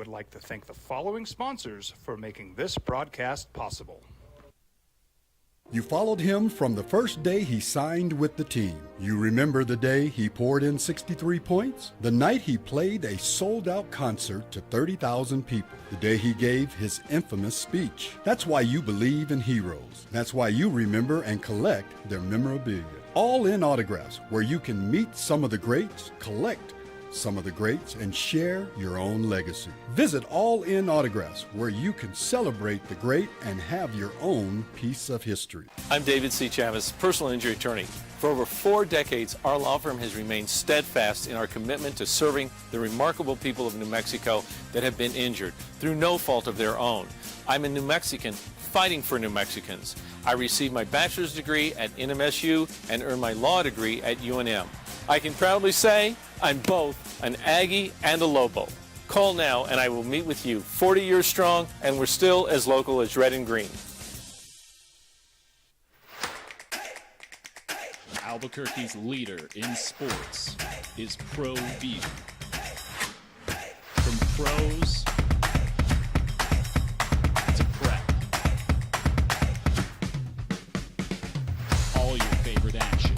would like to thank the following sponsors for making this broadcast possible. You followed him from the first day he signed with the team. You remember the day he poured in 63 points? The night he played a sold-out concert to 30,000 people. The day he gave his infamous speech. That's why you believe in heroes. That's why you remember and collect their memorabilia. All in Autographs, where you can meet some of the greats, collect some of the greats, and share your own legacy. Visit All In Autographs, where you can celebrate the great and have your own piece of history. I'm David C. Chavis, personal injury attorney. For over 4 decades, our law firm has remained steadfast in our commitment to serving the remarkable people of New Mexico that have been injured through no fault of their own. I'm a New Mexican fighting for New Mexicans. I received my bachelor's degree at NMSU and earned my law degree at UNM. I can proudly say I'm both an Aggie and a Lobo. Call now and I will meet with you. 40 years strong, and we're still as local as red and green. Albuquerque's leader in sports is ProView. From pros to prep. All your favorite action.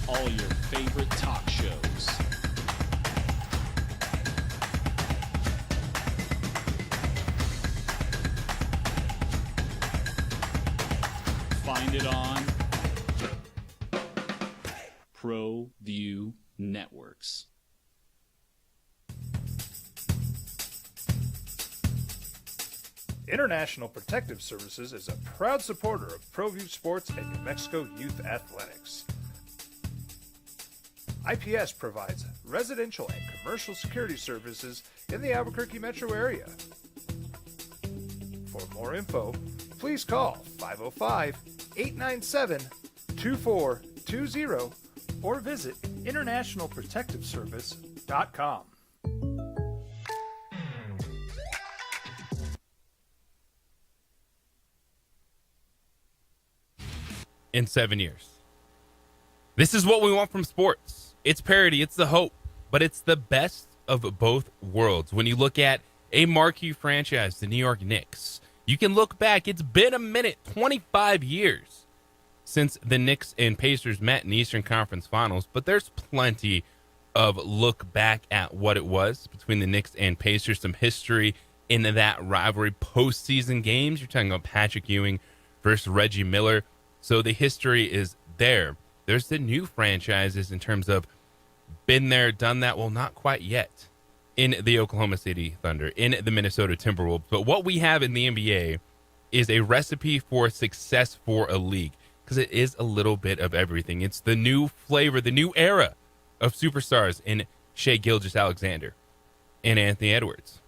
All your favorite talk shows. Find it on ProView Networks. International Protective Services is a proud supporter of ProView Sports and New Mexico Youth Athletics. IPS provides residential and commercial security services in the Albuquerque metro area. For more info, please call 505-897-2420 or visit internationalprotectiveservice.com. In 7 years. This is what we want from sports. It's parity, it's the hope, but it's the best of both worlds. When you look at a marquee franchise, the New York Knicks, you can look back. It's been a minute, 25 years since the Knicks and Pacers met in the Eastern Conference Finals, but there's plenty of look back at what it was between the Knicks and Pacers, some history in that rivalry, postseason games. You're talking about Patrick Ewing versus Reggie Miller. So the history is there. There's the new franchises in terms of been there, done that. Well, not quite yet in the Oklahoma City Thunder, in the Minnesota Timberwolves. But what we have in the NBA is a recipe for success for a league, because it is a little bit of everything. It's the new flavor, the new era of superstars in Shai Gilgeous-Alexander and Anthony Edwards.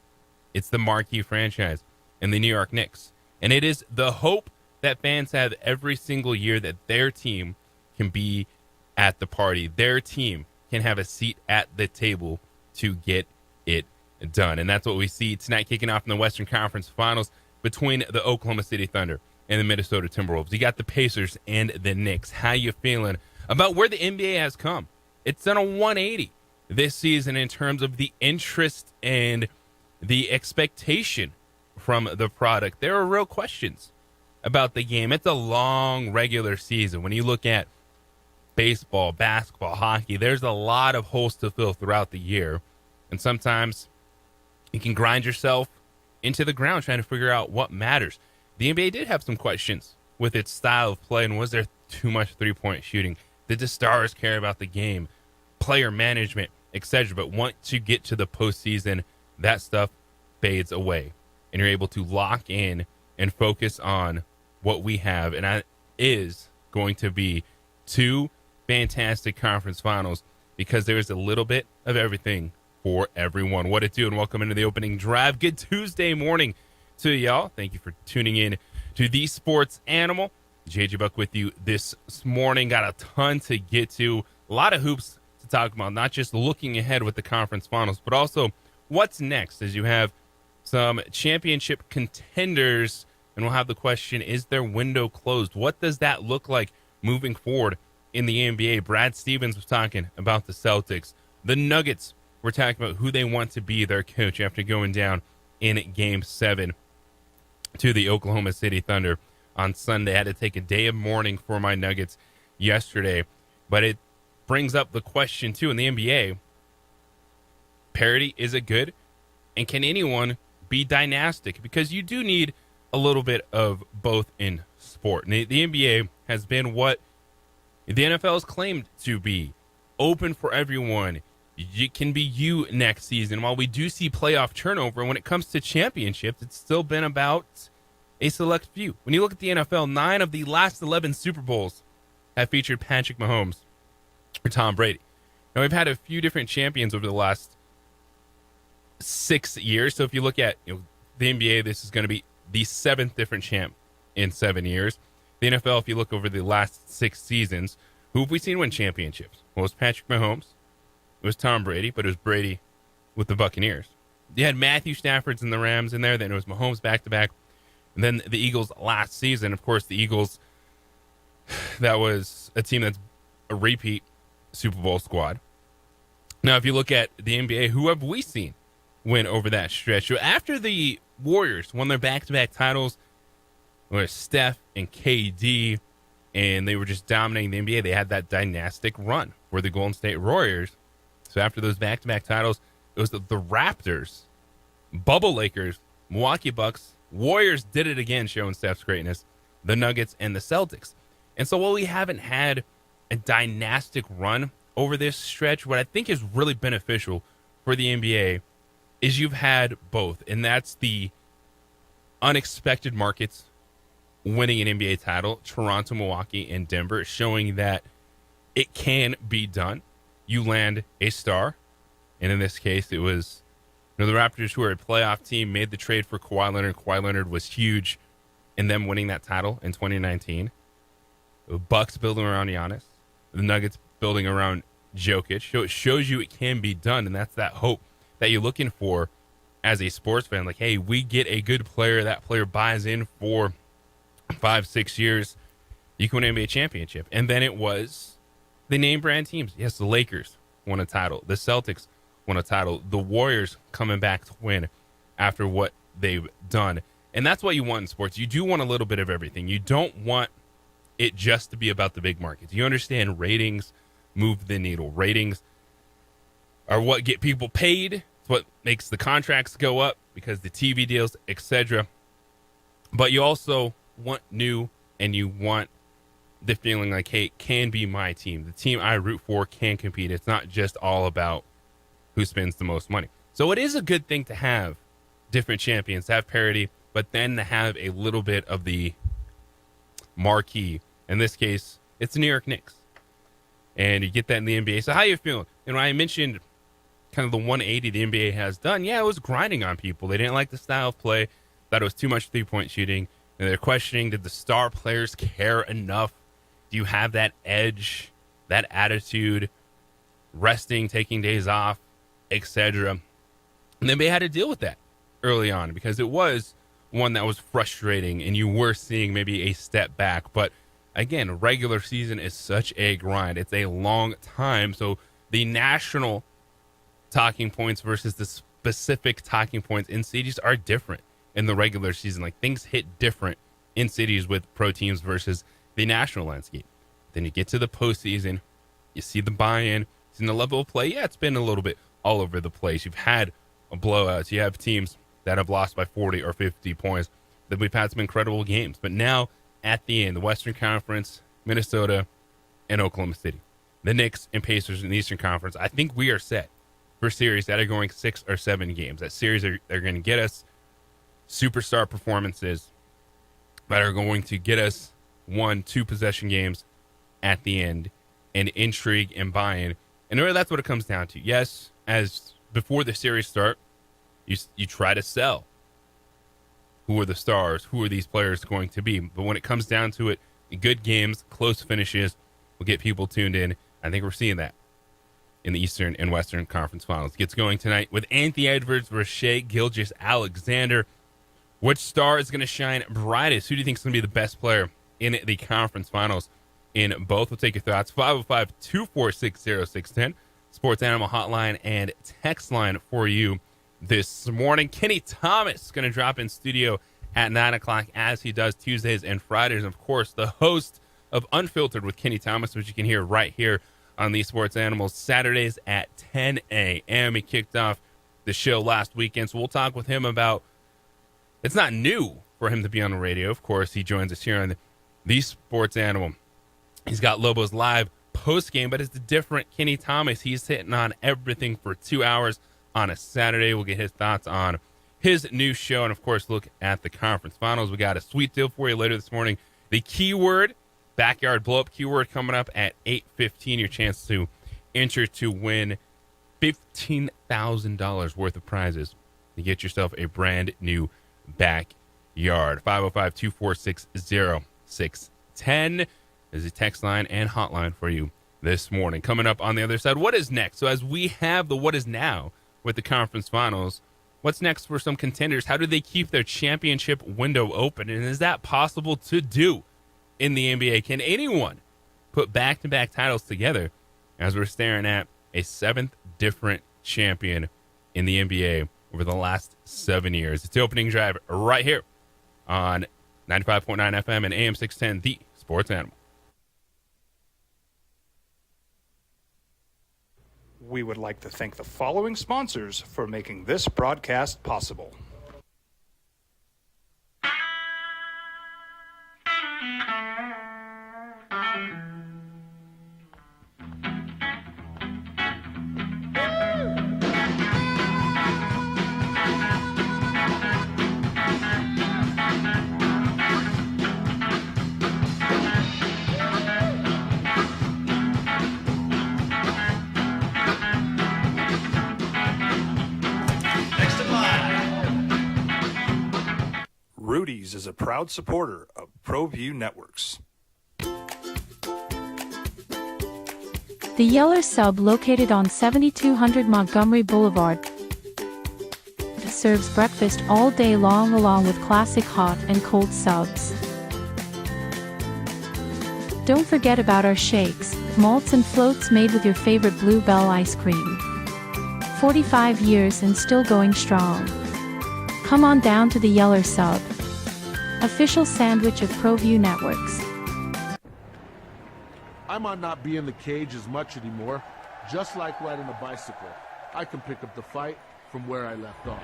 It's the marquee franchise in the New York Knicks. And it is the hope that fans have every single year that their team can be at the party. Their team can have a seat at the table to get it done. And that's what we see tonight, kicking off in the Western Conference Finals between the Oklahoma City Thunder and the Minnesota Timberwolves. You got the Pacers and the Knicks. How you feeling about where the NBA has come? It's done a 180 this season in terms of the interest and the expectation from the product. There are real questions about the game. It's a long regular season. When you look at baseball, basketball, hockey, there's a lot of holes to fill throughout the year. And sometimes you can grind yourself into the ground trying to figure out what matters. The NBA did have some questions with its style of play, and was there too much three-point shooting? Did the stars care about the game, player management, etc.? But once you get to the postseason, that stuff fades away, and you're able to lock in and focus on what we have, and that is going to be 2 fantastic conference finals, because there's a little bit of everything for everyone. What it do, and welcome into the opening drive. Good Tuesday morning to y'all. Thank you for tuning in to The Sports Animal. JJ Buck with you this morning. Got a ton to get to, a lot of hoops to talk about, not just looking ahead with the conference finals, but also what's next, as you have some championship contenders. And we'll have the question, is their window closed? What does that look like moving forward in the NBA. Brad Stevens was talking about the Celtics. The Nuggets were talking about who they want to be their coach after going down in Game 7 to the Oklahoma City Thunder on Sunday. I had to take a day of mourning for my Nuggets yesterday. But it brings up the question, too, in the NBA. Parity, is it good? And can anyone be dynastic? Because you do need a little bit of both in sport. And the NBA has been what the NFL has claimed to be. Open for everyone. It can be you next season. While we do see playoff turnover, when it comes to championships, it's still been about a select few. When you look at the NFL, 9 of the last 11 Super Bowls have featured Patrick Mahomes or Tom Brady. Now, we've had a few different champions over the last 6 years. So if you look at the NBA, this is going to be the 7th different champ in 7 years. The NFL, if you look over the last 6 seasons, who have we seen win championships? Well, it was Patrick Mahomes. It was Tom Brady, but it was Brady with the Buccaneers. You had Matthew Stafford's and the Rams in there. Then it was Mahomes back-to-back. And then the Eagles last season. Of course, the Eagles, that was a team that's a repeat Super Bowl squad. Now, if you look at the NBA, who have we seen win over that stretch? So after the Warriors won their back-to-back titles, it was Steph and KD, and they were just dominating the NBA. They had that dynastic run for the Golden State Warriors. So after those back-to-back titles, it was the Raptors, Bubble Lakers, Milwaukee Bucks, Warriors did it again, showing Steph's greatness, the Nuggets, and the Celtics. And so while we haven't had a dynastic run over this stretch, what I think is really beneficial for the NBA is you've had both, and that's the unexpected markets winning an NBA title, Toronto, Milwaukee, and Denver, showing that it can be done. You land a star, and in this case, it was the Raptors, who are a playoff team, made the trade for Kawhi Leonard. Kawhi Leonard was huge in them winning that title in 2019. The Bucks building around Giannis, the Nuggets building around Jokic. So it shows you it can be done, and that's that hope that you're looking for as a sports fan. Like, hey, we get a good player. That player buys in for 5-6 years. You can win an NBA championship. And then it was the name brand teams. Yes, the Lakers won a title. The Celtics won a title. The Warriors coming back to win after what they've done. And that's what you want in sports. You do want a little bit of everything. You don't want it just to be about the big markets. You understand ratings move the needle. Ratings are what get people paid. It's what makes the contracts go up because the TV deals, etc. But you also want new, and you want the feeling like, hey, it can be my team. The team I root for can compete. It's not just all about who spends the most money. So it is a good thing to have different champions, to have parity, but then to have a little bit of the marquee. In this case, it's the New York Knicks. And you get that in the NBA. So how you feeling? And when I mentioned kind of the 180 the NBA has done, yeah, it was grinding on people. They didn't like the style of play, thought it was too much three-point shooting. And they're questioning, did the star players care enough? Do you have that edge, that attitude, resting, taking days off, etc.? And then they had to deal with that early on because it was one that was frustrating and you were seeing maybe a step back. But again, regular season is such a grind. It's a long time. So the national talking points versus the specific talking points in cities are different in the regular season. Like, things hit different in cities with pro teams versus the national landscape. Then you get to the postseason, you see the buy-in, see the level of play. Yeah, it's been a little bit all over the place. You've had blowouts. You have teams that have lost by 40 or 50 points. Then we've had some incredible games. But now, at the end, the Western Conference, Minnesota, and Oklahoma City. The Knicks and Pacers in the Eastern Conference. I think we are set for series that are going 6 or 7 games. That series are going to get us superstar performances that are going to get us 1-2 possession games at the end, and intrigue and buy-in. And really, that's what it comes down to. Yes, as before the series start, you try to sell. Who are the stars? Who are these players going to be? But when it comes down to it, good games, close finishes will get people tuned in. I think we're seeing that in the Eastern and Western Conference Finals. It gets going tonight with Anthony Edwards versus Shai Gilgeous-Alexander. Which star is going to shine brightest? Who do you think is going to be the best player in the conference finals? in both. We'll take your thoughts. 505-246-0610. Sports Animal Hotline and text line for you this morning. Kenny Thomas going to drop in studio at 9 o'clock as he does Tuesdays and Fridays. And, of course, the host of Unfiltered with Kenny Thomas, which you can hear right here on the Sports Animals, Saturdays at 10 a.m. He kicked off the show last weekend, so we'll talk with him about – it's not new for him to be on the radio. Of course, he joins us here on the Sports Animal. He's got Lobos Live post-game, but it's a different Kenny Thomas. He's hitting on everything for 2 hours on a Saturday. We'll get his thoughts on his new show and, of course, look at the conference finals. We got a sweet deal for you later this morning. The keyword, backyard blow-up keyword, coming up at 8:15. Your chance to enter to win $15,000 worth of prizes to get yourself a brand new backyard. 505-246-0610 is a text line and hotline for you this morning. Coming up on the other side, what is next? So as we have the what is now with the conference finals, what's next for some contenders? How do they keep their championship window open? And is that possible to do in the NBA? Can anyone put back-to-back titles together as we're staring at a seventh different champion in the NBA over the last 7 years? It's the opening drive right here on 95.9 FM and AM 610, the Sports Animal. We would like to thank the following sponsors for making this broadcast possible. Rudy's is a proud supporter of ProView Networks. The Yeller Sub, located on 7200 Montgomery Boulevard, serves breakfast all day long along with classic hot and cold subs. Don't forget about our shakes, malts and floats made with your favorite Bluebell ice cream. 45 years and still going strong. Come on down to the Yeller Sub, official sandwich of ProView Networks. I might not be in the cage as much anymore. Just like riding a bicycle, I can pick up the fight from where I left off.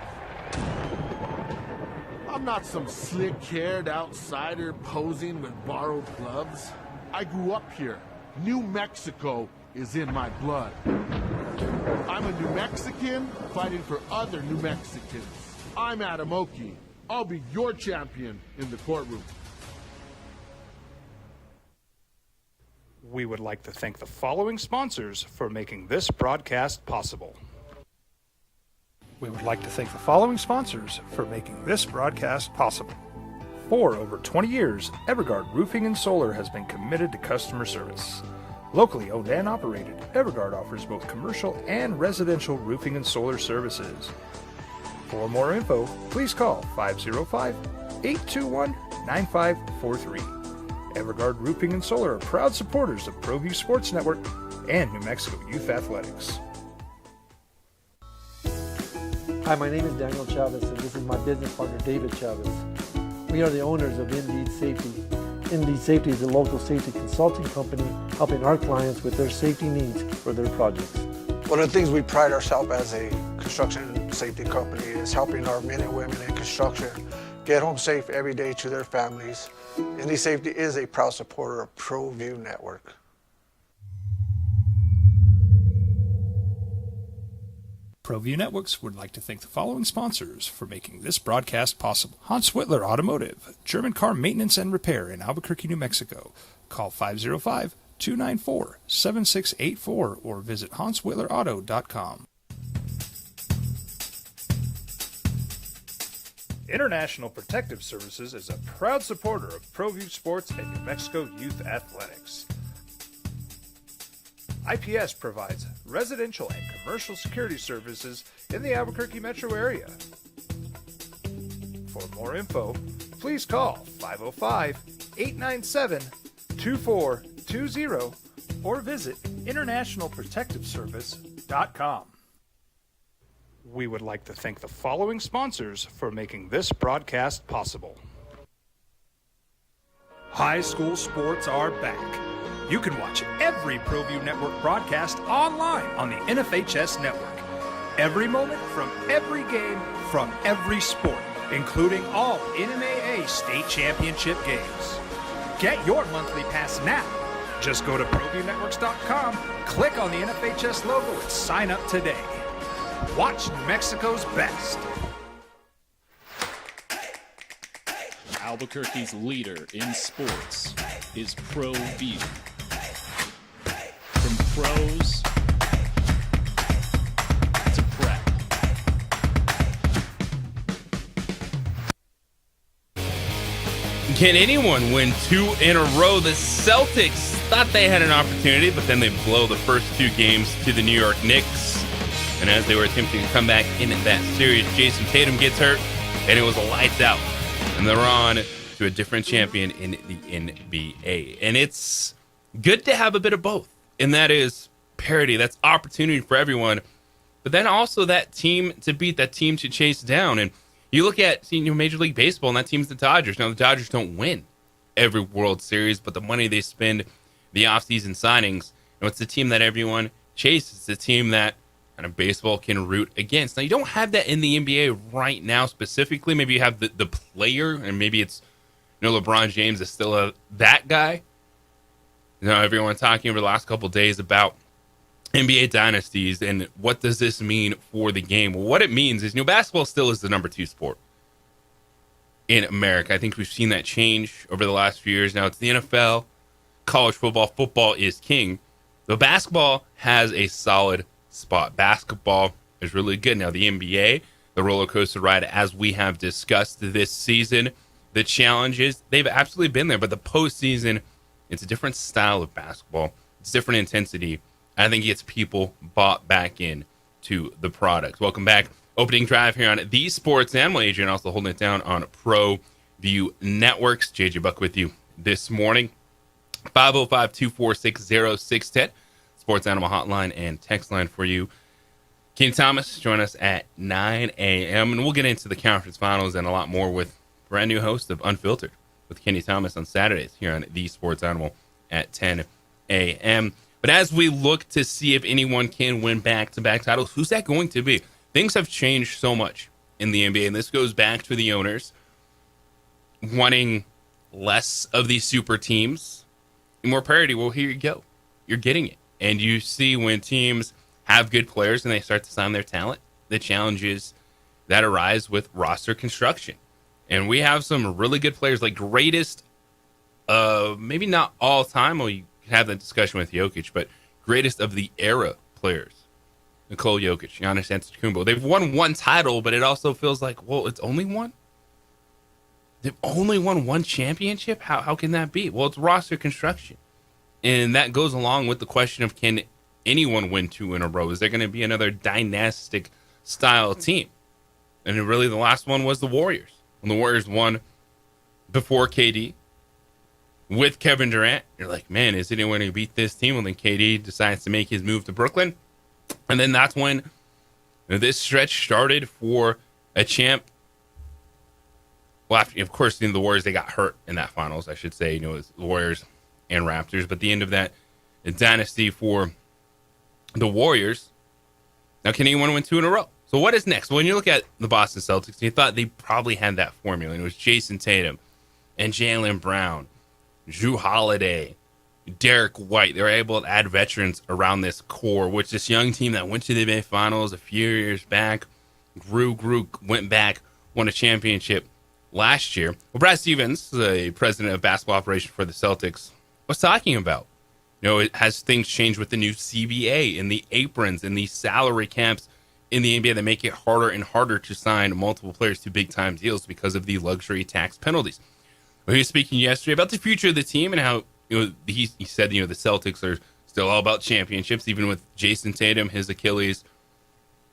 I'm not some slick-haired outsider posing with borrowed gloves. I grew up here. New Mexico is in my blood. I'm a New Mexican fighting for other New Mexicans. I'm Adam Oki. I'll be your champion in the courtroom. We would like to thank the following sponsors for making this broadcast possible. We would like to thank the following sponsors for making this broadcast possible. For over 20 years, Evergard Roofing and Solar has been committed to customer service. Locally owned and operated, Evergard offers both commercial and residential roofing and solar services. For more info, please call 505-821-9543. Evergard Roofing and Solar are proud supporters of ProView Sports Network and New Mexico Youth Athletics. Hi, my name is Daniel Chavez, and this is my business partner, David Chavez. We are the owners of Indeed Safety. Indeed Safety is a local safety consulting company helping our clients with their safety needs for their projects. One of the things we pride ourselves as a construction safety company is helping our men and women in construction get home safe every day to their families. Indeed Safety is a proud supporter of ProView Network. ProView Networks would like to thank the following sponsors for making this broadcast possible. Hans Whitler Automotive, German car maintenance and repair in Albuquerque, New Mexico. Call 505-294-7684 or visit HansWhitlerAuto.com. International Protective Services is a proud supporter of ProView Sports and New Mexico Youth Athletics. IPS provides residential and commercial security services in the Albuquerque metro area. For more info, please call 505-897-2425. 620 or visit internationalprotectiveservice.com. We would like to thank the following sponsors for making this broadcast possible. High school sports are back. You can watch every ProView Network broadcast online on the NFHS network. Every moment from every game from every sport, including all NMAA state championship games. Get your monthly pass now. Just go to ProViewNetworks.com, click on the NFHS logo, and sign up today. Watch New Mexico's best. Albuquerque's leader in sports is ProView. From pros to prep. Can anyone win 2 in a row? The Celtics thought they had an opportunity, but then they blow the first 2 games to the New York Knicks. And as they were attempting to come back in that series, Jason Tatum gets hurt, and it was a lights out. And they're on to a different champion in the NBA. And it's good to have a bit of both. And that is parity. That's opportunity for everyone. But then also that team to beat, that team to chase down. And you look at Major League Baseball, and that team's the Dodgers. Now, the Dodgers don't win every World Series, but the money they spend, the offseason signings, it's the team that everyone chases. It's the team that kind of baseball can root against. Now, you don't have that in the NBA right now specifically. Maybe you have the player, and maybe it's LeBron James is still that guy. Everyone talking over the last couple of days about NBA dynasties and what does this mean for the game? Well, what it means is basketball still is the number 2 sport in America. I think we've seen that change over the last few years. Now it's the NFL, college football is king. But basketball has a solid spot. Basketball is really good. Now the NBA, the roller coaster ride, as we have discussed this season, the challenges, they've absolutely been there. But the postseason, it's a different style of basketball. It's different intensity. I think it gets people bought back in to the product. Welcome back. Opening drive here on the Sports Animal Agent, also holding it down on ProView Networks. JJ Buck with you this morning. 505-246-0610. Sports Animal Hotline and text line for you. Kenny Thomas, join us at 9 a.m. And we'll get into the conference finals and a lot more with brand new host of Unfiltered with Kenny Thomas on Saturdays here on the Sports Animal at 10 a.m. But as we look to see if anyone can win back-to-back titles, who's that going to be? Things have changed so much in the NBA, and this goes back to the owners wanting less of these super teams and more parity. Well, here you go. You're getting it. And you see when teams have good players and they start to sign their talent, the challenges that arise with roster construction. And we have some really good players, like greatest, maybe not all time. Well, you can have that discussion with Jokic, but greatest of the era players. Nikola Jokic, Giannis Antetokounmpo. They've won 1 title, but it also feels like, well, it's only one? They've only won 1 championship? How can that be? Well, it's roster construction. And that goes along with the question of, can anyone win 2 in a row? Is there going to be another dynastic style team? And really the last one was the Warriors. When the Warriors won before KD with Kevin Durant, you're like, man, is anyone going to beat this team? Well, then KD decides to make his move to Brooklyn. And then that's when this stretch started for a champ. Well, after, of course, the Warriors, they got hurt in that finals, I should say. It was the Warriors and Raptors. But the end of that dynasty for the Warriors. Now, can anyone win 2 in a row? So what is next? Well, when you look at the Boston Celtics, you thought they probably had that formula. And it was Jason Tatum and Jaylen Brown, Jrue Holiday, Derek White. They were able to add veterans around this core, which this young team that went to the NBA Finals a few years back, grew, went back, won a championship last year. Well, Brad Stevens, the president of basketball operations for the Celtics, was talking about, it has things changed with the new CBA and the aprons and the salary caps in the NBA that make it harder and harder to sign multiple players to big-time deals because of the luxury tax penalties. Well, he was speaking yesterday about the future of the team and how, he said, the Celtics are still all about championships, even with Jason Tatum, his Achilles.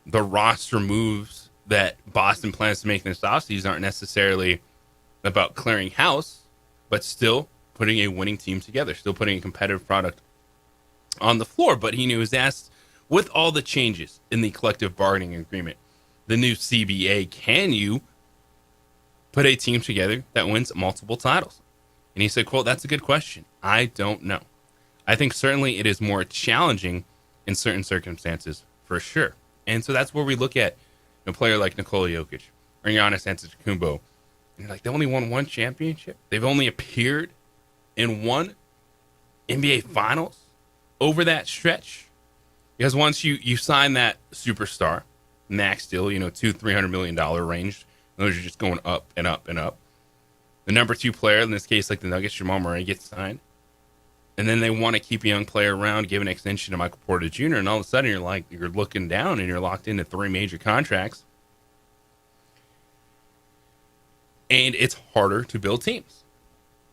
The roster moves that Boston plans to make this offseason aren't necessarily about clearing house, but still putting a winning team together, still putting a competitive product on the floor. But he was asked, with all the changes in the collective bargaining agreement, the new CBA, can you put a team together that wins multiple titles? And he said, quote, "That's a good question. I don't know. I think certainly it is more challenging in certain circumstances, for sure." And so that's where we look at a player like Nikola Jokic or Giannis Antetokounmpo. And you're like, they only won one championship. They've only appeared in one NBA Finals over that stretch. Because once you sign that superstar, max deal, $200-300 million range, those are just going up and up and up. The number 2 player, in this case, like the Nuggets, Jamal Murray, gets signed. And then they want to keep a young player around, give an extension to Michael Porter Jr., and all of a sudden you're looking down and you're locked into 3 major contracts. And it's harder to build teams.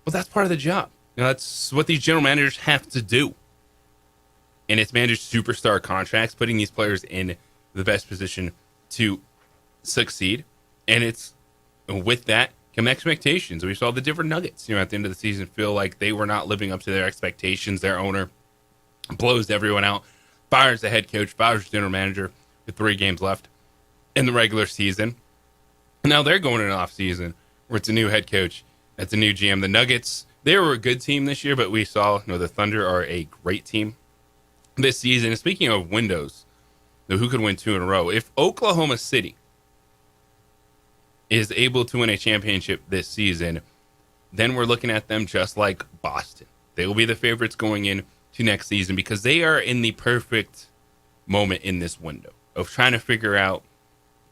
But that's part of the job. That's what these general managers have to do. And it's managed superstar contracts, putting these players in the best position to succeed. And it's with that come expectations. We saw the different Nuggets, at the end of the season feel like they were not living up to their expectations. Their owner blows everyone out, fires the head coach, fires the general manager with 3 games left in the regular season. Now they're going in an off season where it's a new head coach, it's a new GM. The Nuggets, they were a good team this year, but we saw the Thunder are a great team this season. And speaking of windows, who could win 2 in a row? If Oklahoma City is able to win a championship this season, then we're looking at them just like Boston. They will be the favorites going into next season because they are in the perfect moment in this window of trying to figure out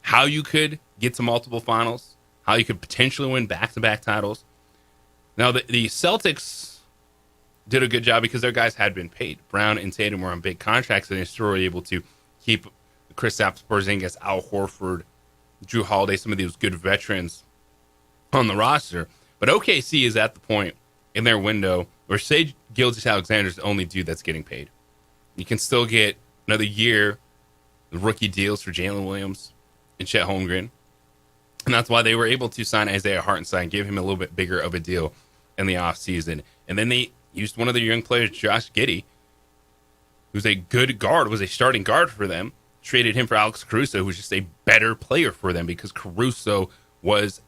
how you could get to multiple finals, how you could potentially win back-to-back titles. Now, the Celtics did a good job because their guys had been paid. Brown and Tatum were on big contracts, and they still were able to keep Kristaps Porzingis, Al Horford, Drew Holiday, some of those good veterans on the roster. But OKC is at the point in their window where Shai Gilgeous-Alexander is the only dude that's getting paid. You can still get another year of rookie deals for Jalen Williams and Chet Holmgren. And that's why they were able to sign Isaiah Hartenstein, give him a little bit bigger of a deal in the offseason. And then they used one of their young players, Josh Giddey, who's a good guard, was a starting guard for them, traded him for Alex Caruso, who's just a better player for them because Caruso was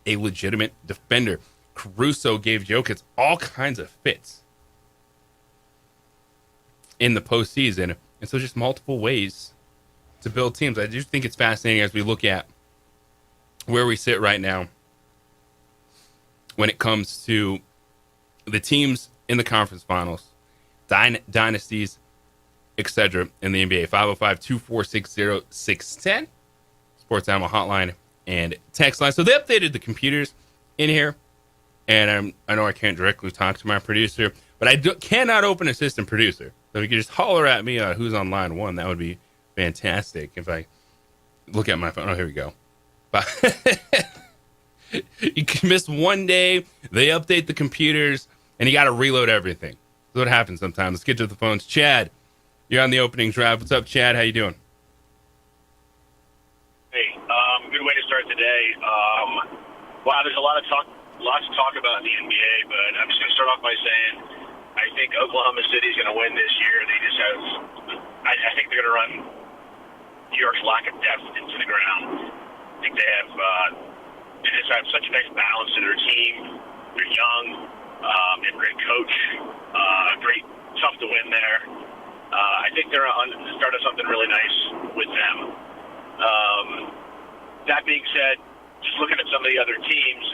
a legitimate defender. Caruso gave Jokic all kinds of fits in the postseason. And so just multiple ways to build teams. I do think it's fascinating as we look at where we sit right now when it comes to the teams in the conference finals, dynasties, etc. in the NBA. 505-246-0610, Sports Animal Hotline and text line. So they updated the computers in here, and I know I can't directly talk to my producer, but I cannot open assistant producer. So if you could just holler at me who's on line 1, that would be fantastic. If I look at my phone, here we go. You can miss one day, they update the computers, and you got to reload everything. That's what happens sometimes. Let's get to the phones. Chad, you're on the opening drive. What's up, Chad? How you doing? Hey, good way to start the day. Wow, there's lots to talk about in the NBA, but I'm just going to start off by saying I think Oklahoma City's going to win this year. They just have, I think they're going to run New York's lack of depth into the ground. I think they just have such a nice balance to their team. They're young, they have a great coach, tough to win there. I think they're starting something really nice with them. That being said, just looking at some of the other teams,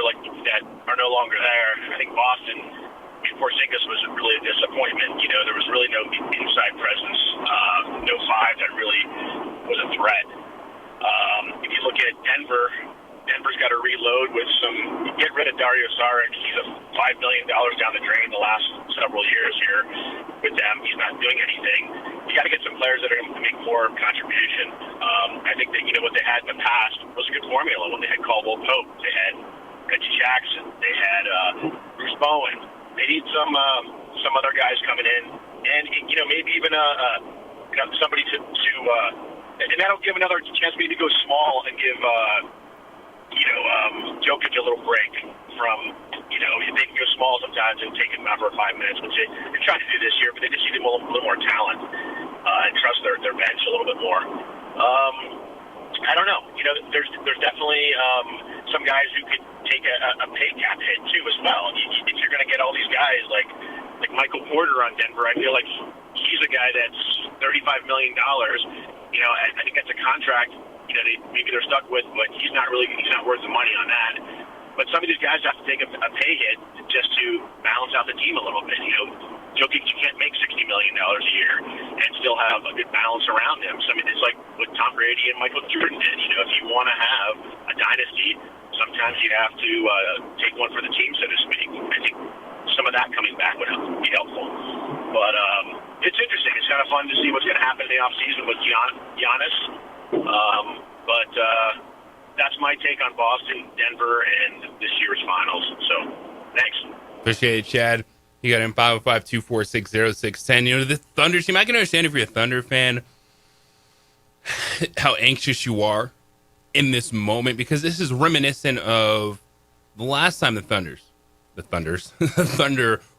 like that are no longer there. I think Boston, Porzingis was really a disappointment. There was really no inside presence, no 5 that really was a threat. If you look at Denver's got to reload with get rid of Dario Saric. He's $5 million down the drain the last several years here with them. He's not doing anything. You got to get some players that are going to make more contribution. I think that, what they had in the past was a good formula when they had Caldwell Pope. They had Reggie Jackson. They had Bruce Bowen. They need some other guys coming in. And, maybe even somebody to and that'll give another chance for me to go small and give Jokic a little break from, they can go small sometimes times and taking them out for 5 minutes, which they tried to do this year, but they just need a little more talent and trust their bench a little bit more. I don't know. You know, there's definitely some guys who could take a pay cap hit too as well. If you're going to get all these guys like Michael Porter on Denver, I feel like he's a guy that's $35 million. You know, I think that's a contract. You know, maybe they're stuck with, but he's not worth the money on that. But some of these guys have to take a pay hit just to balance out the team a little bit. You know, Jokic, you can't make $60 million a year and still have a good balance around him. So, I mean, it's like what Tom Brady and Michael Jordan did. You know, if you want to have a dynasty, sometimes you have to take one for the team, so to speak. I think some of that coming back would be helpful. But it's interesting. It's kind of fun to see what's going to happen in the offseason with Giannis. But that's my take on Boston, Denver, and this year's finals. So, thanks. Appreciate it, Chad. You got him 505-246-0610. You know, the Thunder team, I can understand if you're a Thunder fan how anxious you are in this moment, because this is reminiscent of the last time the Thunder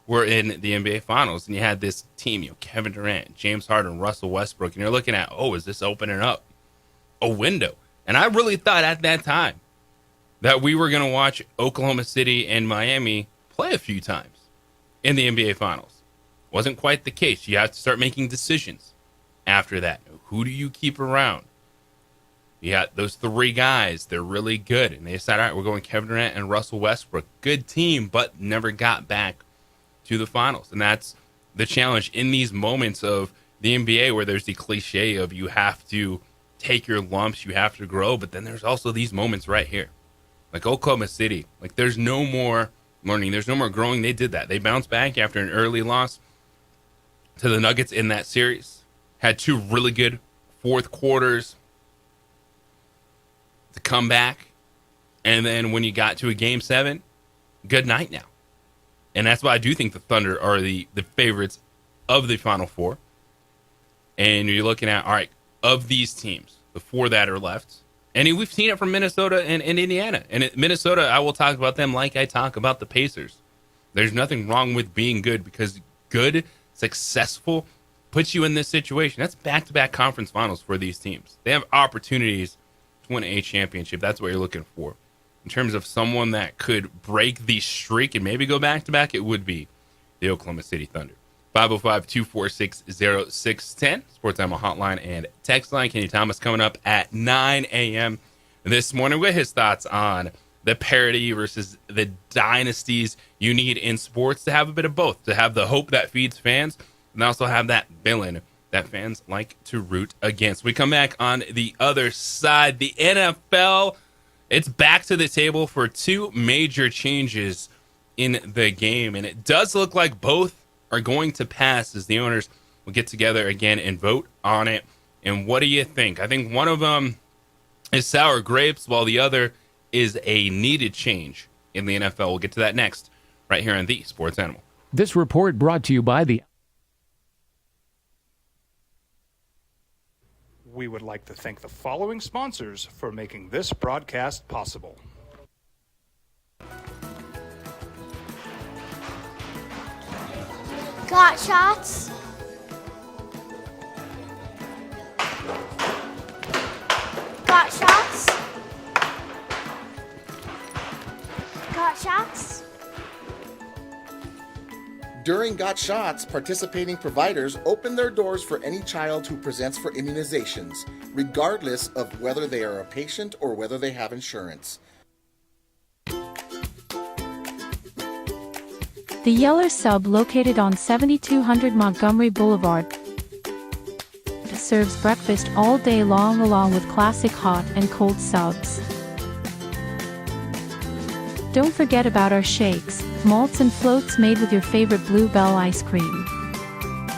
were in the NBA Finals, and you had this team, you know, Kevin Durant, James Harden, Russell Westbrook, and you're looking at, is this opening up a window? And I really thought at that time that we were going to watch Oklahoma City and Miami play a few times in the NBA Finals. Wasn't quite the case. You have to start making decisions after that. Who do you keep around? You got those three guys. They're really good. And they decided, all right, we're going Kevin Durant and Russell Westbrook. Good team, but never got back to the finals. And that's the challenge in these moments of the NBA, where there's the cliche of you have to take your lumps, you have to grow. But then there's also these moments right here. Like Oklahoma City. Like, there's no more learning. There's no more growing. They did that. They bounced back after an early loss to the Nuggets in that series. Had two really good fourth quarters to come back. And then when you got to a Game 7, good night now. And that's why I do think the Thunder are the favorites of the Final Four. And you're looking at, all right, of these teams, the four that are left, and we've seen it from Minnesota and Indiana. And Minnesota, I will talk about them like I talk about the Pacers. There's nothing wrong with being good, because good, successful, puts you in this situation. That's back-to-back conference finals for these teams. They have opportunities to win a championship. That's what you're looking for. In terms of someone that could break the streak and maybe go back-to-back, it would be the Oklahoma City Thunder. 505-246-0610, Sports Animal Hotline and text line. Kenny Thomas coming up at 9 a.m. this morning with his thoughts on the parity versus the dynasties you need in sports, to have a bit of both, to have the hope that feeds fans and also have that villain that fans like to root against. We come back on the other side. The NFL, it's back to the table for two major changes in the game, and it does look like both are going to pass, as the owners will get together again and vote on it. And what do you think? I think one of them is sour grapes, while the other is a needed change in the NFL. We'll get to that next, right here on the Sports Animal. This report brought to you by the... We would like to thank the following sponsors for making this broadcast possible. Got shots? Got shots? Got shots? During Got Shots, participating providers open their doors for any child who presents for immunizations, regardless of whether they are a patient or whether they have insurance. The Yeller Sub, located on 7200 Montgomery Boulevard, serves breakfast all day long along with classic hot and cold subs. Don't forget about our shakes, malts and floats made with your favorite Blue Bell ice cream.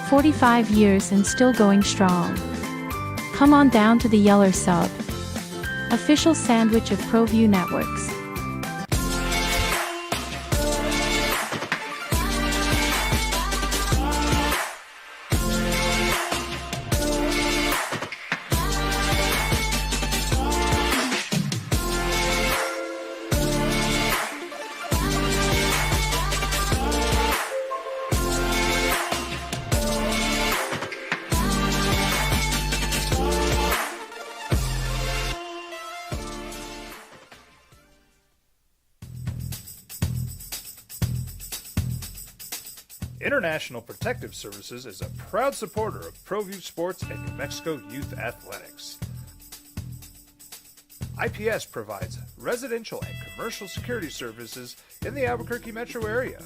45 years and still going strong. Come on down to the Yeller Sub, official sandwich of ProView Networks. International Protective Services is a proud supporter of ProView Sports and New Mexico Youth Athletics. IPS provides residential and commercial security services in the Albuquerque metro area.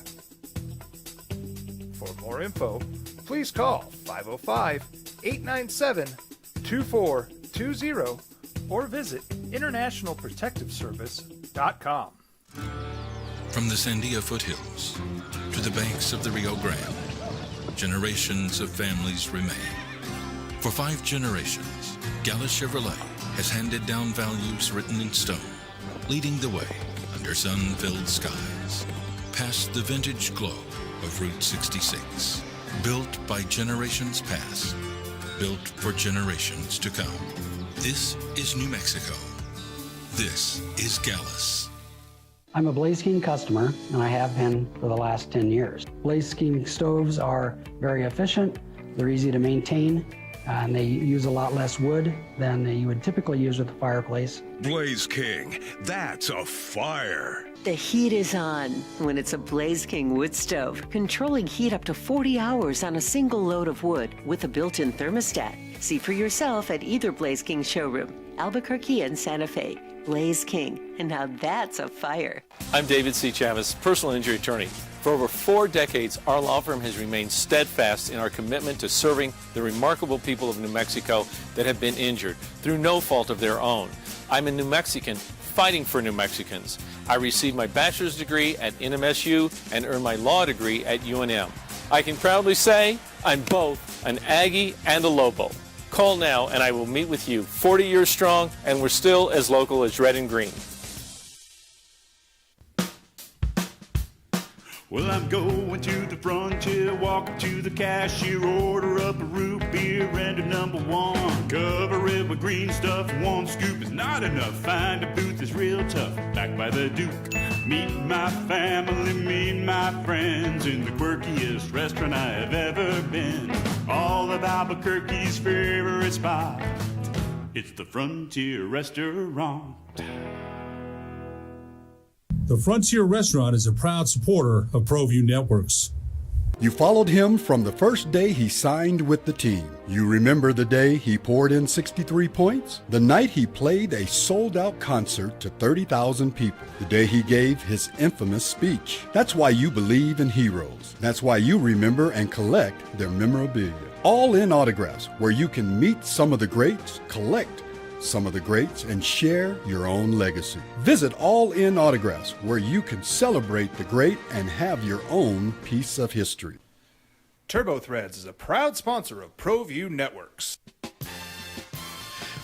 For more info, please call 505-897-2420 or visit internationalprotectiveservice.com. From the Sandia foothills to the banks of the Rio Grande, generations of families remain. For 5 generations, Gallus Chevrolet has handed down values written in stone, leading the way under sun-filled skies, past the vintage glow of Route 66. Built by generations past, built for generations to come. This is New Mexico. This is Gallus. I'm a Blaze King customer, and I have been for the last 10 years. Blaze King stoves are very efficient, they're easy to maintain, and they use a lot less wood than you would typically use with a fireplace. Blaze King, that's a fire. The heat is on when it's a Blaze King wood stove, controlling heat up to 40 hours on a single load of wood with a built-in thermostat. See for yourself at either Blaze King showroom, Albuquerque and Santa Fe. Blaze King, and now that's a fire. I'm David C. Chavez, personal injury attorney. For over 4 decades, our law firm has remained steadfast in our commitment to serving the remarkable people of New Mexico that have been injured through no fault of their own. I'm a New Mexican fighting for New Mexicans. I received my bachelor's degree at NMSU and earned my law degree at UNM. I can proudly say I'm both an Aggie and a Lobo. Call now and I will meet with you. 40 years strong, and we're still as local as red and green. Well, I'm going to the frontier, walk up to the cashier, order up a root beer and a number 1. Cover it with green stuff, 1 scoop is not enough. Find a booth is real tough, back by the Duke. Meet my family, meet my friends in the quirkiest restaurant I have ever been. All of Albuquerque's favorite spot, it's the Frontier Restaurant. The Frontier Restaurant is a proud supporter of ProView Networks. You followed him from the first day he signed with the team. You remember the day he poured in 63 points? The night he played a sold-out concert to 30,000 people. The day he gave his infamous speech. That's why you believe in heroes. That's why you remember and collect their memorabilia. All in autographs, where you can meet some of the greats, collect some of the greats, and share your own legacy. Visit All In Autographs, where you can celebrate the great and have your own piece of history. TurboThreads is a proud sponsor of ProView Networks.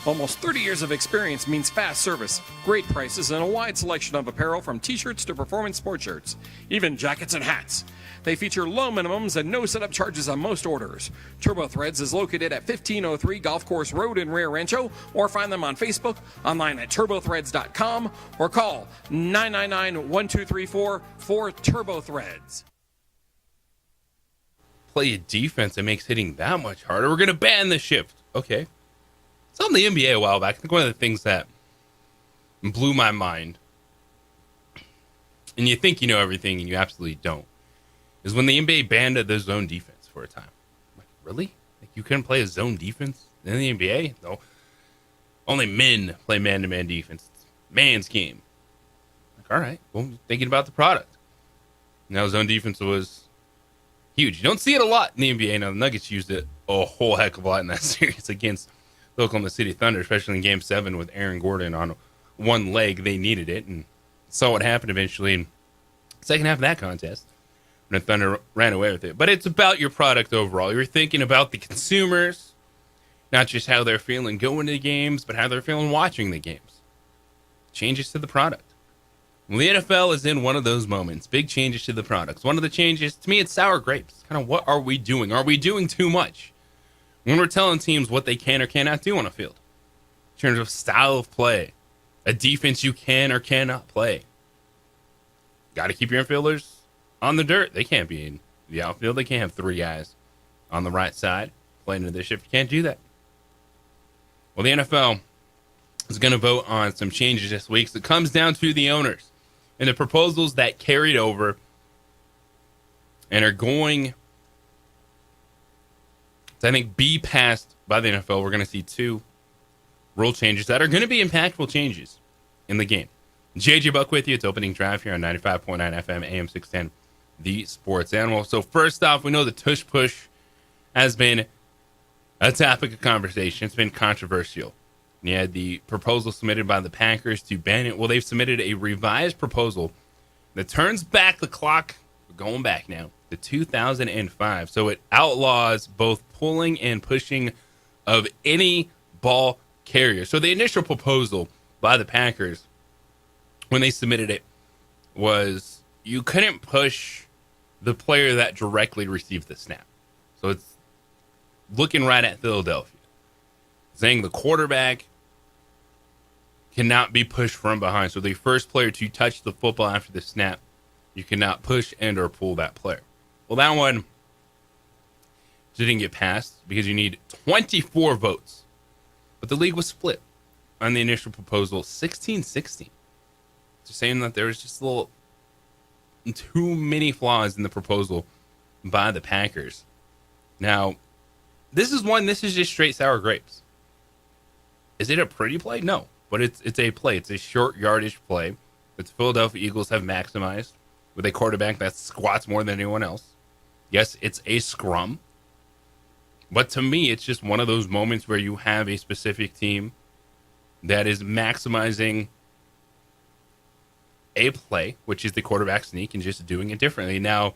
Almost 30 years of experience means fast service, great prices, and a wide selection of apparel from t-shirts to performance sport shirts, even jackets and hats. They feature low minimums and no setup charges on most orders. TurboThreads is located at 1503 Golf Course Road in Rio Rancho, or find them on Facebook, online at turbothreads.com, or call 999-1234 for TurboThreads. Play a defense that makes hitting that much harder. We're going to ban the shift. Okay. It's on the NBA a while back. I think one of the things that blew my mind, and you think you know everything and you absolutely don't, is when the NBA banned the zone defense for a time. I'm like, really? Like, you couldn't play a zone defense in the NBA? No. Only men play man-to-man defense. It's man's game. Like, all right. Well, thinking about the product. Now, zone defense was huge. You don't see it a lot in the NBA. Now, the Nuggets used it a whole heck of a lot in that series against the Oklahoma City Thunder, especially in Game 7 with Aaron Gordon on one leg. They needed it, and saw what happened eventually in the second half of that contest when the Thunder ran away with it. But it's about your product overall. You're thinking about the consumers, not just how they're feeling going to the games, but how they're feeling watching the games. Changes to the product. Well, the NFL is in one of those moments. Big changes to the products. One of the changes, to me, it's sour grapes. Kind of, what are we doing? Are we doing too much when we're telling teams what they can or cannot do on a field in terms of style of play, a defense you can or cannot play? Got to keep your infielders on the dirt. They can't be in the outfield. They can't have 3 guys on the right side playing into their shift. You can't do that. Well, the NFL is going to vote on some changes this week. So it comes down to the owners and the proposals that carried over and are going to, I think, be passed by the NFL, we're going to see 2 rule changes that are going to be impactful changes in the game. JJ Buck with you. It's opening drive here on 95.9 FM, AM 610, the Sports Animal. So first off, we know the tush push has been a topic of conversation. It's been controversial. You had the proposal submitted by the Packers to ban it. Well, they've submitted a revised proposal that turns back the clock, going back now, to 2005. So it outlaws both pulling and pushing of any ball carrier. So the initial proposal by the Packers, when they submitted it, was you couldn't push the player that directly received the snap. So it's looking right at Philadelphia, saying the quarterback cannot be pushed from behind. So the first player to touch the football after the snap, you cannot push and or pull that player. Well, that one didn't get passed because you need 24 votes. But the league was split on the initial proposal, 16-16. Just saying that there was just a little too many flaws in the proposal by the Packers. Now, this is just straight sour grapes. Is it a pretty play? No, but it's a play. It's a short yardage play that the Philadelphia Eagles have maximized with a quarterback that squats more than anyone else. Yes, it's a scrum. But to me, it's just one of those moments where you have a specific team that is maximizing a play, which is the quarterback sneak, and just doing it differently. Now,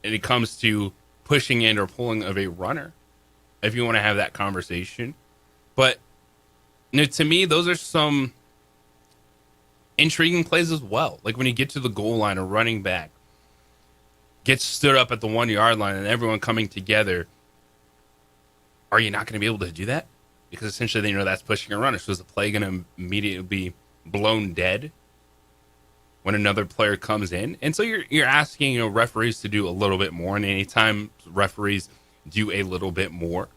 when it comes to pushing in or pulling of a runner, if you want to have that conversation. But to me, those are some intriguing plays as well. Like when you get to the goal line, a running back gets stood up at the 1 yard line and everyone coming together. Are you not going to be able to do that? Because essentially they know that's pushing a runner. So is the play going to immediately be blown dead when another player comes in? And so you're asking referees to do a little bit more. And anytime referees do a little bit more,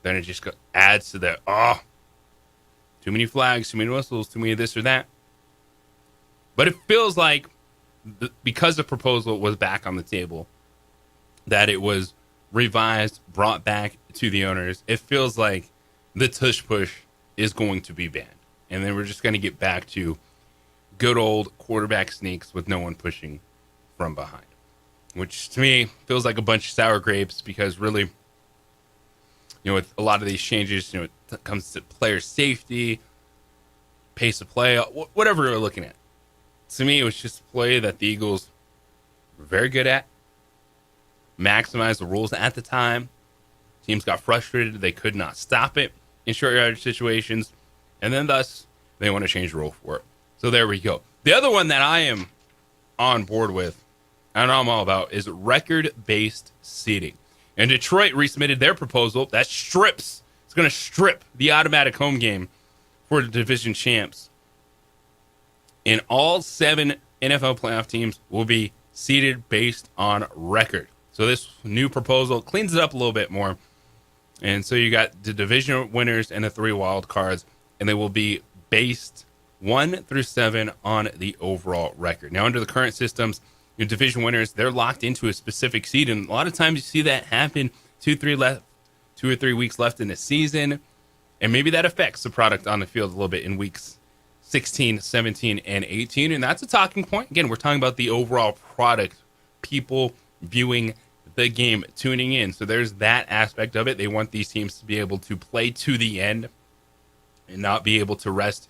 then it just adds to that, too many flags, too many whistles, too many this or that. But it feels like because the proposal was back on the table, that it was revised, brought back to the owners, it feels like the tush push is going to be banned. And then we're just going to get back to good old quarterback sneaks with no one pushing from behind, which to me feels like a bunch of sour grapes because really, with a lot of these changes, it comes to player safety, pace of play, whatever we're looking at. To me, it was just a play that the Eagles were very good at, maximized the rules at the time. Teams got frustrated. They could not stop it in short yardage situations. And then thus, they want to change the rule for it. So there we go. The other one that I am on board with, and I'm all about, is record-based seating. And Detroit resubmitted their proposal that it's going to strip the automatic home game for the division champs. And all 7 NFL playoff teams will be seeded based on record. So this new proposal cleans it up a little bit more. And so you got the division winners and the 3 wild cards, and they will be based 1 through 7 on the overall record. Now, under the current systems, your division winners, they're locked into a specific seed, and a lot of times you see that happen 2 or 3 weeks left in the season, and maybe that affects the product on the field a little bit in weeks 16, 17, and 18, and that's a talking point. Again, we're talking about the overall product, people viewing the game, tuning in. So there's that aspect of it. They want these teams to be able to play to the end and not be able to rest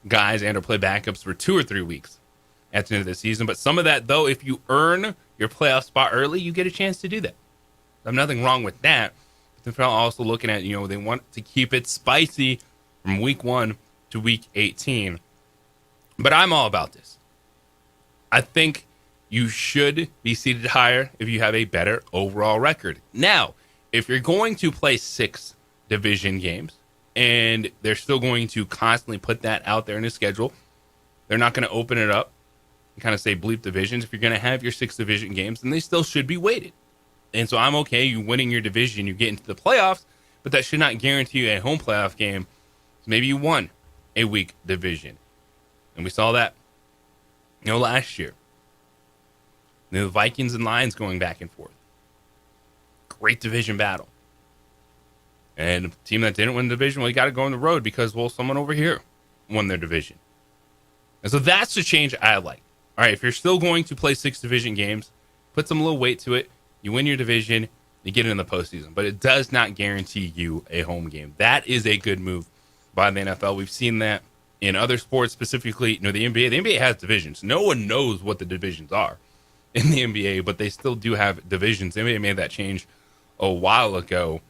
guys and or play backups for 2 or 3 weeks at the end of the season. But some of that, though, if you earn your playoff spot early, you get a chance to do that. There's nothing wrong with that. But they're also looking at, they want to keep it spicy from week 1 to week 18. But I'm all about this. I think you should be seated higher if you have a better overall record. Now, if you're going to play 6 division games and they're still going to constantly put that out there in the schedule, they're not going to open it up and kind of say bleep divisions. If you're going to have your 6 division games, then they still should be weighted. And so I'm okay, you winning your division, you get into the playoffs, but that should not guarantee you a home playoff game. So maybe you won a weak division. And we saw that, last year. The Vikings and Lions going back and forth. Great division battle. And a team that didn't win the division, well, you got to go on the road because, well, someone over here won their division. And so that's the change I like. All right, if you're still going to play 6 division games, put some little weight to it. You win your division, you get in the postseason. But it does not guarantee you a home game. That is a good move by the NFL. We've seen that in other sports, specifically, the NBA. The NBA has divisions. No one knows what the divisions are in the NBA, but they still do have divisions. The NBA made that change a while ago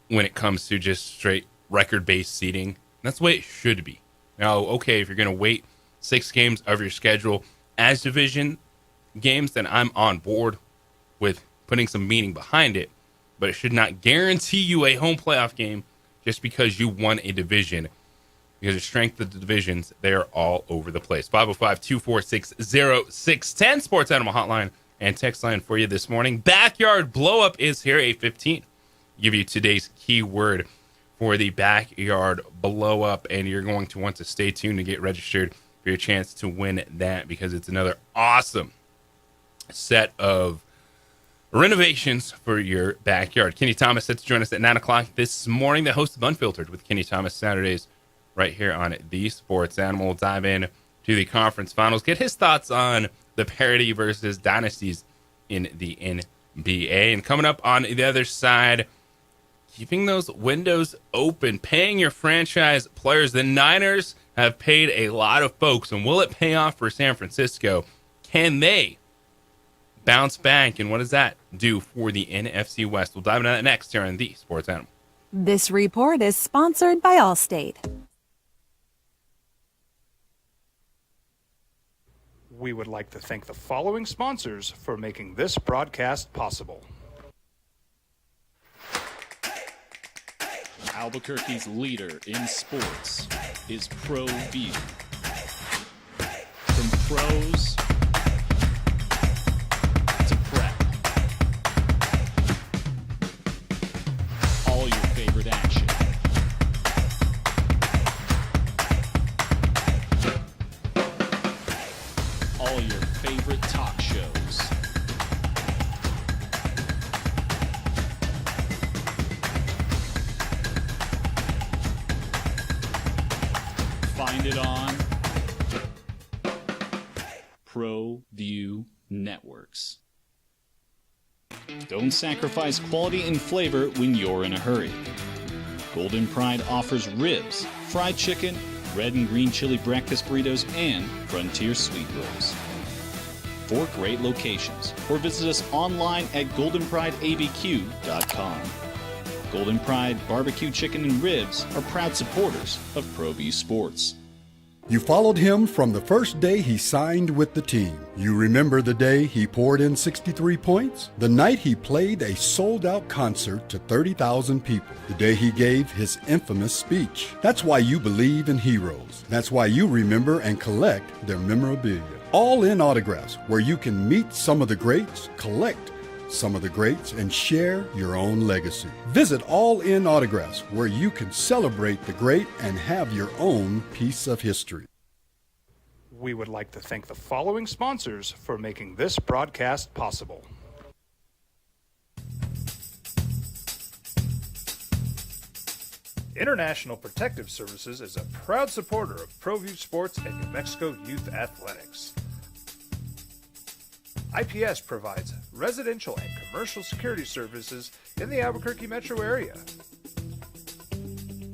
when it comes to just straight record-based seeding. That's the way it should be. Now, okay, if you're going to wait 6 games of your schedule as division games, then I'm on board with putting some meaning behind it. But it should not guarantee you a home playoff game just because you won a division. Because the strength of the divisions, they're all over the place. 505-246-0610, Sports Animal Hotline and text line for you this morning. Backyard Blow-Up is here, 8:15. Give you today's keyword for the Backyard Blow-Up, and you're going to want to stay tuned to get registered for your chance to win that, because it's another awesome set of renovations for your backyard. Kenny Thomas set to join us at 9 o'clock this morning, the host of Unfiltered with Kenny Thomas Saturdays right here on The Sports Animal. We'll dive in to the conference finals, get his thoughts on the parity versus dynasties in the NBA. And coming up on the other side, keeping those windows open, paying your franchise players. The Niners have paid a lot of folks, and will it pay off for San Francisco? Can they bounce back, and what does that do for the NFC West? We'll dive into that next here on The Sports Animal. This report is sponsored by Allstate. We would like to thank the following sponsors for making this broadcast possible. Albuquerque's leader in sports is ProView. From pros to prep, all your favorite action. All your favorite talk shows. Find it on ProView Networks. Don't sacrifice quality and flavor when you're in a hurry. Golden Pride offers ribs, fried chicken, red and green chili breakfast burritos, and frontier sweet rolls. 4 great locations, or visit us online at goldenprideabq.com. Golden Pride Barbecue Chicken and Ribs are proud supporters of ProView Sports. You followed him from the first day he signed with the team. You remember the day he poured in 63 points? The night he played a sold-out concert to 30,000 people. The day he gave his infamous speech. That's why you believe in heroes. That's why you remember and collect their memorabilia. All in Autographs, where you can meet some of the greats, collect some of the greats, and share your own legacy. Visit All In Autographs, where you can celebrate the great and have your own piece of history. We would like to thank the following sponsors for making this broadcast possible. International Protective Services is a proud supporter of ProView Sports and New Mexico Youth Athletics. IPS provides residential and commercial security services in the Albuquerque metro area.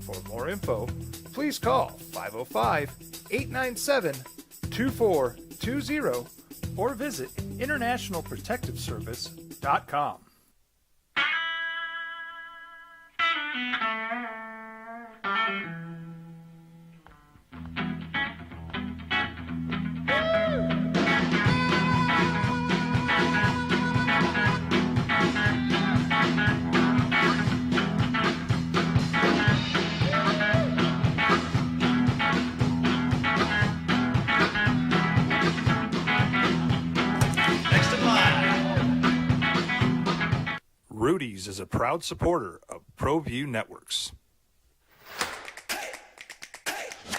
For more info, please call 505-897-2420 or visit internationalprotectiveservice.com. Rudy's is a proud supporter of ProView Networks.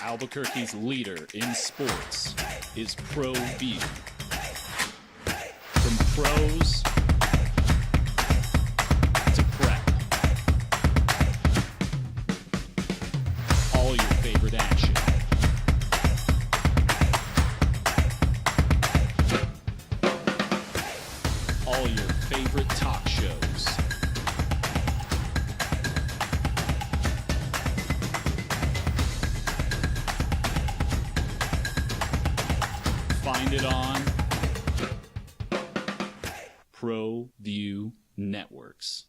Albuquerque's leader in sports is ProView. From pros to prep, find it on ProView Networks.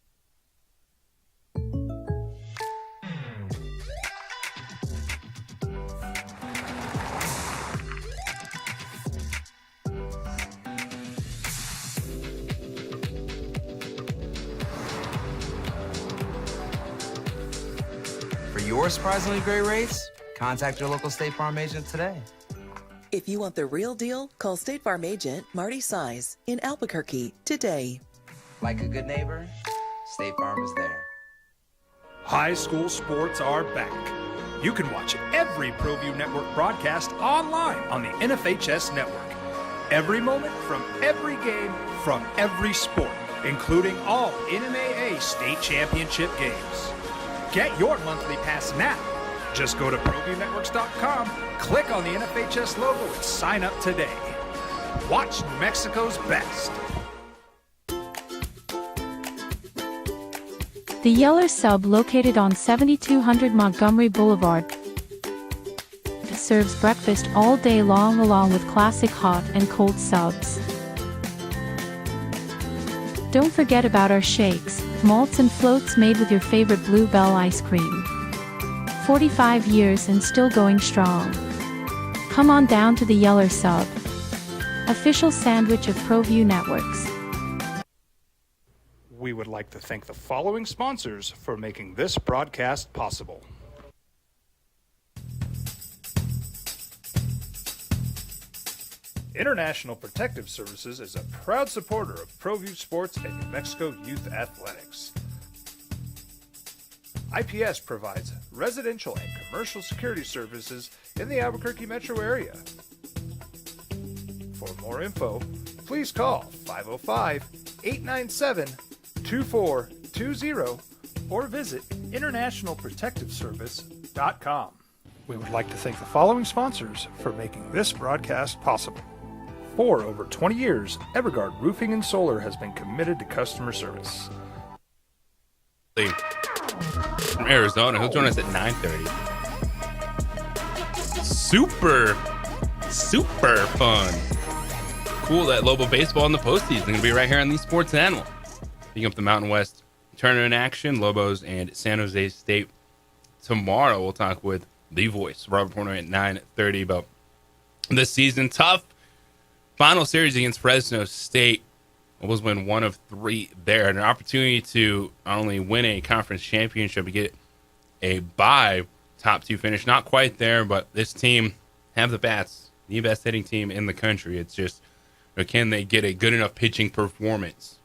For your surprisingly great rates, contact your local State Farm agent today. If you want the real deal, call State Farm agent Marty Size in Albuquerque today. Like a good neighbor, State Farm is there. High school sports are back. You can watch every ProView Network broadcast online on the NFHS network. Every moment from every game from every sport, including all NMAA state championship games. Get your monthly pass now. Just go to ProViewNetworks.com, click on the NFHS logo, and sign up today. Watch New Mexico's best. The Yeller Sub, located on 7200 Montgomery Boulevard, serves breakfast all day long along with classic hot and cold subs. Don't forget about our shakes, malts and floats made with your favorite Blue Bell ice cream. 45 years and still going strong. Come on down to the Yeller Sub, official sandwich of ProView Networks. We would like to thank the following sponsors for making this broadcast possible. International Protective Services is a proud supporter of ProView Sports and New Mexico Youth Athletics. IPS provides residential and commercial security services in the Albuquerque metro area. For more info, please call 505-897-2420 or visit internationalprotectiveservice.com. We would like to thank the following sponsors for making this broadcast possible. For over 20 years, Everguard Roofing and Solar has been committed to customer service. From Arizona, he'll join us at 9:30. Super fun. Cool that Lobo baseball in the postseason is going to be right here on the Sports Animal. Picking up the Mountain West tournament action, Lobos and San Jose State. Tomorrow we'll talk with the voice, Robert Portnoy, at 9:30 about this season. Tough final series against Fresno State. Lobos win 1 of 3 there. An opportunity to not only win a conference championship, but get a bye, top 2 finish. Not quite there, but this team have the bats, the best hitting team in the country. It's just, can they get a good enough pitching performance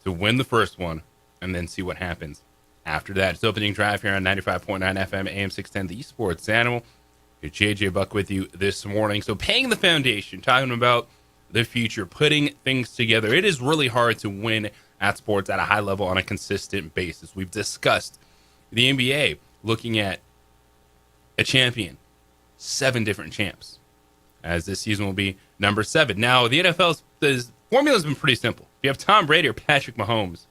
to win the first one and then see what happens after that? It's opening drive here on 95.9 FM, AM 610, the Sports Animal. JJ Buck with you this morning. So paying the foundation, talking about the future, putting things together. It is really hard to win at sports at a high level on a consistent basis. We've discussed the NBA looking at a champion, 7 different champs, as this season will be number 7. Now, the NFL's formula has been pretty simple. If you have Tom Brady or Patrick Mahomes,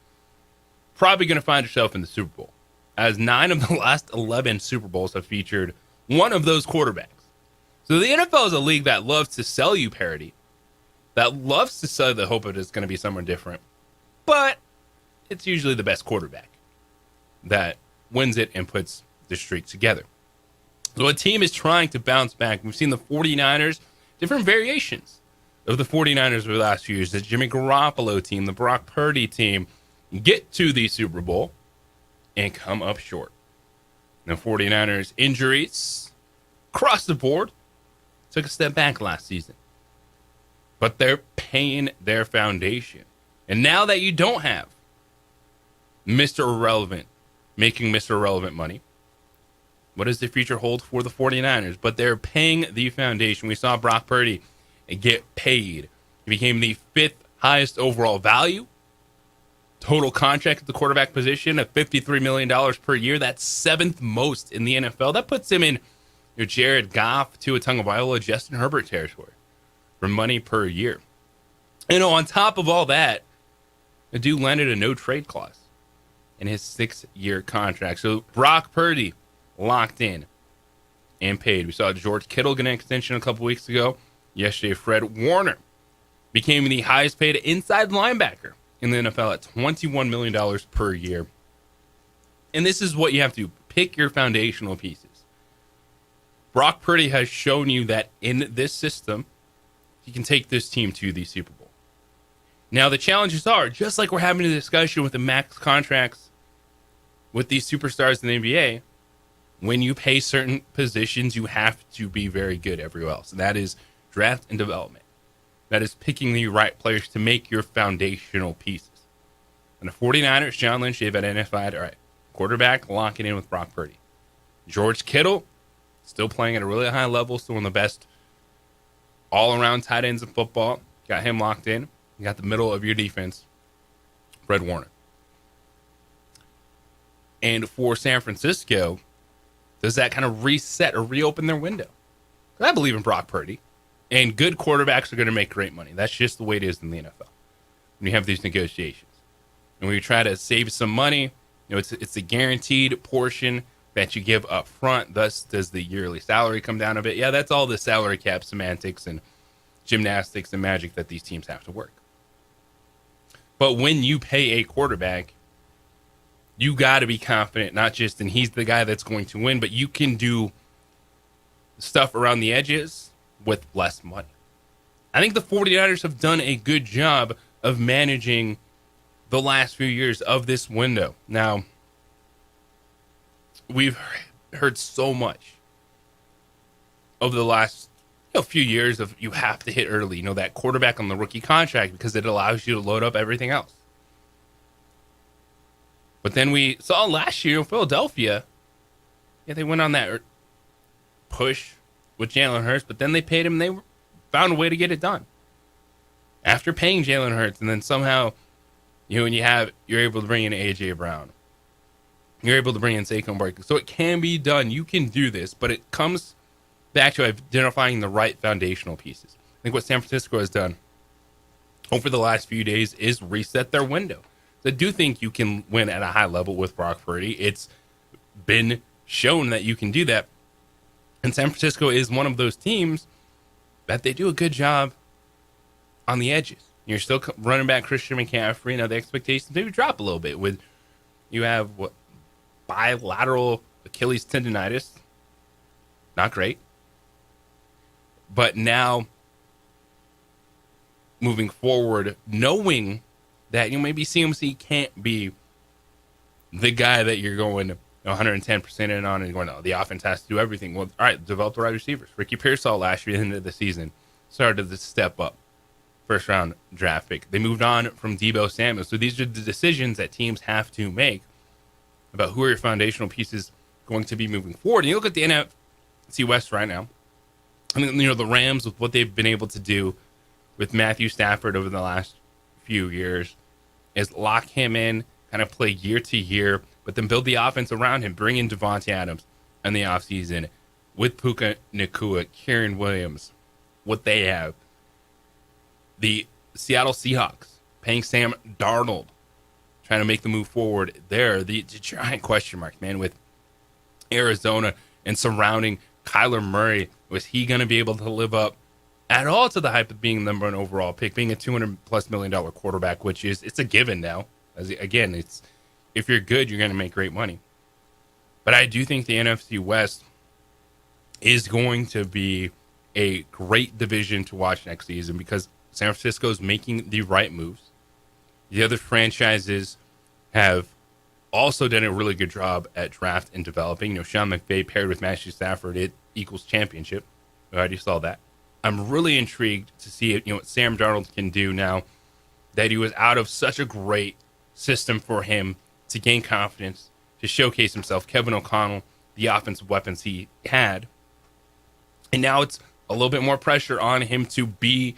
probably going to find yourself in the Super Bowl, as 9 of the last 11 Super Bowls have featured one of those quarterbacks. So the NFL is a league that loves to sell you parity, that loves to sell the hope that it's going to be someone different, but it's usually the best quarterback that wins it and puts the streak together. So a team is trying to bounce back. We've seen the 49ers, different variations of the 49ers over the last few years. The Jimmy Garoppolo team, the Brock Purdy team, get to the Super Bowl and come up short. The 49ers injuries across the board took a step back last season. But they're paying their foundation. And now that you don't have Mr. Irrelevant making Mr. Irrelevant money, what does the future hold for the 49ers? But they're paying the foundation. We saw Brock Purdy get paid. He became the 5th highest overall value. Total contract at the quarterback position of $53 million per year. That's 7th most in the NFL. That puts him in your Jared Goff, Tua Tagovailoa, Justin Herbert territory for money per year. On top of all that, the dude landed a no-trade clause in his 6-year contract. So Brock Purdy locked in and paid. We saw George Kittle get an extension a couple weeks ago. yesterday, Fred Warner became the highest paid inside linebacker in the NFL at $21 million per year. And this is what you have to do. Pick your foundational pieces. Brock Purdy has shown you that in this system, he can take this team to the Super Bowl. Now, the challenges are, just like we're having a discussion with the max contracts with these superstars in the NBA, when you pay certain positions, you have to be very good everywhere else. And that is draft and development. That is picking the right players to make your foundational pieces. And the 49ers, John Lynch, they've identified, all right, quarterback, lock it in with Brock Purdy. George Kittle, still playing at a really high level, still one of the best all-around tight ends in football. Got him locked in. You got the middle of your defense, Fred Warner. And for San Francisco, does that kind of reset or reopen their window? Because I believe in Brock Purdy. And good quarterbacks are going to make great money. That's just the way it is in the NFL. When you have these negotiations. And when you try to save some money, it's a guaranteed portion that you give up front. Thus, does the yearly salary come down a bit? Yeah, that's all the salary cap semantics and gymnastics and magic that these teams have to work. But when you pay a quarterback, you got to be confident, not just in he's the guy that's going to win, but you can do stuff around the edges with less money. I think the 49ers have done a good job of managing the last few years of this window. Now, we've heard so much over the last few years of you have to hit early, that quarterback on the rookie contract because it allows you to load up everything else. But then we saw last year in Philadelphia, they went on that push with Jalen Hurts, but then they paid him and they found a way to get it done. After paying Jalen Hurts, and then somehow, you're able to bring in A.J. Brown. You're able to bring in Saquon Barkley. So it can be done. You can do this, but it comes back to identifying the right foundational pieces. I think what San Francisco has done over the last few days is reset their window. I do think you can win at a high level with Brock Purdy. It's been shown that you can do that. And San Francisco is one of those teams that they do a good job on the edges. You're still running back Christian McCaffrey. Now the expectations maybe drop a little bit with you have bilateral Achilles tendonitis. Not great. But now moving forward, knowing that maybe CMC can't be the guy that you're going 110% in on and going, the offense has to do everything. Well, all right, develop the right receivers. Ricky Pearsall last year, at the end of the season, started to step up. First round draft pick. They moved on from Deebo Samuel. So these are the decisions that teams have to make about who are your foundational pieces going to be moving forward. And you look at the NFC West right now. I mean, the Rams, with what they've been able to do with Matthew Stafford over the last few years, is lock him in, kind of play year to year, but then build the offense around him. Bring in Devontae Adams in the offseason with Puka Nacua, Kieran Williams, what they have. The Seattle Seahawks paying Sam Darnold, trying to make the move forward there. The giant question mark, man, with Arizona and surrounding Kyler Murray. Was he going to be able to live up at all to the hype of being the number one overall pick, being a $200+ million quarterback, which it's a given now. Again, it's if you're good, you're going to make great money. But I do think the NFC West is going to be a great division to watch next season because San Francisco is making the right moves. The other franchises have also done a really good job at draft and developing. Sean McVay paired with Matthew Stafford, it equals championship. I already saw that. I'm really intrigued to see what Sam Darnold can do now that he was out of such a great system for him to gain confidence, to showcase himself. Kevin O'Connell, the offensive weapons he had. And now it's a little bit more pressure on him to be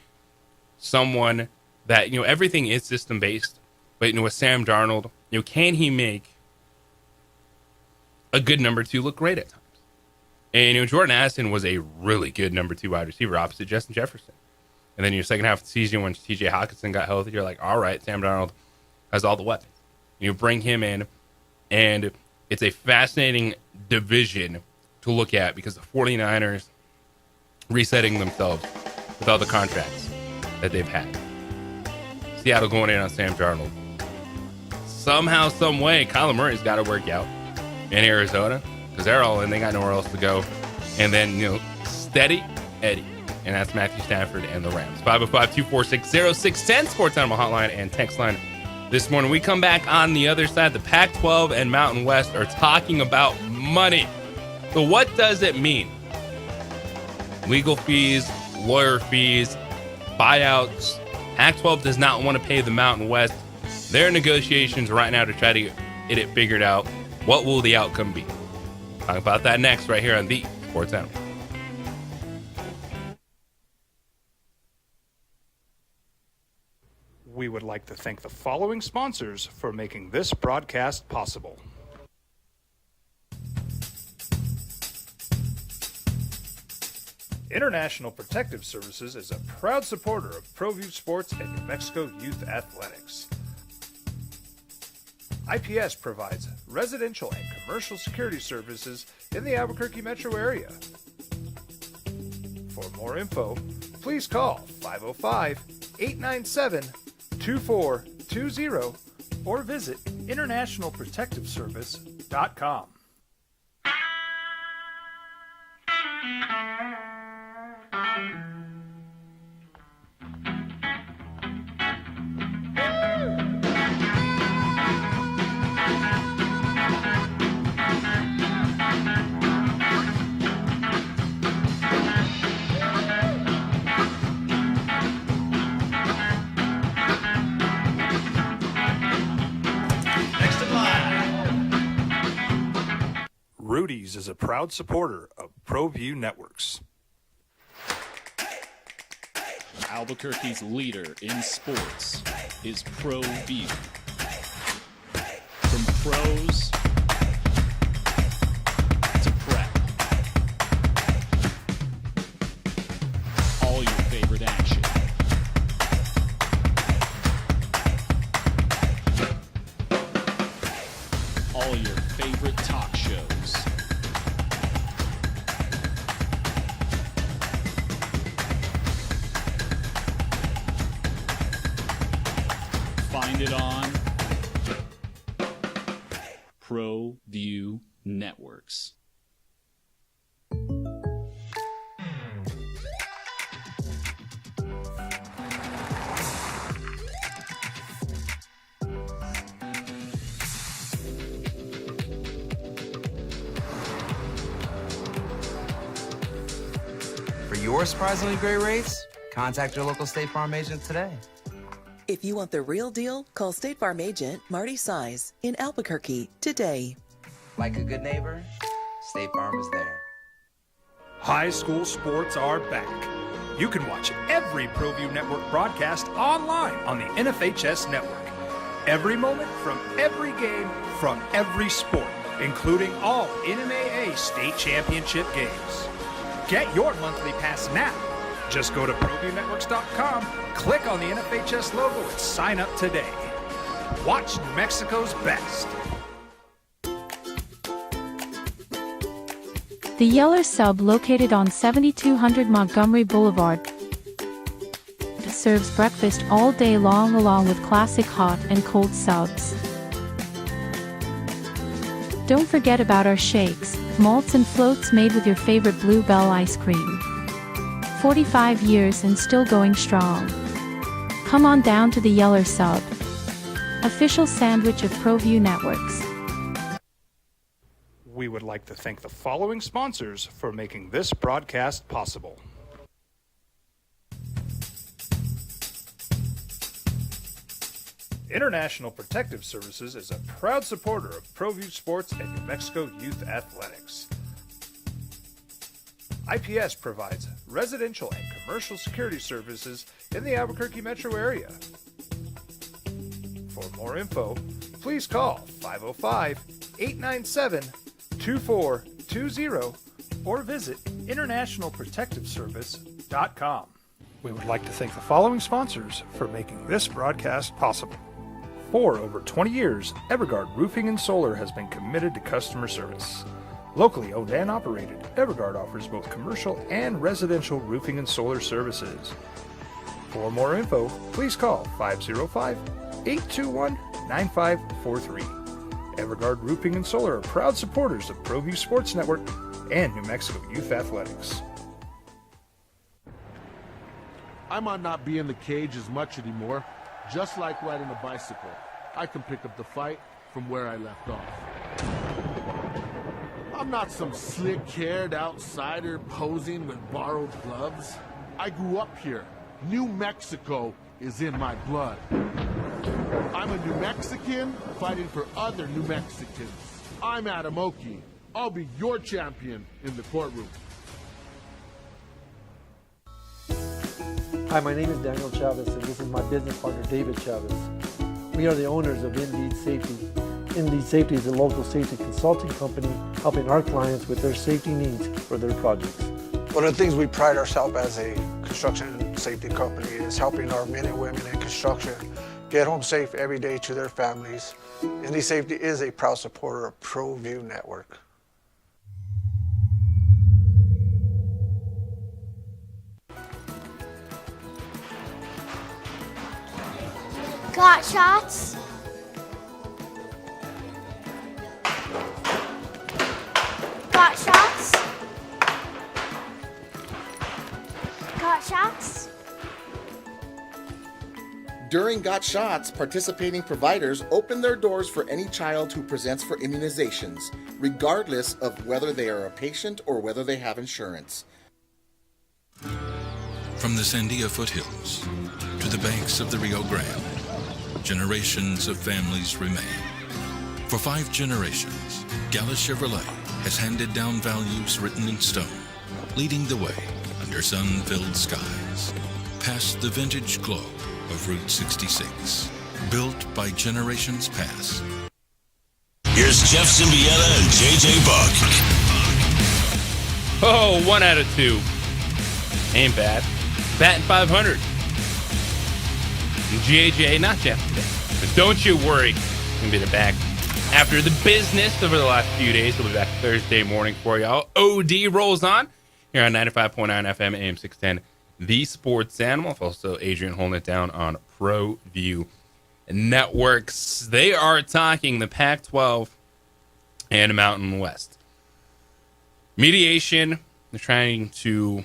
someone that, everything is system-based. But, with Sam Darnold, can he make a good number two look great at times? And, Jordan Addison was a really good number two wide receiver opposite Justin Jefferson. And then your second half of the season when TJ Hawkinson got healthy, you're like, all right, Sam Darnold has all the weapons. You bring him in, and it's a fascinating division to look at because the 49ers resetting themselves with all the contracts that they've had. Seattle going in on Sam Darnold. Somehow, some way, Kyler Murray's got to work out in Arizona because they're all in. They got nowhere else to go. And then, steady Eddie. And that's Matthew Stafford and the Rams. 505-246-0610, Sports Animal Hotline and text line this morning. We come back on the other side. The Pac-12 and Mountain West are talking about money. So what does it mean? Legal fees, lawyer fees, buyouts. Pac-12 does not want to pay the Mountain West. There are negotiations right now to try to get it figured out. What will the outcome be? Talk about that next right here on the Sports Animal. We would like to thank the following sponsors for making this broadcast possible. International Protective Services is a proud supporter of ProView Sports and New Mexico Youth Athletics. IPS provides residential and commercial security services in the Albuquerque metro area. For more info, please call 505-897-2420 or visit internationalprotectiveservice.com. Rudy's is a proud supporter of ProView Networks. Albuquerque's leader in sports is ProView. From pros to prep, all your favorite action. All your favorite talk shows. Find it on ProView Networks. For your surprisingly great rates, contact your local State Farm agent today. If you want the real deal, call State Farm agent Marty Size in Albuquerque today. Like a good neighbor, State Farm is there. High school sports are back. You can watch every ProView Network broadcast online on the NFHS network. Every moment from every game from every sport, including all NMAA state championship games. Get your monthly pass now. Just go to ProViewNetworks.com, click on the NFHS logo, and sign up today. Watch New Mexico's best. The Yeller Sub, located on 7200 Montgomery Boulevard, serves breakfast all day long along with classic hot and cold subs. Don't forget about our shakes, malts and floats made with your favorite Bluebell ice cream. 45 years and still going strong. Come on down to the Yeller Sub, official sandwich of ProView Networks. We would like to thank the following sponsors for making this broadcast possible. International Protective Services is a proud supporter of ProView Sports and New Mexico Youth Athletics. IPS provides residential and commercial security services in the Albuquerque metro area. For more info, please call 505-897-2420 or visit internationalprotectiveservice.com. We would like to thank the following sponsors for making this broadcast possible. For over 20 years, Evergard Roofing and Solar has been committed to customer service. Locally owned and operated, Everguard offers both commercial and residential roofing and solar services. For more info, please call 505-821-9543. Everguard Roofing and Solar are proud supporters of ProView Sports Network and New Mexico Youth Athletics. I might not be in the cage as much anymore. Just like riding a bicycle, I can pick up the fight from where I left off. I'm not some slick-haired outsider posing with borrowed gloves. I grew up here. New Mexico is in my blood. I'm a New Mexican fighting for other New Mexicans. I'm Adam Oki. I'll be your champion in the courtroom. Hi, my name is Daniel Chavez, and this is my business partner, David Chavez. We are the owners of Indeed Safety. Indeed Safety is a local safety consulting company helping our clients with their safety needs for their projects. One of the things we pride ourselves as a construction safety company is helping our men and women in construction get home safe every day to their families. Indeed Safety is a proud supporter of ProView Network. Got shots? Got shots? Got shots? During Got Shots, participating providers open their doors for any child who presents for immunizations, regardless of whether they are a patient or whether they have insurance. From the Sandia foothills to the banks of the Rio Grande, generations of families remain. For 5 generations, Gallus Chevrolet has handed down values written in stone, leading the way under sun-filled skies, past the vintage glow of Route 66, built by generations past. Here's Jeff Zimbietta and JJ Buck. Oh, 1 out of 2. Ain't bad. Batting 500. JJ, not Jeff today. But don't you worry. He's going to be back after the business over the last few days. We'll be back Thursday morning for y'all. OD rolls on here on 95.9 FM, AM 610. The Sports Animal. Also, Adrian holding it down on ProView Networks. They are talking the Pac-12 and Mountain West. Mediation. They're trying to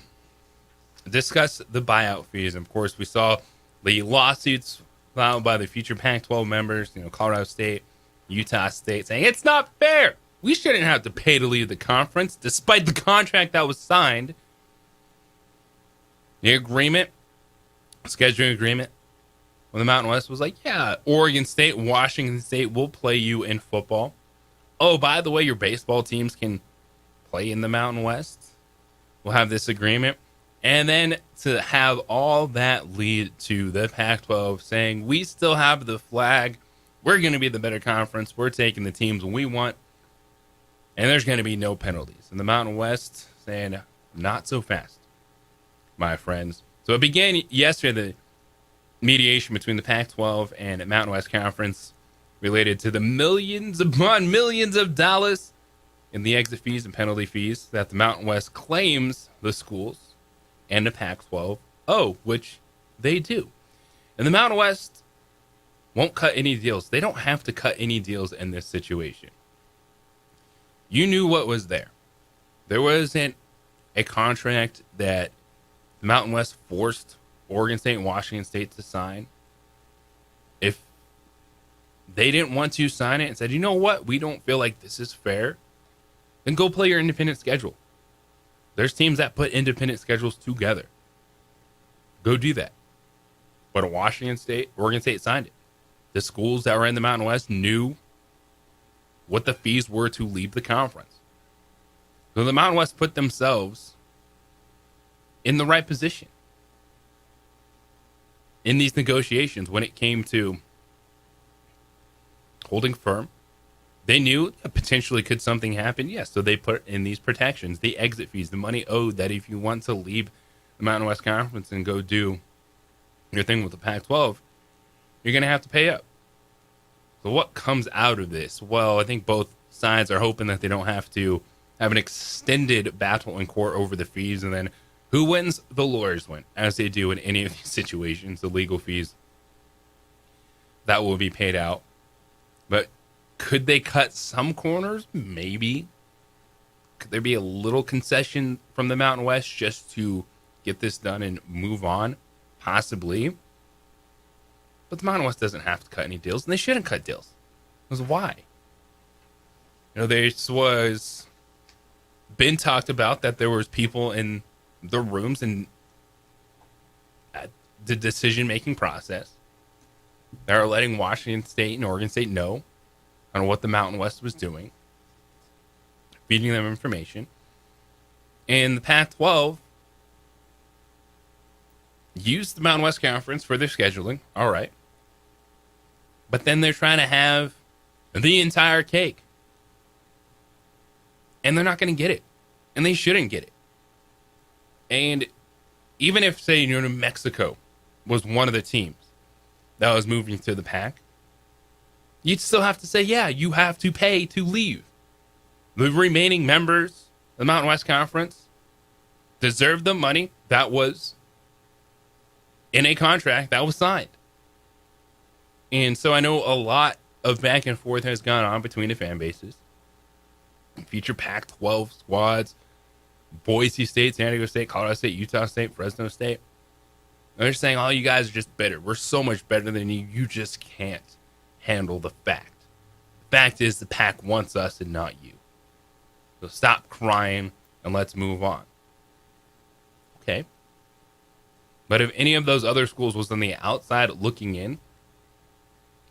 discuss the buyout fees. Of course, we saw the lawsuits filed by the future Pac-12 members, Colorado State, Utah State, saying it's not fair. We shouldn't have to pay to leave the conference, despite the contract that was signed. The agreement, scheduling agreement with the Mountain West was like, yeah, Oregon State, Washington State will play you in football. Oh, by the way, your baseball teams can play in the Mountain West. We'll have this agreement. And then to have all that lead to the Pac-12 saying, we still have the flag. We're going to be the better conference. We're taking the teams we want. And there's going to be no penalties. And the Mountain West saying, not so fast, my friends. So it began yesterday, the mediation between the Pac-12 and Mountain West Conference related to the millions upon millions of dollars in the exit fees and penalty fees that the Mountain West claims the schools and the Pac-12 owe, which they do. And the Mountain West won't cut any deals. They don't have to cut any deals in this situation. You knew what was there. There wasn't a contract that the Mountain West forced Oregon State and Washington State to sign. If they didn't want to sign it and said, you know what, we don't feel like this is fair, then go play your independent schedule. There's teams that put independent schedules together. Go do that. But Washington State, Oregon State signed it. The schools that were in the Mountain West knew what the fees were to leave the conference. So the Mountain West put themselves in the right position in these negotiations when it came to holding firm. They knew potentially could something happen. Yes, so they put in these protections, the exit fees, the money owed that if you want to leave the Mountain West Conference and go do your thing with the Pac-12, you're going to have to pay up. So what comes out of this? Well, I think both sides are hoping that they don't have to have an extended battle in court over the fees, and then who wins? The lawyers win, as they do in any of these situations, the legal fees that will be paid out. But could they cut some corners? Maybe. Could there be a little concession from the Mountain West just to get this done and move on? Possibly. But the Mountain West doesn't have to cut any deals, and they shouldn't cut deals. Because why? This was been talked about that there was people in the rooms and at the decision-making process that are letting Washington State and Oregon State know on what the Mountain West was doing, feeding them information. And the Pac-12 used the Mountain West Conference for their scheduling. All right. But then they're trying to have the entire cake. And they're not going to get it. And they shouldn't get it. And even if, say, New Mexico was one of the teams that was moving to the Pac, you'd still have to say, yeah, you have to pay to leave. The remaining members of the Mountain West Conference deserve the money that was in a contract that was signed. And so I know a lot of back and forth has gone on between the fan bases. Feature Pac-12 squads, Boise State, San Diego State, Colorado State, Utah State, Fresno State. And they're saying, oh, you guys are just better. We're so much better than you. You just can't handle the fact. The fact is the Pac wants us and not you. So stop crying and let's move on. Okay. But if any of those other schools was on the outside looking in,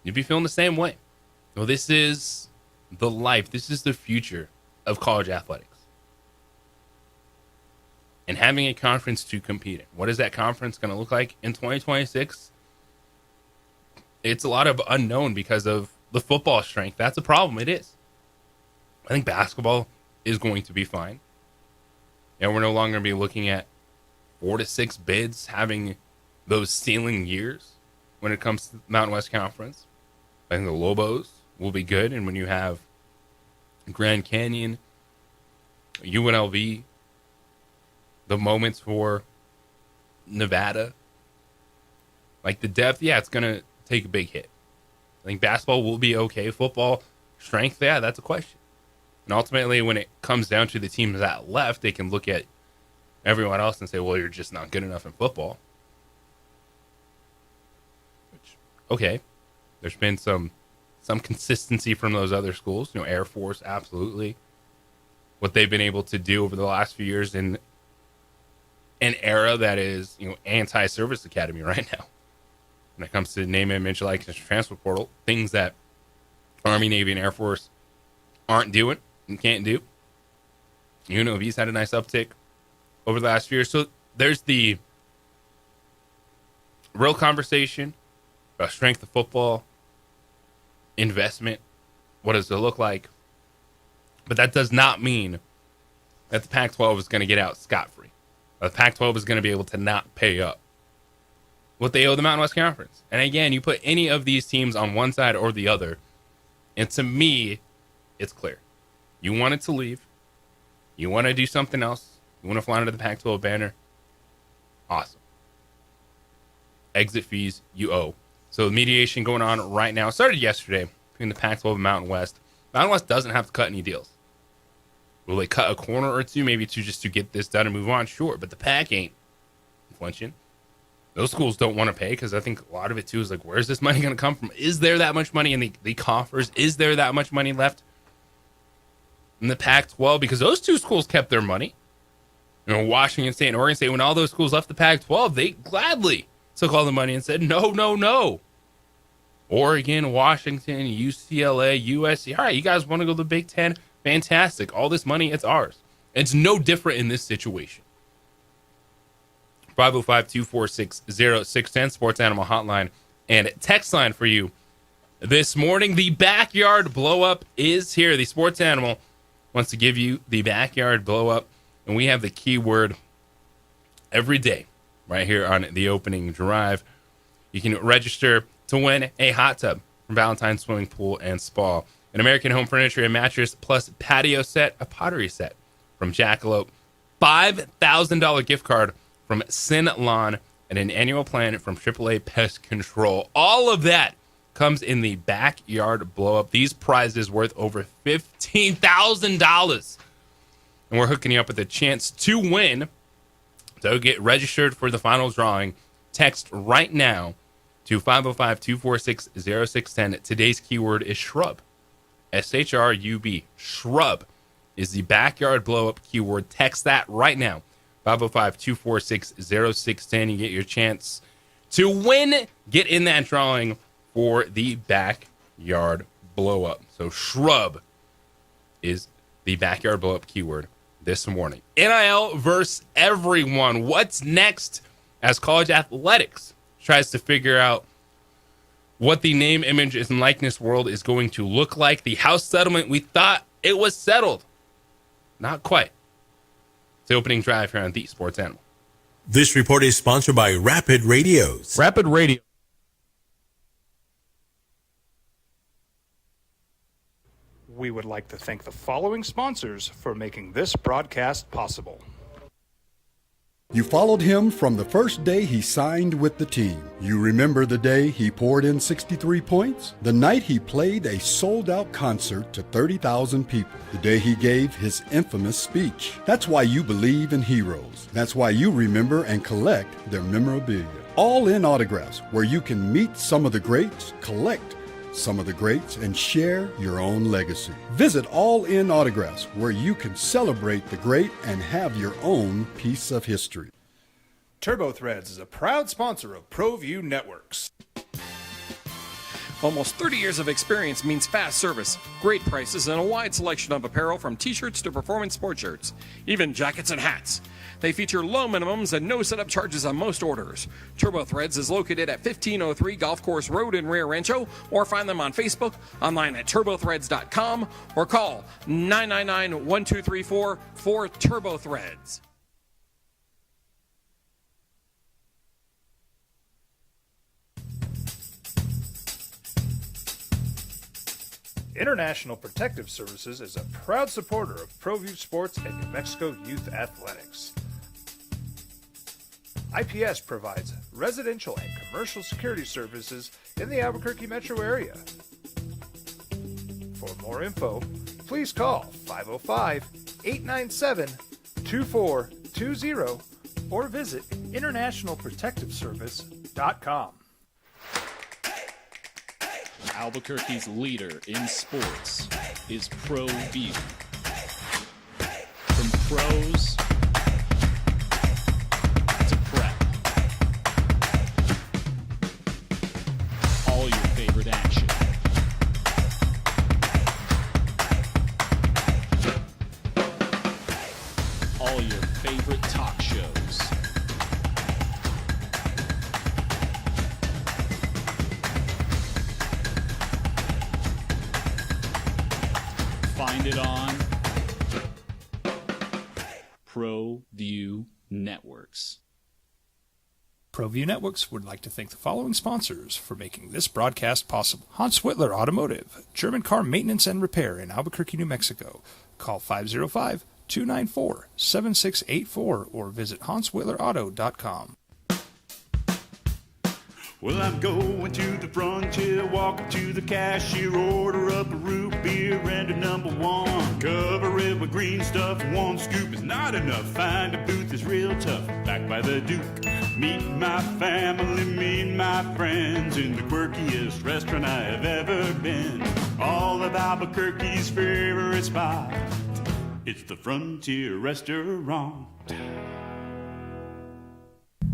you'd be feeling the same way. Well, this is the life. This is the future of college athletics. And having a conference to compete in. What is that conference going to look like in 2026? It's a lot of unknown because of the football strength. That's a problem. It is. I think basketball is going to be fine. And we're no longer going to be looking at 4 to 6 bids having those ceiling years when it comes to the Mountain West Conference. I think the Lobos will be good. And when you have Grand Canyon, UNLV, the moments for Nevada, like the depth, yeah, it's going to take a big hit. I think basketball will be okay. Football strength, yeah, that's a question. And ultimately, when it comes down to the teams that left, they can look at everyone else and say, well, you're just not good enough in football. Which, okay, there's been some consistency from those other schools. Air Force, absolutely. What they've been able to do over the last few years in an era that is, anti-service academy right now. When it comes to name, image, likeness, transfer portal, things that Army, Navy, and Air Force aren't doing and can't do. UNLV's had a nice uptick over the last few years. So there's the real conversation about strength of football, investment, what does it look like? But that does not mean that the Pac-12 is going to get out scot-free. The Pac-12 is going to be able to not pay up what they owe the Mountain West Conference. And again, you put any of these teams on one side or the other, and to me, it's clear. You want it to leave. You want to do something else. You want to fly under the Pac-12 banner. Awesome. Exit fees you owe. So the mediation going on right now started yesterday between the Pac-12 and Mountain West. Mountain West doesn't have to cut any deals. Will they cut a corner or two, maybe two, just to get this done and move on? Sure, but the Pac ain't flinching. Those schools don't want to pay because I think a lot of it, too, is like, where's this money going to come from? Is there that much money in the coffers? Is there that much money left in the Pac-12? Because those two schools kept their money. Washington State and Oregon State, when all those schools left the Pac-12, they gladly took all the money and said, no, no, no. Oregon, Washington, UCLA, USC. All right, you guys want to go to the Big Ten? Fantastic. All this money, it's ours. It's no different in this situation. 505-246-0610, Sports Animal Hotline and text line for you this morning. The backyard blow up is here. The Sports Animal wants to give you the backyard blow up, and we have the keyword every day right here on the opening drive. You can register to win a hot tub from Valentine's Swimming Pool and Spa, an American Home Furniture and Mattress plus patio set, a pottery set, from Jackalope, $5,000 gift card from Sin Lawn, and an annual plan from AAA Pest Control. All of that comes in the Backyard Blow-Up. These prizes worth over $15,000. And we're hooking you up with a chance to win. So get registered for the final drawing. Text right now to 505-246-0610. Today's keyword is shrub. S-H-R-U-B. Shrub is the Backyard Blow-Up keyword. Text that right now. 505-246-0610. You get your chance to win. Get in that drawing for the Backyard Blow-Up. So shrub is the Backyard Blow-Up keyword this morning. NIL versus everyone. What's next as college athletics tries to figure out what the name, image, and likeness world is going to look like? The House settlement, we thought it was settled. Not quite. The opening drive here on The Sports Animal. This report is sponsored by Rapid Radios. Rapid Radio. We would like to thank the following sponsors for making this broadcast possible. You followed him from the first day he signed with the team. You remember the day he poured in 63 points? The night he played a sold-out concert to 30,000 people. The day he gave his infamous speech. That's why you believe in heroes. That's why you remember and collect their memorabilia. All in autographs, where you can meet some of the greats, collect some of the greats, and share your own legacy. Visit All In Autographs, where you can celebrate the great and have your own piece of history. TurboThreads is a proud sponsor of ProView Networks. Almost 30 years of experience means fast service, great prices, and a wide selection of apparel from t-shirts to performance sport shirts, even jackets and hats. They feature low minimums and no setup charges on most orders. TurboThreads is located at 1503 Golf Course Road in Rio Rancho, or find them on Facebook, online at turbothreads.com, or call 999-1234 for TurboThreads. International Protective Services is a proud supporter of ProView Sports and New Mexico Youth Athletics. IPS provides residential and commercial security services in the Albuquerque metro area. For more info, please call 505-897-2420 or visit internationalprotectiveservice.com. Albuquerque's leader in sports is ProView. From pros to prep, all your favorite action. All your favorite talk shows. Find it on ProView Networks. ProView Networks would like to thank the following sponsors for making this broadcast possible. Hans Whitler Automotive, German car maintenance and repair in Albuquerque, New Mexico. Call 505-294-7684 or visit hanswhitlerauto.com. Well, I'm going to the frontier, walk up to the cashier, order up a root beer and a number one. Cover it with green stuff, one scoop is not enough. Find a booth is real tough, back by the Duke. Meet my family, meet my friends in the quirkiest restaurant I have ever been. All of Albuquerque's favorite spot, it's the Frontier Restaurant.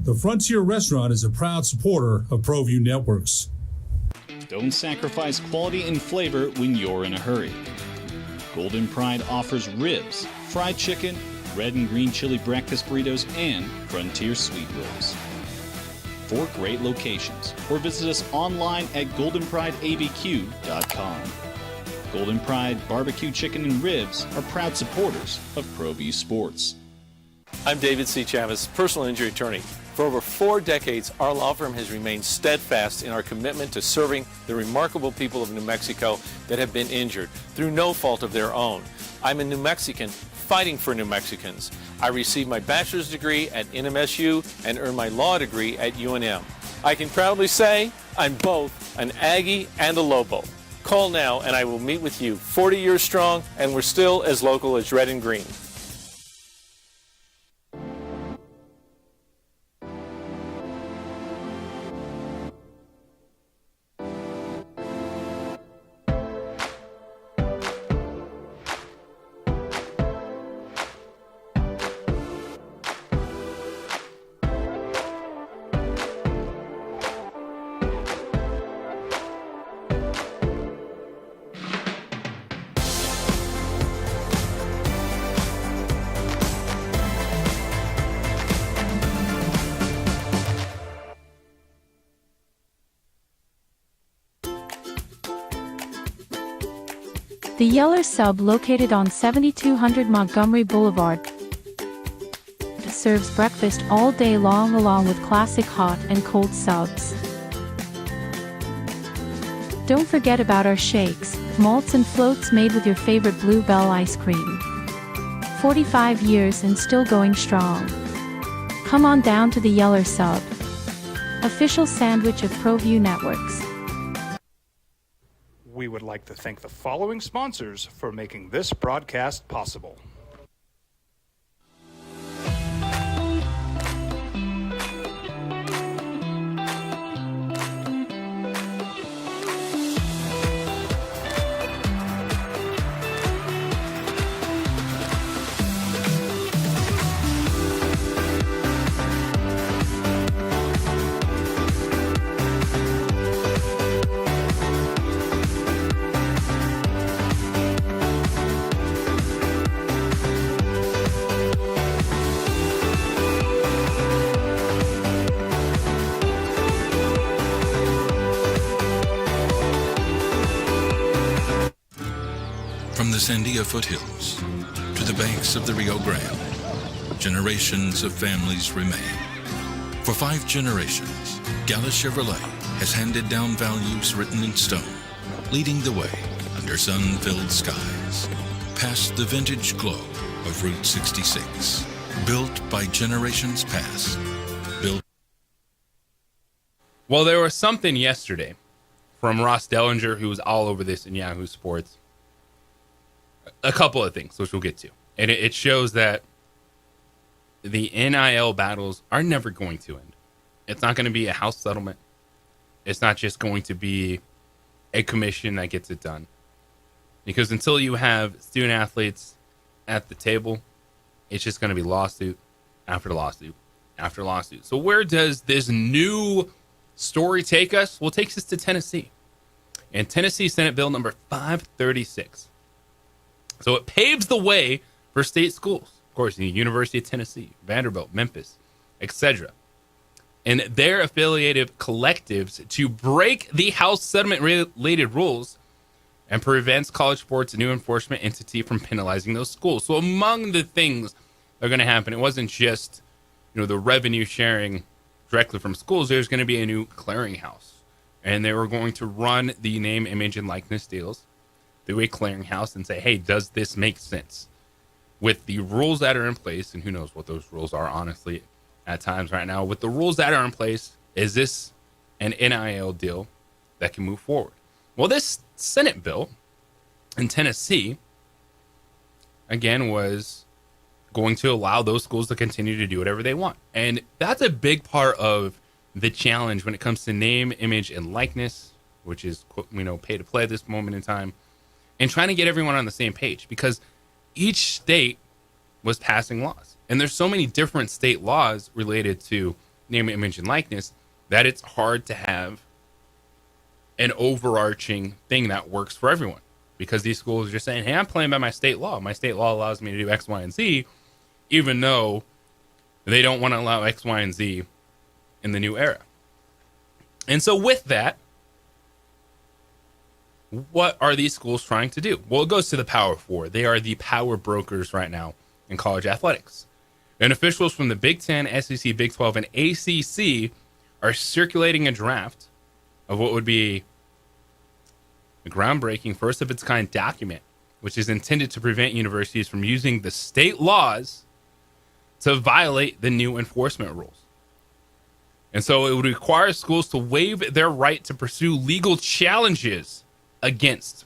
The Frontier Restaurant is a proud supporter of ProView Networks. Don't sacrifice quality and flavor when you're in a hurry. Golden Pride offers ribs, fried chicken, red and green chili breakfast burritos, and Frontier sweet rolls. 4 great locations, or visit us online at goldenprideabq.com. Golden Pride Barbecue Chicken and Ribs are proud supporters of ProView Sports. I'm David C. Chavez, personal injury attorney. For over 4 decades, our law firm has remained steadfast in our commitment to serving the remarkable people of New Mexico that have been injured through no fault of their own. I'm a New Mexican fighting for New Mexicans. I received my bachelor's degree at NMSU and earned my law degree at UNM. I can proudly say I'm both an Aggie and a Lobo. Call now and I will meet with you. 40 years strong, and we're still as local as red and green. The Yeller Sub, located on 7200 Montgomery Boulevard, serves breakfast all day long along with classic hot and cold subs. Don't forget about our shakes, malts and floats made with your favorite Blue Bell ice cream. 45 years and still going strong. Come on down to the Yeller Sub, official sandwich of ProView Networks. We would like to thank the following sponsors for making this broadcast possible. From the Sandia foothills to the banks of the Rio Grande, generations of families remain. For 5 generations, Gala Chevrolet has handed down values written in stone, leading the way under sun-filled skies, past the vintage glow of Route 66, built by generations past, built. Well, there was something yesterday from Ross Dellinger, who was all over this in Yahoo Sports. A couple of things, which we'll get to. And it shows that the NIL battles are never going to end. It's not going to be a house settlement. It's not just going to be a commission that gets it done. Because until you have student athletes at the table, it's just going to be lawsuit after lawsuit after lawsuit. So where does this new story take us? Well, it takes us to Tennessee. And Tennessee Senate Bill number 536. So it paves the way for state schools, of course, the University of Tennessee, Vanderbilt, Memphis, etc., and their affiliated collectives to break the house settlement-related rules and prevents college sports, a new enforcement entity, from penalizing those schools. So among the things that are going to happen, it wasn't just, the revenue sharing directly from schools. There's going to be a new clearinghouse, and they were going to run the name, image, and likeness deals through a clearinghouse and say, hey, does this make sense with the rules that are in place? And who knows what those rules are, honestly, at times right now. With the rules that are in place, is this an NIL deal that can move forward? Well, this Senate bill in Tennessee, again, was going to allow those schools to continue to do whatever they want. And that's a big part of the challenge when it comes to name, image, and likeness, which is, pay to play at this moment in time, and trying to get everyone on the same page, because each state was passing laws. And there's so many different state laws related to name, image, and likeness that it's hard to have an overarching thing that works for everyone, because these schools are just saying, hey, I'm playing by my state law. My state law allows me to do X, Y, and Z, even though they don't want to allow X, Y, and Z in the new era. And so with that, what are these schools trying to do? Well, it goes to the Power Four. They are the power brokers right now in college athletics. And officials from the Big Ten, SEC, Big 12, and ACC are circulating a draft of what would be a groundbreaking, first of its kind document, which is intended to prevent universities from using the state laws to violate the new enforcement rules. And so it would require schools to waive their right to pursue legal challenges against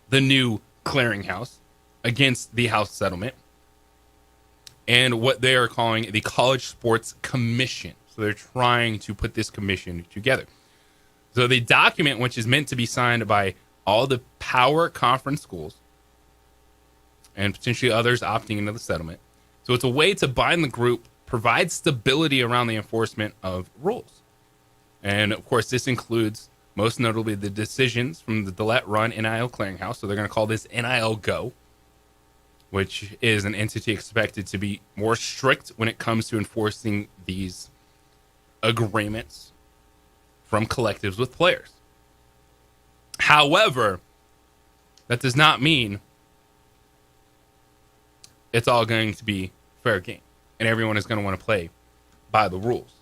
the new clearinghouse, against the House settlement, and what they are calling the College Sports Commission. So they're trying to put this commission together. So the document, which is meant to be signed by all the Power Conference schools and potentially others opting into the settlement. So it's a way to bind the group, provide stability around the enforcement of rules. And of course, this includes most notably the decisions from the Dillette-run NIL clearinghouse. So they're going to call this NIL Go, which is an entity expected to be more strict when it comes to enforcing these agreements from collectives with players. However, that does not mean it's all going to be fair game and everyone is going to want to play by the rules.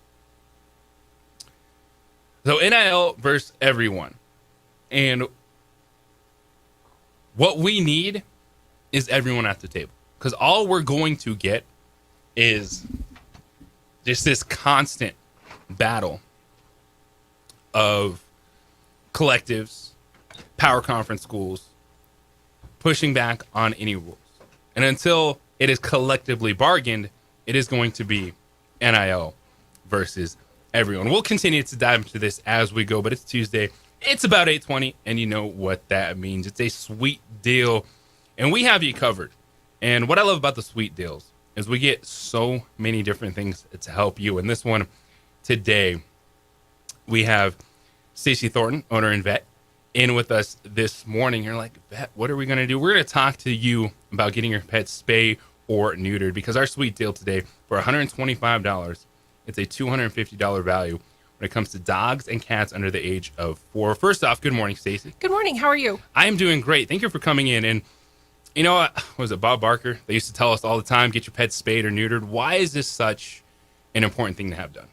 So NIL versus everyone. And what we need is everyone at the table. Because all we're going to get is just this constant battle of collectives, power conference schools, pushing back on any rules. And until it is collectively bargained, it is going to be NIL versus everyone. We'll continue to dive into this as we go, but it's Tuesday. It's about 8:20, and you know what that means. It's a sweet deal, and we have you covered. And what I love about the sweet deals is we get so many different things to help you. And this one today, we have Stacey Thornton, owner and vet, in with us this morning. You're like, vet, what are we going to do? We're going to talk to you about getting your pet spayed or neutered, because our sweet deal today for $125, it's a $250 value when it comes to dogs and cats under the age of 4. First off, good morning, Stacey. Good morning. How are you? I am doing great. Thank you for coming in. And you know what? Was it Bob Barker? They used to tell us all the time, get your pets spayed or neutered. Why is this such an important thing to have done?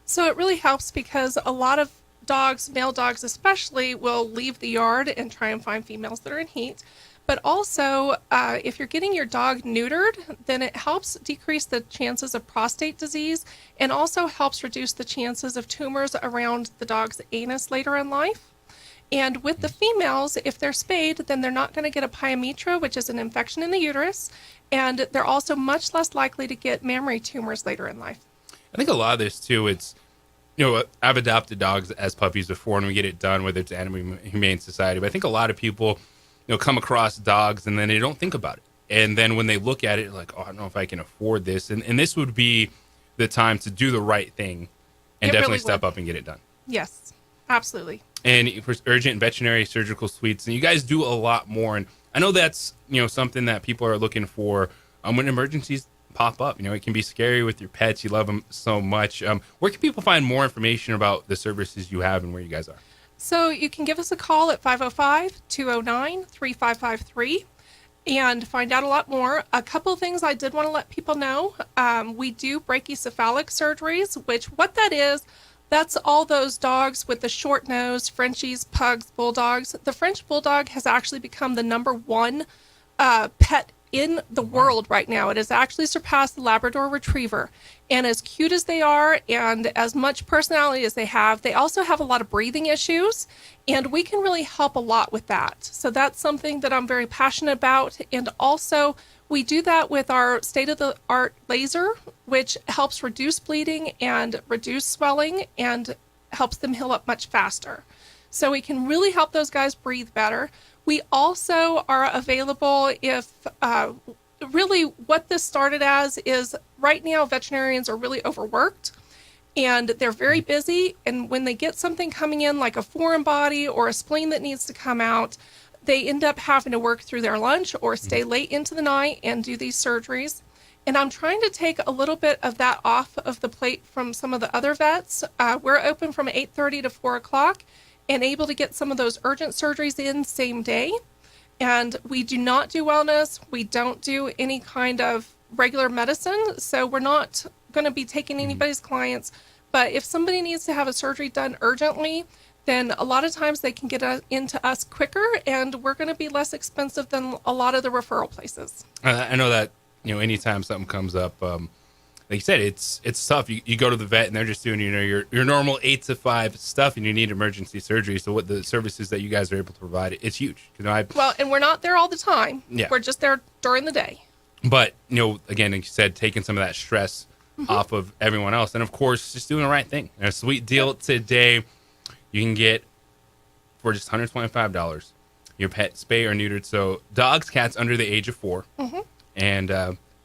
So it really helps because a lot of dogs, male dogs especially, will leave the yard and try and find females that are in heat. But also, if you're getting your dog neutered, then it helps decrease the chances of prostate disease and also helps reduce the chances of tumors around the dog's anus later in life. And with the females, if they're spayed, then they're not going to get a pyometra, which is an infection in the uterus, and they're also much less likely to get mammary tumors later in life. I think a lot of this, too, it's, you know, I've adopted dogs as puppies before, and we get it done, whether it's Animal Humane Society. But I think a lot of people, you know, come across dogs and then they don't think about it. And then when they look at it, like, oh, I don't know if I can afford this. And this would be the time to do the right thing and definitely really step up and get it done. Yes, absolutely. And for urgent veterinary surgical suites, and you guys do a lot more. And I know that's, you know, something that people are looking for when emergencies pop up. You know, it can be scary with your pets. You love them so much. Where can people find more information about the services you have and where you guys are? So you can give us a call at 505-209-3553 and find out a lot more. A couple of things I did want to let people know. We do brachycephalic surgeries, which what that is, that's all those dogs with the short nose, Frenchies, pugs, bulldogs. The French bulldog has actually become the #1 pet in the world right now. It has actually surpassed the Labrador Retriever. And as cute as they are and as much personality as they also have a lot of breathing issues, and we can really help a lot with that. So that's something that I'm very passionate about. And also, we do that with our state-of-the-art laser, which helps reduce bleeding and reduce swelling and helps them heal up much faster. So we can really help those guys breathe better. We also are available if really what this started as is right now veterinarians are really overworked and they're very busy. And when they get something coming in like a foreign body or a spleen that needs to come out, they end up having to work through their lunch or stay late into the night and do these surgeries. And I'm trying to take a little bit of that off of the plate from some of the other vets. We're open from 8:30 to 4 o'clock. And able to get some of those urgent surgeries in same day. And we do not do wellness. We don't do any kind of regular medicine, so we're not going to be taking anybody's clients. But if somebody needs to have a surgery done urgently, then a lot of times they can get into us quicker, and we're going to be less expensive than a lot of the referral places. I know that, anytime something comes up, like you said, it's tough. You go to the vet and they're just doing, your normal 8 to 5 stuff, and you need emergency surgery. So what the services that you guys are able to provide, it's huge. Well, and we're not there all the time. Yeah. We're just there during the day. But, again, like you said, taking some of that stress off of everyone else. And, of course, just doing the right thing. And a sweet deal today. You can get, for just $125, your pet spay or neutered. So dogs, cats under the age of 4. And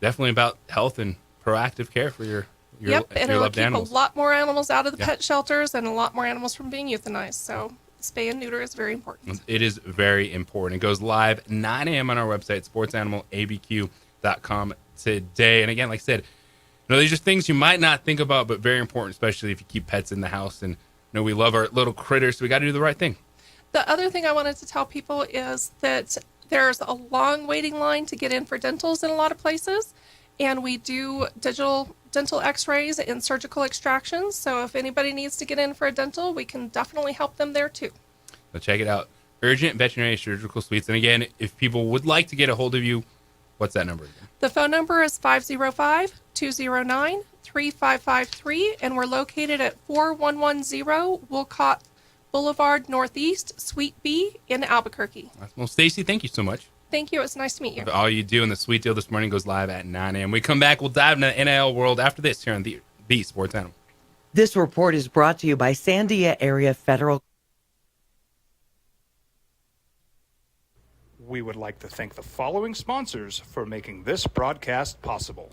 definitely about health and proactive care for your and it'll loved keep animals. a lot more animals out of the pet shelters and a lot more animals from being euthanized. So spay and neuter is very important. It is very important. It goes live 9 a.m. on our website, sportsanimалabq.com today. And again, like I said, these are things you might not think about, but very important, especially if you keep pets in the house. And we love our little critters, so we got to do the right thing. The other thing I wanted to tell people is that there's a long waiting line to get in for dentals in a lot of places. And we do dental x-rays and surgical extractions. So if anybody needs to get in for a dental, we can definitely help them there too. So check it out. Urgent Veterinary Surgical Suites. And again, if people would like to get a hold of you, what's that number again? The phone number is 505-209-3553. And we're located at 4110 Wolcott Boulevard Northeast, Suite B in Albuquerque. Well, Stacy, thank you so much. Thank you. It was nice to meet you. All you do, and the sweet deal this morning goes live at 9 a.m. We come back, we'll dive into the NIL world after this here on the Sports Animal. This report is brought to you by Sandia Area Federal. We would like to thank the following sponsors for making this broadcast possible.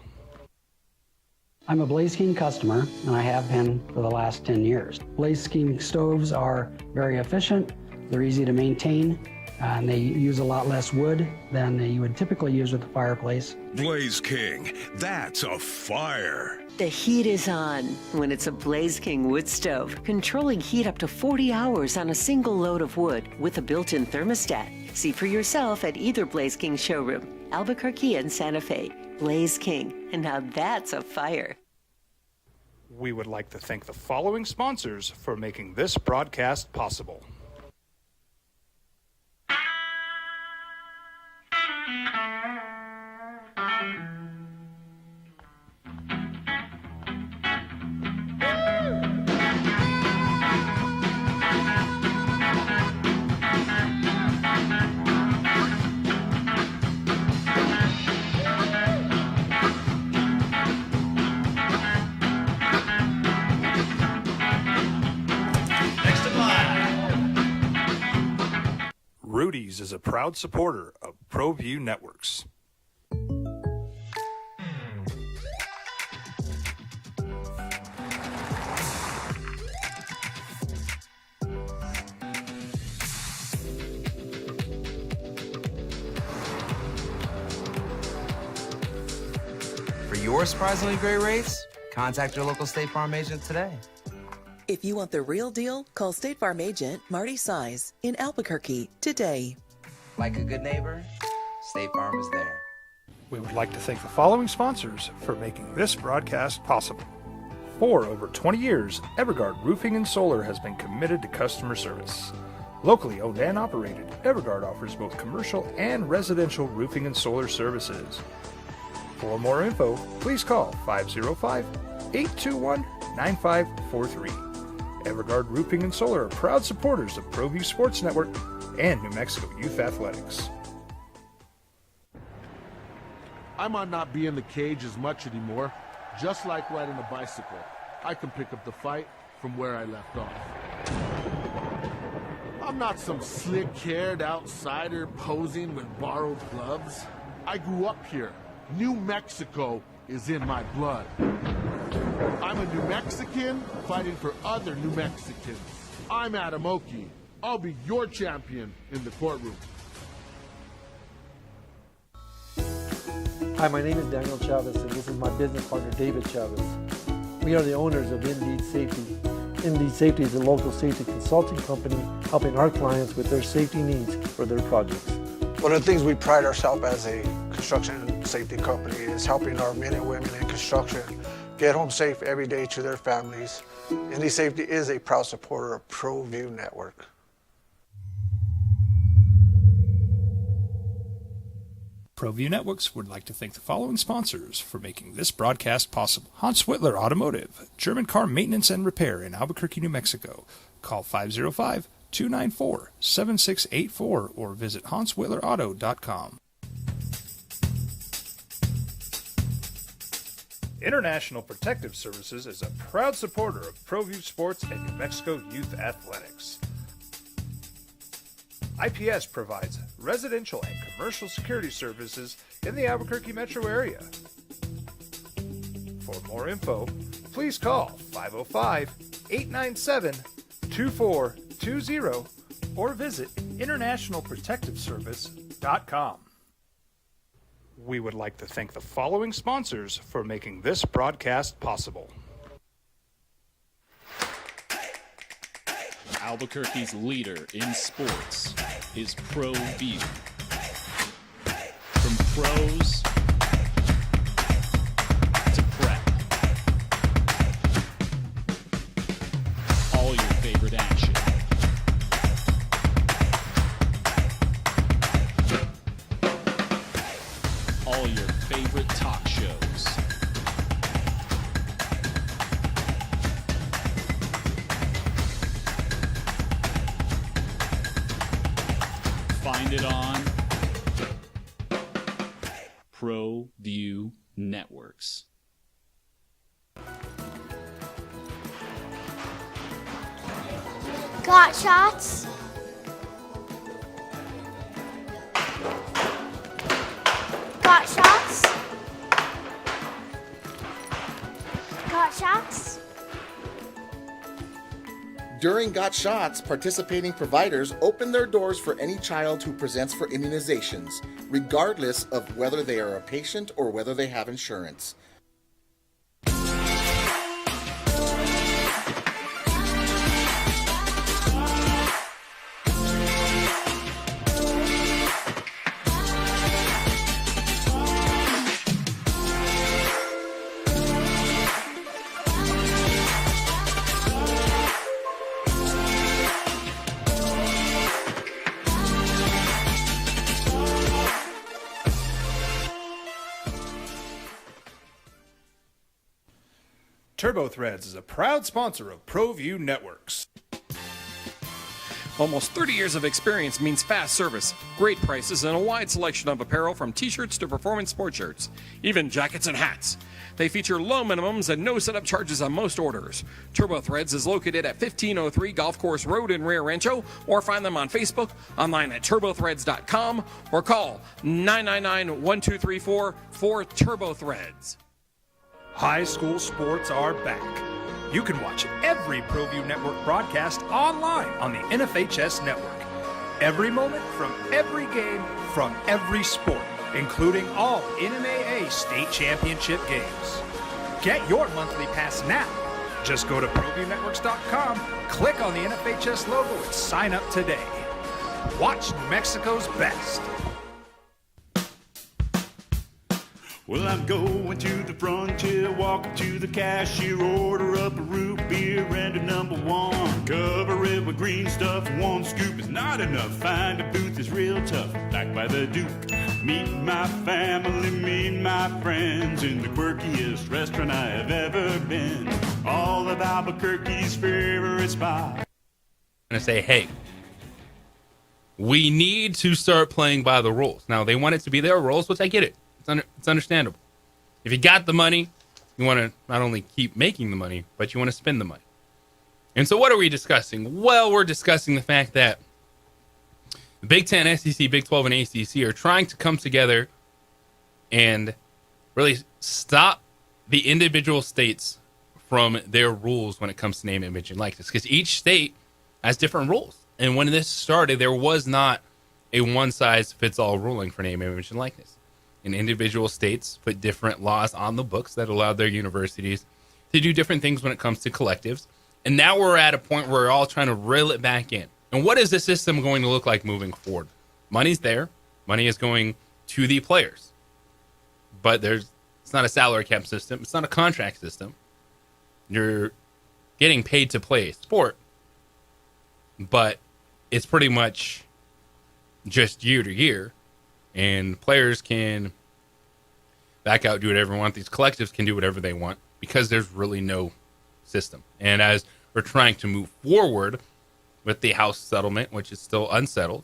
I'm a Blaze King customer, and I have been for the last 10 years. Blaze King stoves are very efficient, they're easy to maintain, and they use a lot less wood than you would typically use with a fireplace. Blaze King, that's a fire. The heat is on when it's a Blaze King wood stove, controlling heat up to 40 hours on a single load of wood with a built-in thermostat. See for yourself at either Blaze King showroom, Albuquerque and Santa Fe. Blaze King, and now that's a fire. We would like to thank the following sponsors for making this broadcast possible. Rudy's is a proud supporter of ProView Networks. For your surprisingly great rates, contact your local State Farm agent today. If you want the real deal, call State Farm agent Marty Size in Albuquerque today. Like a good neighbor, State Farm is there. We would like to thank the following sponsors for making this broadcast possible. For over 20 years, Evergard Roofing and Solar has been committed to customer service. Locally owned and operated, Evergard offers both commercial and residential roofing and solar services. For more info, please call 505-821-9543. Evergard Roofing and Solar are proud supporters of ProView Sports Network and New Mexico Youth Athletics. I might not be in the cage as much anymore. Just like riding a bicycle, I can pick up the fight from where I left off. I'm not some slick-haired outsider posing with borrowed gloves. I grew up here. New Mexico is in my blood. I'm a New Mexican fighting for other New Mexicans. I'm Adam Oki. I'll be your champion in the courtroom. Hi, my name is Daniel Chavez, and this is my business partner, David Chavez. We are the owners of Indeed Safety. Indeed Safety is a local safety consulting company helping our clients with their safety needs for their projects. One of the things we pride ourselves as a construction safety company is helping our men and women in construction get home safe every day to their families. Indy Safety is a proud supporter of ProView Network. ProView Networks would like to thank the following sponsors for making this broadcast possible. Hans Whitler Automotive, German car maintenance and repair in Albuquerque, New Mexico. Call 505-294-7684 or visit hanswhitlerauto.com. International Protective Services is a proud supporter of ProView Sports and New Mexico Youth Athletics. IPS provides residential and commercial security services in the Albuquerque metro area. For more info, please call 505-897-2420 or visit internationalprotectiveservice.com. We would like to thank the following sponsors for making this broadcast possible. Albuquerque's leader in sports is ProView. From pros to prep, all your favorite action. All your favorite talk shows. Find it on ProView Networks. Got shots? Got shots? Got shots? During Got Shots, participating providers open their doors for any child who presents for immunizations, regardless of whether they are a patient or whether they have insurance. TurboThreads is a proud sponsor of ProView Networks. Almost 30 years of experience means fast service, great prices, and a wide selection of apparel from t-shirts to performance sport shirts, even jackets and hats. They feature low minimums and no setup charges on most orders. TurboThreads is located at 1503 Golf Course Road in Rio Rancho, or find them on Facebook, online at turbothreads.com, or call 999-1234 for TurboThreads. High school sports are back. You can watch every ProView Network broadcast online on the NFHS network. Every moment from every game from every sport, including all NMAA state championship games. Get your monthly pass now. Just go to ProViewNetworks.com, click on the NFHS logo, and sign up today. Watch New Mexico's best. Well, I'm going to the frontier, walking to the cashier, order up a root beer and a number one. Cover it with green stuff, one scoop is not enough. Find a booth is real tough, back by the Duke. Meet my family, meet my friends in the quirkiest restaurant I have ever been. All of Albuquerque's favorite spot. I'm going to say, hey, we need to start playing by the rules. Now, they want it to be their rules, which I get it. It's understandable. If you got the money, you want to not only keep making the money, but you want to spend the money. And so what are we discussing? Well, we're discussing the fact that the Big Ten, SEC, Big 12, and ACC are trying to come together and really stop the individual states from their rules when it comes to name, image, and likeness. Because each state has different rules. And when this started, there was not a one-size-fits-all ruling for name, image, and likeness. And individual states put different laws on the books that allowed their universities to do different things when it comes to collectives. And now we're at a point where we're all trying to reel it back in. And what is the system going to look like moving forward? Money's there. Money is going to the players. but it's not a salary cap system. It's not a contract system. You're getting paid to play a sport, but it's pretty much just year to year, and players can back out, do whatever they want. These collectives can do whatever they want because there's really no system. And as we're trying to move forward with the House settlement, which is still unsettled,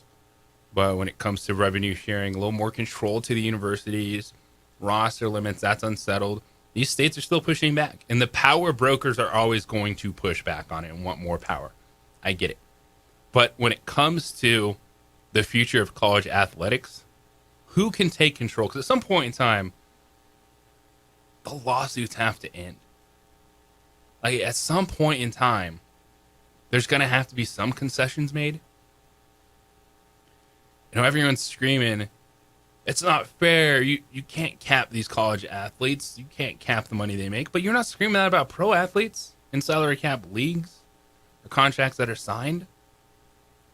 but when it comes to revenue sharing, a little more control to the universities, roster limits, that's unsettled. These states are still pushing back, and the power brokers are always going to push back on it and want more power. I get it. But when it comes to the future of college athletics, who can take control? Because at some point in time, the lawsuits have to end. Like, at some point in time, there's going to have to be some concessions made. You know, everyone's screaming, it's not fair. You can't cap these college athletes. You can't cap the money they make. But you're not screaming that about pro athletes in salary cap leagues or contracts that are signed.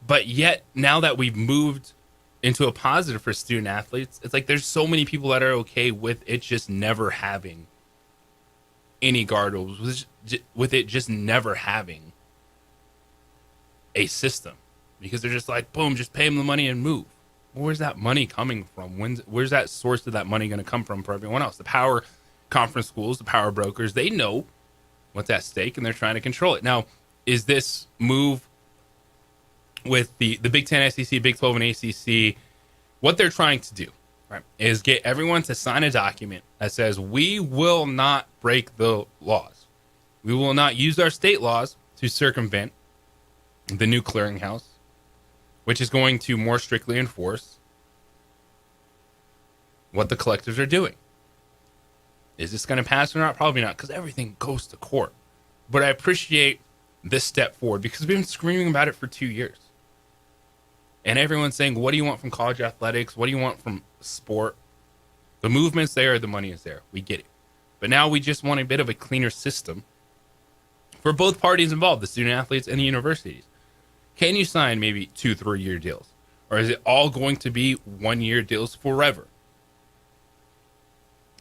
But yet, now that we've moved into a positive for student athletes, it's like there's so many people that are okay with it just never having any guardrails, with it just never having a system. Because they're just like, boom, just pay them the money and move. Well, where's that money coming from? Where's that source of that money going to come from for everyone else? The power conference schools, the power brokers, they know what's at stake, and they're trying to control it. Now, is this move with the Big Ten, SEC, Big 12, and ACC, what they're trying to do, right, is get everyone to sign a document that says we will not break the laws. We will not use our state laws to circumvent the new clearinghouse, which is going to more strictly enforce what the collectives are doing. Is this going to pass or not? Probably not, because everything goes to court. But I appreciate this step forward because we've been screaming about it for 2 years. And everyone's saying, what do you want from college athletics? What do you want from sport? The movement's there, the money is there. We get it. But now we just want a bit of a cleaner system for both parties involved, the student athletes and the universities. Can you sign maybe 2-3 year deals? Or is it all going to be 1 year deals forever?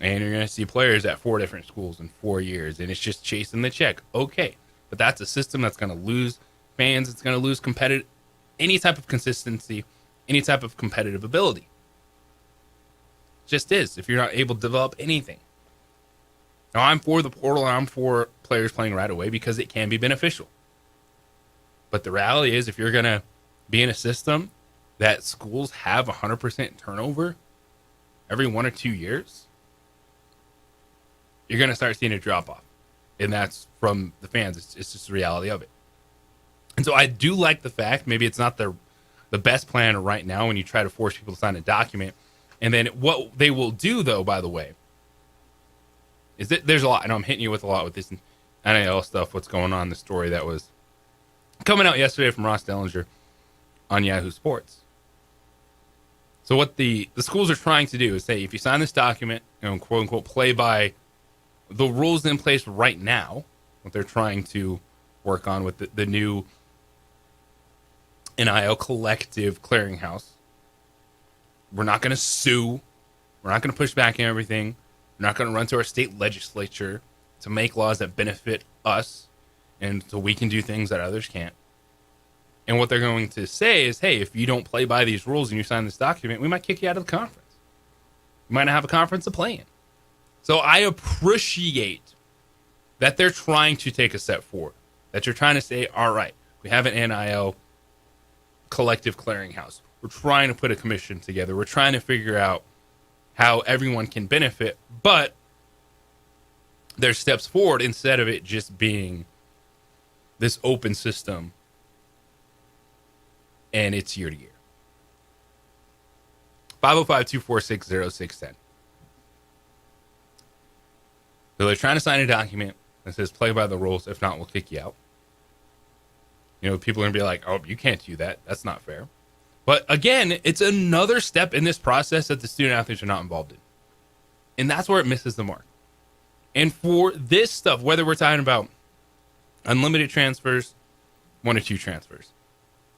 And you're going to see players at 4 different schools in 4 years, and it's just chasing the check. Okay, but that's a system that's going to lose fans. It's going to lose any type of consistency, any type of competitive ability. It just is, if you're not able to develop anything. Now, I'm for the portal, and I'm for players playing right away because it can be beneficial. But the reality is, if you're going to be in a system that schools have 100% turnover every 1 or 2 years, you're going to start seeing a drop-off. And that's from the fans. It's just the reality of it. And so I do like the fact, maybe it's not the best plan right now when you try to force people to sign a document. And then what they will do, though, by the way, is that there's a lot. I know I'm hitting you with a lot with this NIL stuff, what's going on, the story that was coming out yesterday from Ross Dellinger on Yahoo Sports. So what the schools are trying to do is say, if you sign this document, quote unquote, play by the rules in place right now, what they're trying to work on with the new NIL collective clearinghouse. We're not going to sue. We're not going to push back on everything. We're not going to run to our state legislature to make laws that benefit us and so we can do things that others can't. And what they're going to say is, hey, if you don't play by these rules and you sign this document, we might kick you out of the conference. You might not have a conference to play in. So I appreciate that they're trying to take a step forward, that you're trying to say, all right, we have an NIL collective clearinghouse. We're trying to put a commission together. We're trying to figure out how everyone can benefit, but there's steps forward instead of it just being this open system and it's year to year. 505-246-0610. So they're trying to sign a document that says play by the rules. If not, we'll kick you out. You know, people are going to be like, oh, you can't do that. That's not fair. But again, it's another step in this process that the student athletes are not involved in. And that's where it misses the mark. And for this stuff, whether we're talking about unlimited transfers, 1 or 2 transfers,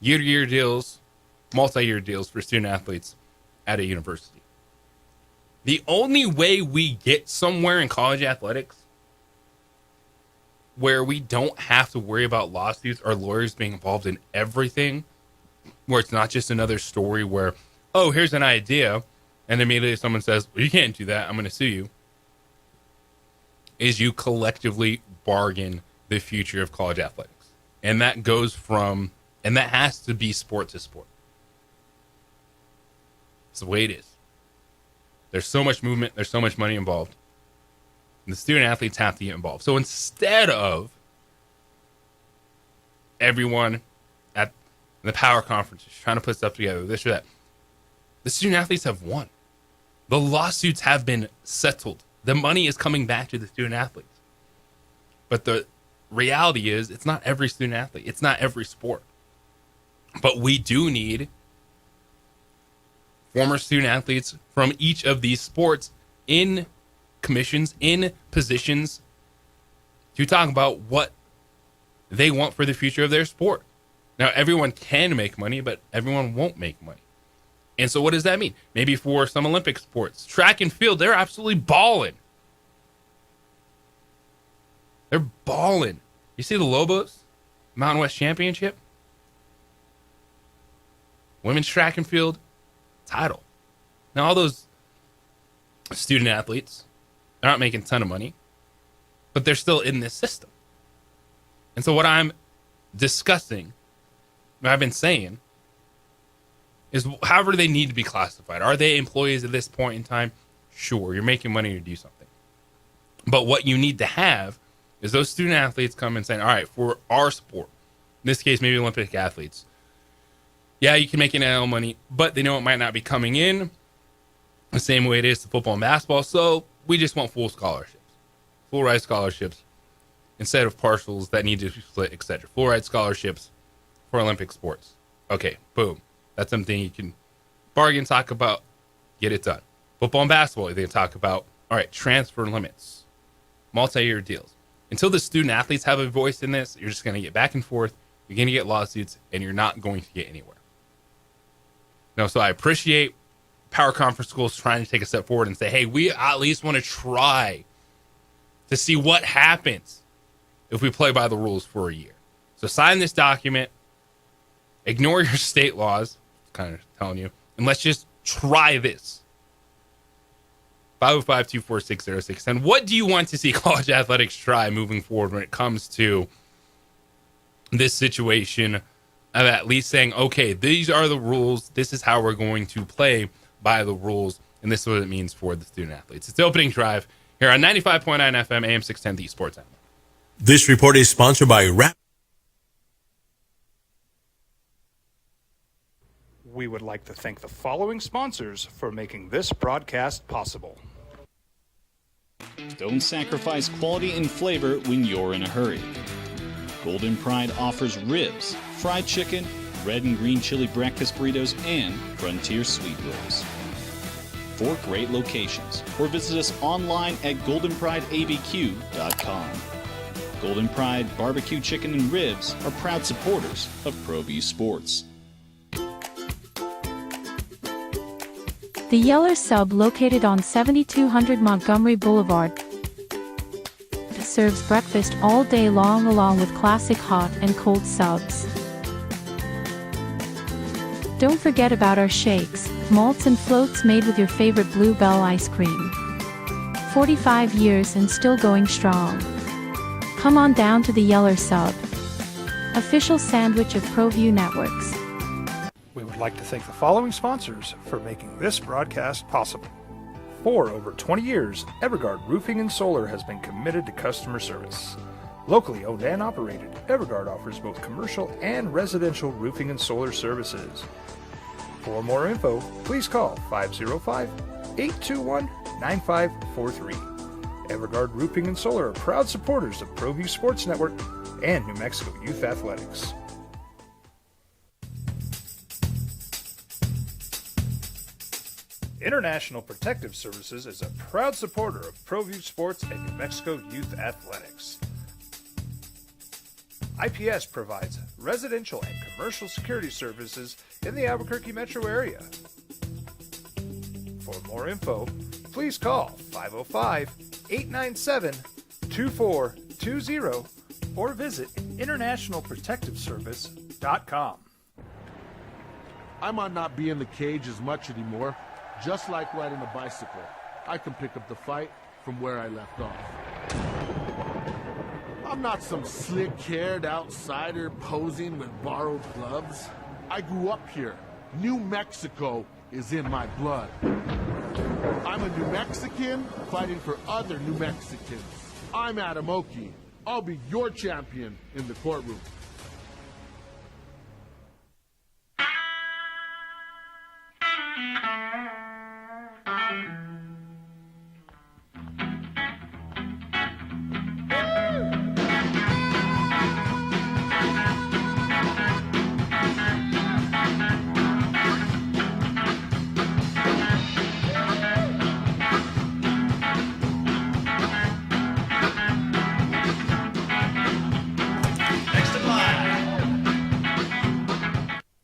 year-to-year deals, multi-year deals for student athletes at a university. The only way we get somewhere in college athletics where we don't have to worry about lawsuits or lawyers being involved in everything, where it's not just another story where, oh, here's an idea, and immediately someone says, well, you can't do that, I'm going to sue you, is you collectively bargain the future of college athletics. And that goes from, and that has to be sport to sport. It's the way it is. There's so much movement, there's so much money involved. And the student athletes have to get involved. So instead of everyone at the power conferences trying to put stuff together, this or that, the student athletes have won. The lawsuits have been settled. The money is coming back to the student athletes. But the reality is, it's not every student athlete. It's not every sport. But we do need former student athletes from each of these sports in commissions, in positions, to talk about what they want for the future of their sport. Now, everyone can make money, but everyone won't make money. And so what does that mean? Maybe for some Olympic sports, track and field, they're absolutely balling. They're balling. You see the Lobos Mountain West Championship? Women's track and field title. Now, all those student athletes, they're not making a ton of money, but they're still in this system. And so what I'm discussing, what I've been saying, is however they need to be classified. Are they employees at this point in time? Sure, you're making money to do something. But what you need to have is those student athletes come and saying, all right, for our sport, in this case, maybe Olympic athletes, yeah, you can make NIL money, but they know it might not be coming in the same way it is to football and basketball, so we just want full scholarships, full ride scholarships, instead of partials that need to be split, etc. Full ride scholarships for Olympic sports. Okay, boom. That's something you can bargain, talk about, get it done. Football and basketball, they can talk about, all right, transfer limits, multi-year deals. Until the student athletes have a voice in this, you're just going to get back and forth, you're going to get lawsuits, and you're not going to get anywhere. No, so I appreciate power conference schools trying to take a step forward and say, hey, we at least want to try to see what happens if we play by the rules for a year. So sign this document, ignore your state laws, kind of telling you, and let's just try this. 505-246-0610. What do you want to see college athletics try moving forward when it comes to this situation of at least saying, okay, these are the rules. This is how we're going to play by the rules. And this is what it means for the student athletes. It's the opening drive here on 95.9 FM, AM 610, the Sports Animal. This report is sponsored by We would like to thank the following sponsors for making this broadcast possible. Don't sacrifice quality and flavor when you're in a hurry. Golden Pride offers ribs, fried chicken, red and green chili breakfast burritos, and Frontier Sweet Rolls. 4 great locations, or visit us online at goldenprideabq.com. Golden Pride Barbecue Chicken and Ribs are proud supporters of ProView Sports. The Yeller Sub, located on 7200 Montgomery Boulevard, serves breakfast all day long along with classic hot and cold subs. Don't forget about our shakes, malts and floats made with your favorite Blue Bell ice cream. 45 years and still going strong. Come on down to the Yeller Sub, official sandwich of ProView Networks. We would like to thank the following sponsors for making this broadcast possible. For over 20 years, Evergard Roofing and Solar has been committed to customer service. Locally owned and operated, Evergard offers both commercial and residential roofing and solar services. For more info, please call 505-821-9543. Evergard Roofing and Solar are proud supporters of ProView Sports Network and New Mexico Youth Athletics. International Protective Services is a proud supporter of ProView Sports and New Mexico Youth Athletics. IPS provides residential and commercial security services in the Albuquerque metro area. For more info, please call 505-897-2420 or visit internationalprotectiveservice.com. I might not be in the cage as much anymore. Just like riding a bicycle, I can pick up the fight from where I left off. I'm not some slick-haired outsider posing with borrowed gloves. I grew up here. New Mexico is in my blood. I'm a New Mexican fighting for other New Mexicans. I'm Adam Oki. I'll be your champion in the courtroom.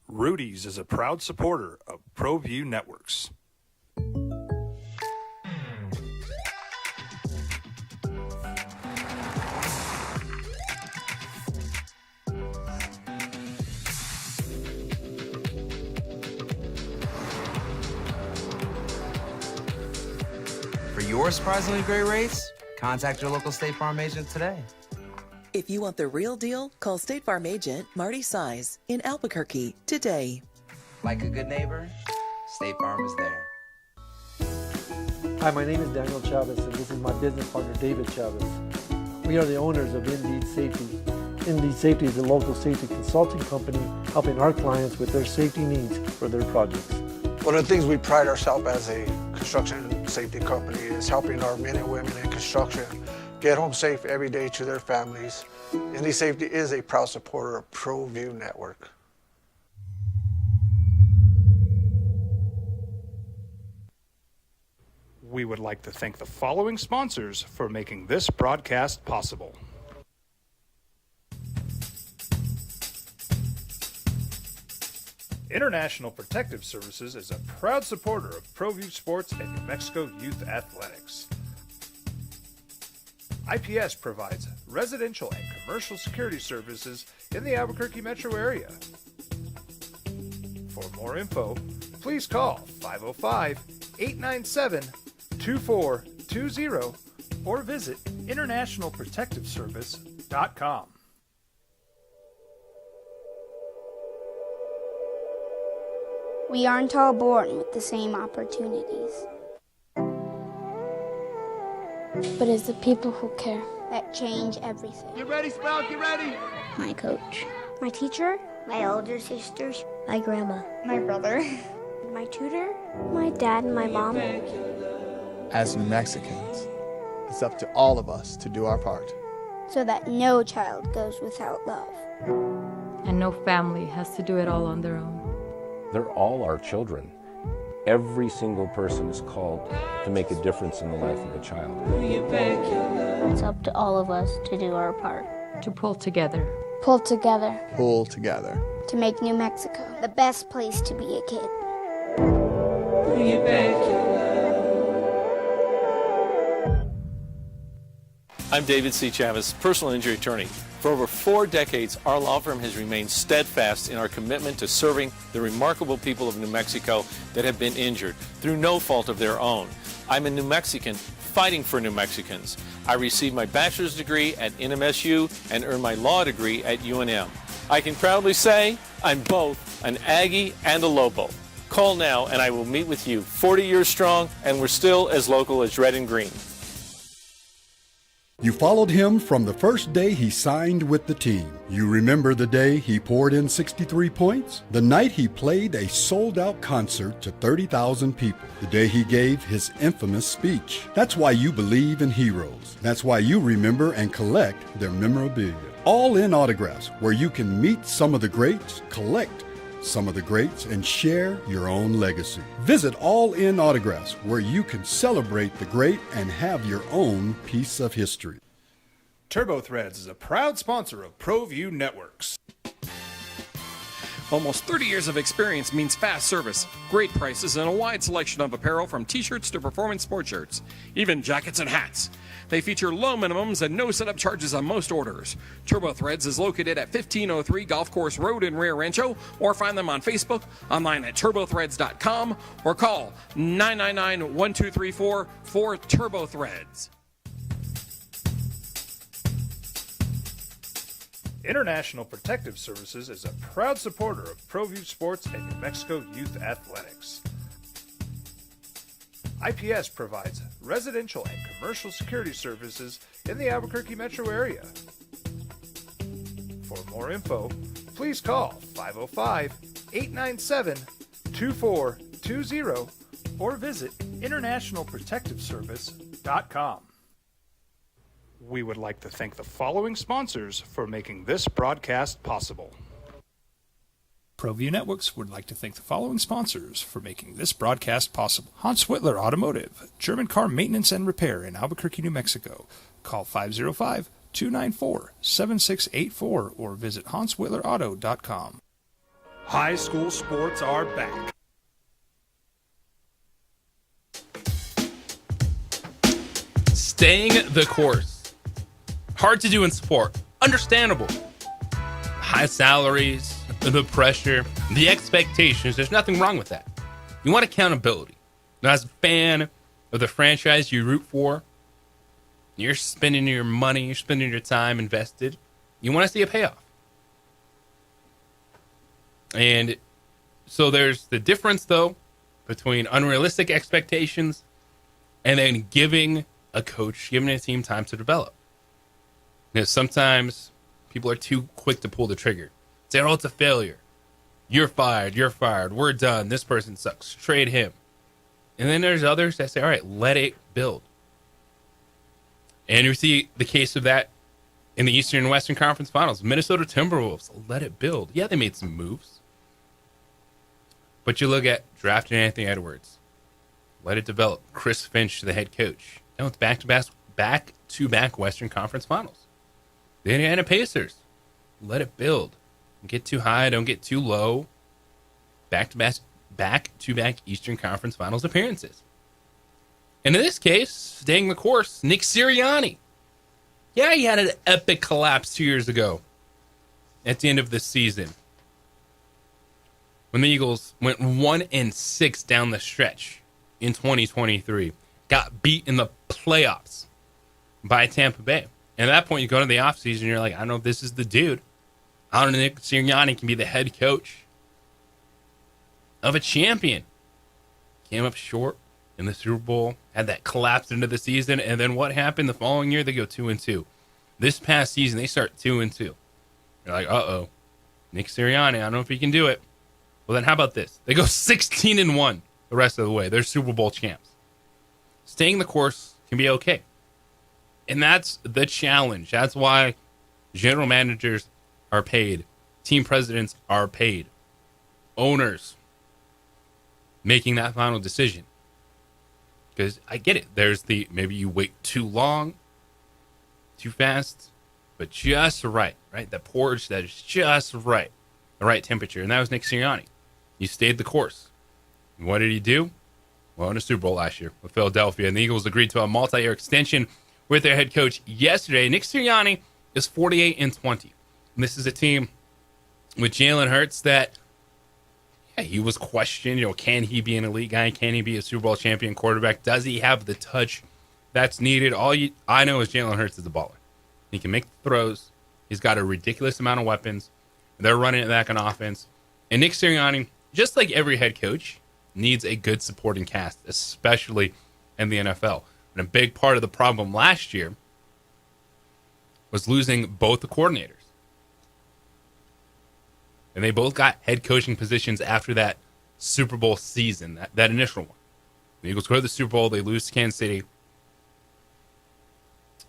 Rudy's is a proud supporter of ProView Networks. For your surprisingly great rates, contact your local State Farm agent today. If you want the real deal, call State Farm agent Marty Size in Albuquerque today. Like a good neighbor, State Farm is there. Hi, my name is Daniel Chavez, and this is my business partner, David Chavez. We are the owners of Indeed Safety. Indeed Safety is a local safety consulting company helping our clients with their safety needs for their projects. One of the things we pride ourselves as a construction safety company is helping our men and women in construction get home safe every day to their families. Indeed Safety is a proud supporter of ProView Network. We would like to thank the following sponsors for making this broadcast possible. International Protective Services is a proud supporter of ProView Sports and New Mexico Youth Athletics. IPS provides residential and commercial security services in the Albuquerque metro area. For more info, please call 505-897-2420 or visit internationalprotectiveservice.com. We aren't all born with the same opportunities. But it's the people who care that change everything. Get ready, Sprout, get ready! My coach. My teacher. My older sisters. My grandma. My brother. My tutor. My dad and my mom. As New Mexicans, it's up to all of us to do our part. So that no child goes without love. And no family has to do it all on their own. They're all our children. Every single person is called to make a difference in the life of a child. It's up to all of us to do our part. To pull together. Pull together. Pull together. To make New Mexico the best place to be a kid. I'm David C. Chavez, personal injury attorney. For over 4 decades, our law firm has remained steadfast in our commitment to serving the remarkable people of New Mexico that have been injured through no fault of their own. I'm a New Mexican fighting for New Mexicans. I received my bachelor's degree at NMSU and earned my law degree at UNM. I can proudly say I'm both an Aggie and a Lobo. Call now and I will meet with you. 40 years strong, and we're still as local as red and green. You followed him from the first day he signed with the team. You remember the day he poured in 63 points? The night he played a sold-out concert to 30,000 people. The day he gave his infamous speech. That's why you believe in heroes. That's why you remember and collect their memorabilia. All in Autographs, where you can meet some of the greats, collect some of the greats, and share your own legacy. Visit All In Autographs, where you can celebrate the great and have your own piece of history. TurboThreads is a proud sponsor of ProView Networks. Almost 30 years of experience means fast service, great prices, and a wide selection of apparel from t-shirts to performance sport shirts, even jackets and hats. They feature low minimums and no setup charges on most orders. Turbo Threads is located at 1503 Golf Course Road in Rio Rancho, or find them on Facebook, online at turbothreads.com, or call 999-1234 for Turbo Threads. International Protective Services is a proud supporter of ProView Sports and New Mexico Youth Athletics. IPS provides residential and commercial security services in the Albuquerque metro area. For more info, please call 505-897-2420 or visit internationalprotectiveservice.com. We would like to thank the following sponsors for making this broadcast possible. ProView Networks would like to thank the following sponsors for making this broadcast possible. Hans Whitler Automotive, German car maintenance and repair in Albuquerque, New Mexico. Call 505-294-7684 or visit hanswhitlerauto.com. High school sports are back. Staying the course. Hard to do in sport. Understandable. High salaries, the pressure, the expectations. There's nothing wrong with that. You want accountability. Now, as a fan of the franchise you root for, you're spending your money, you're spending your time invested. You want to see a payoff. And so there's the difference, though, between unrealistic expectations and then giving a coach, giving a team time to develop. You know, sometimes people are too quick to pull the trigger. Say, oh, it's a failure. You're fired. We're done. This person sucks. Trade him. And then there's others that say, all right, let it build. And you see the case of that in the Eastern and Western Conference Finals. Minnesota Timberwolves, let it build. Yeah, they made some moves. But you look at drafting Anthony Edwards. Let it develop. Chris Finch, the head coach. Now it's back-to-back Western Conference Finals. The Indiana Pacers, let it build. Don't get too high, don't get too low. Back-to-back Eastern Conference Finals appearances. And in this case, staying the course, Nick Sirianni. Yeah, he had an epic collapse 2 years ago at the end of the season, when the Eagles went 1-6 down the stretch in 2023. Got beat in the playoffs by Tampa Bay. And at that point, you go to the offseason, and you're like, I don't know if this is the dude. I don't know if Nick Sirianni can be the head coach of a champion. Came up short in the Super Bowl, had that collapse into the season, and then what happened the following year? They go 2-2. This past season, they start 2-2. You're like, uh-oh. Nick Sirianni, I don't know if he can do it. Well, then how about this? They go 16-1 the rest of the way. They're Super Bowl champs. Staying the course can be okay. And that's the challenge. That's why general managers are paid. Team presidents are paid. Owners making that final decision. Because I get it. There's the, maybe you wait too long, too fast, but just right? That porridge that is just right. The right temperature. And that was Nick Sirianni. He stayed the course. And what did he do? Well, in a Super Bowl last year with Philadelphia. And the Eagles agreed to a multi-year extension with their head coach yesterday. Nick Sirianni is 48-20. And this is a team with Jalen Hurts that, yeah, he was questioned. Can he be an elite guy? Can he be a Super Bowl champion quarterback? Does he have the touch that's needed? I know is Jalen Hurts is a baller. He can make throws. He's got a ridiculous amount of weapons. They're running it back on offense. And Nick Sirianni, just like every head coach, needs a good supporting cast, especially in the NFL. And a big part of the problem last year was losing both the coordinators. And they both got head coaching positions after that Super Bowl season, that initial one. The Eagles go to the Super Bowl, they lose to Kansas City.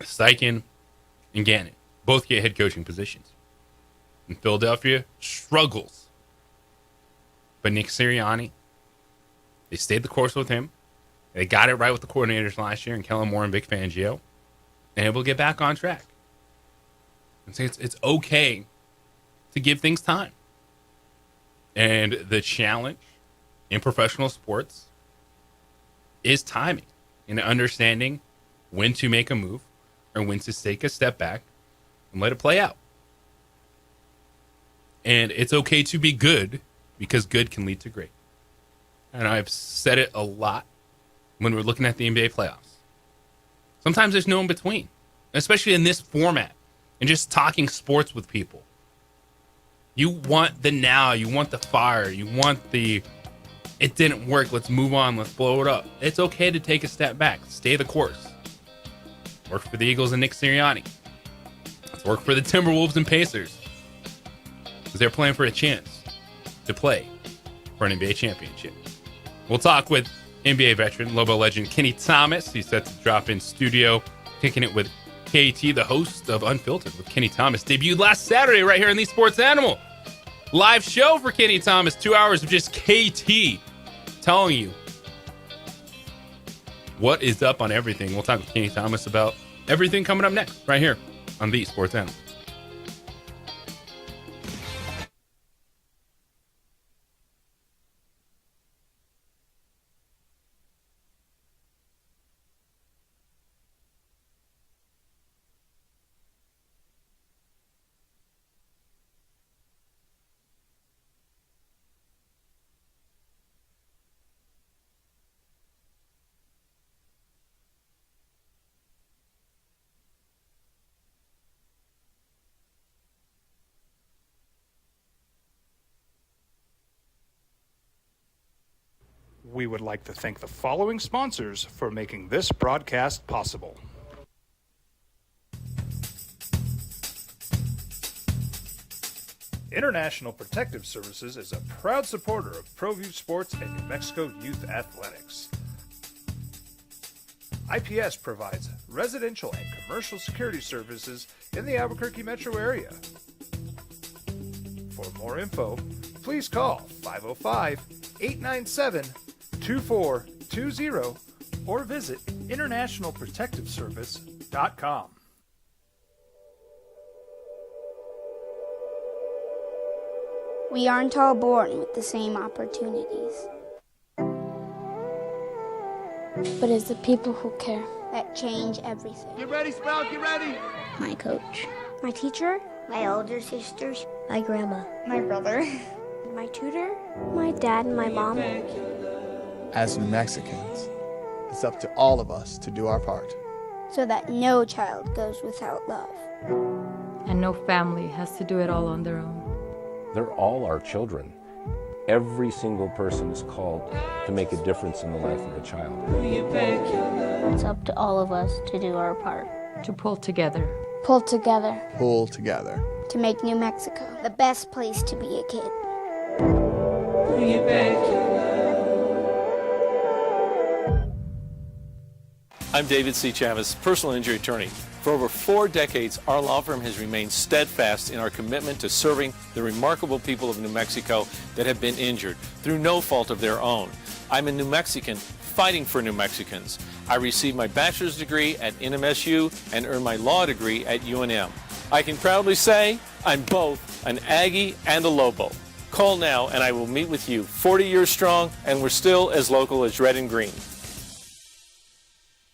Steichen and Gannon both get head coaching positions. And Philadelphia struggles. But Nick Sirianni, they stayed the course with him. They got it right with the coordinators last year, and Kellen Moore and Vic Fangio, and able to get back on track. And say it's okay to give things time. And the challenge in professional sports is timing and understanding when to make a move or when to take a step back and let it play out. And it's okay to be good because good can lead to great. And I've said it a lot when we're looking at the NBA playoffs. Sometimes there's no in between, especially in this format and just talking sports with people. You want the now, you want the fire, you want the it didn't work, let's move on, let's blow it up. It's okay to take a step back, stay the course. Work for the Eagles and Nick Sirianni. Let's work for the Timberwolves and Pacers, because they're playing for a chance to play for an NBA championship. We'll talk with NBA veteran, Lobo legend Kenny Thomas. He's set to drop in studio, kicking it with KT, the host of Unfiltered with Kenny Thomas. Debuted last Saturday right here in the Sports Animal. Live show for Kenny Thomas, 2 hours of just KT telling you what is up on everything. We'll talk with Kenny Thomas about everything coming up next right here on the Sports Animal. We would like to thank the following sponsors for making this broadcast possible. International Protective Services is a proud supporter of ProView Sports and New Mexico Youth Athletics. IPS provides residential and commercial security services in the Albuquerque metro area. For more info, please call 505-897-2420 or visit internationalprotectiveservice.com. We aren't all born with the same opportunities. But it's the people who care that change everything. Get ready, Sprout, get ready! My coach, my teacher, my older sisters, my grandma, my brother, my tutor, my dad, and my mom. As New Mexicans, it's up to all of us to do our part. So that no child goes without love. And no family has to do it all on their own. They're all our children. Every single person is called to make a difference in the life of a child. It's up to all of us to do our part. To pull together. Pull together. Pull together. To make New Mexico the best place to be a kid. I'm David C. Chavez, personal injury attorney. For over 4 decades, our law firm has remained steadfast in our commitment to serving the remarkable people of New Mexico that have been injured through no fault of their own. I'm a New Mexican fighting for New Mexicans. I received my bachelor's degree at NMSU and earned my law degree at UNM. I can proudly say I'm both an Aggie and a Lobo. Call now and I will meet with you. 40 years strong, and we're still as local as red and green.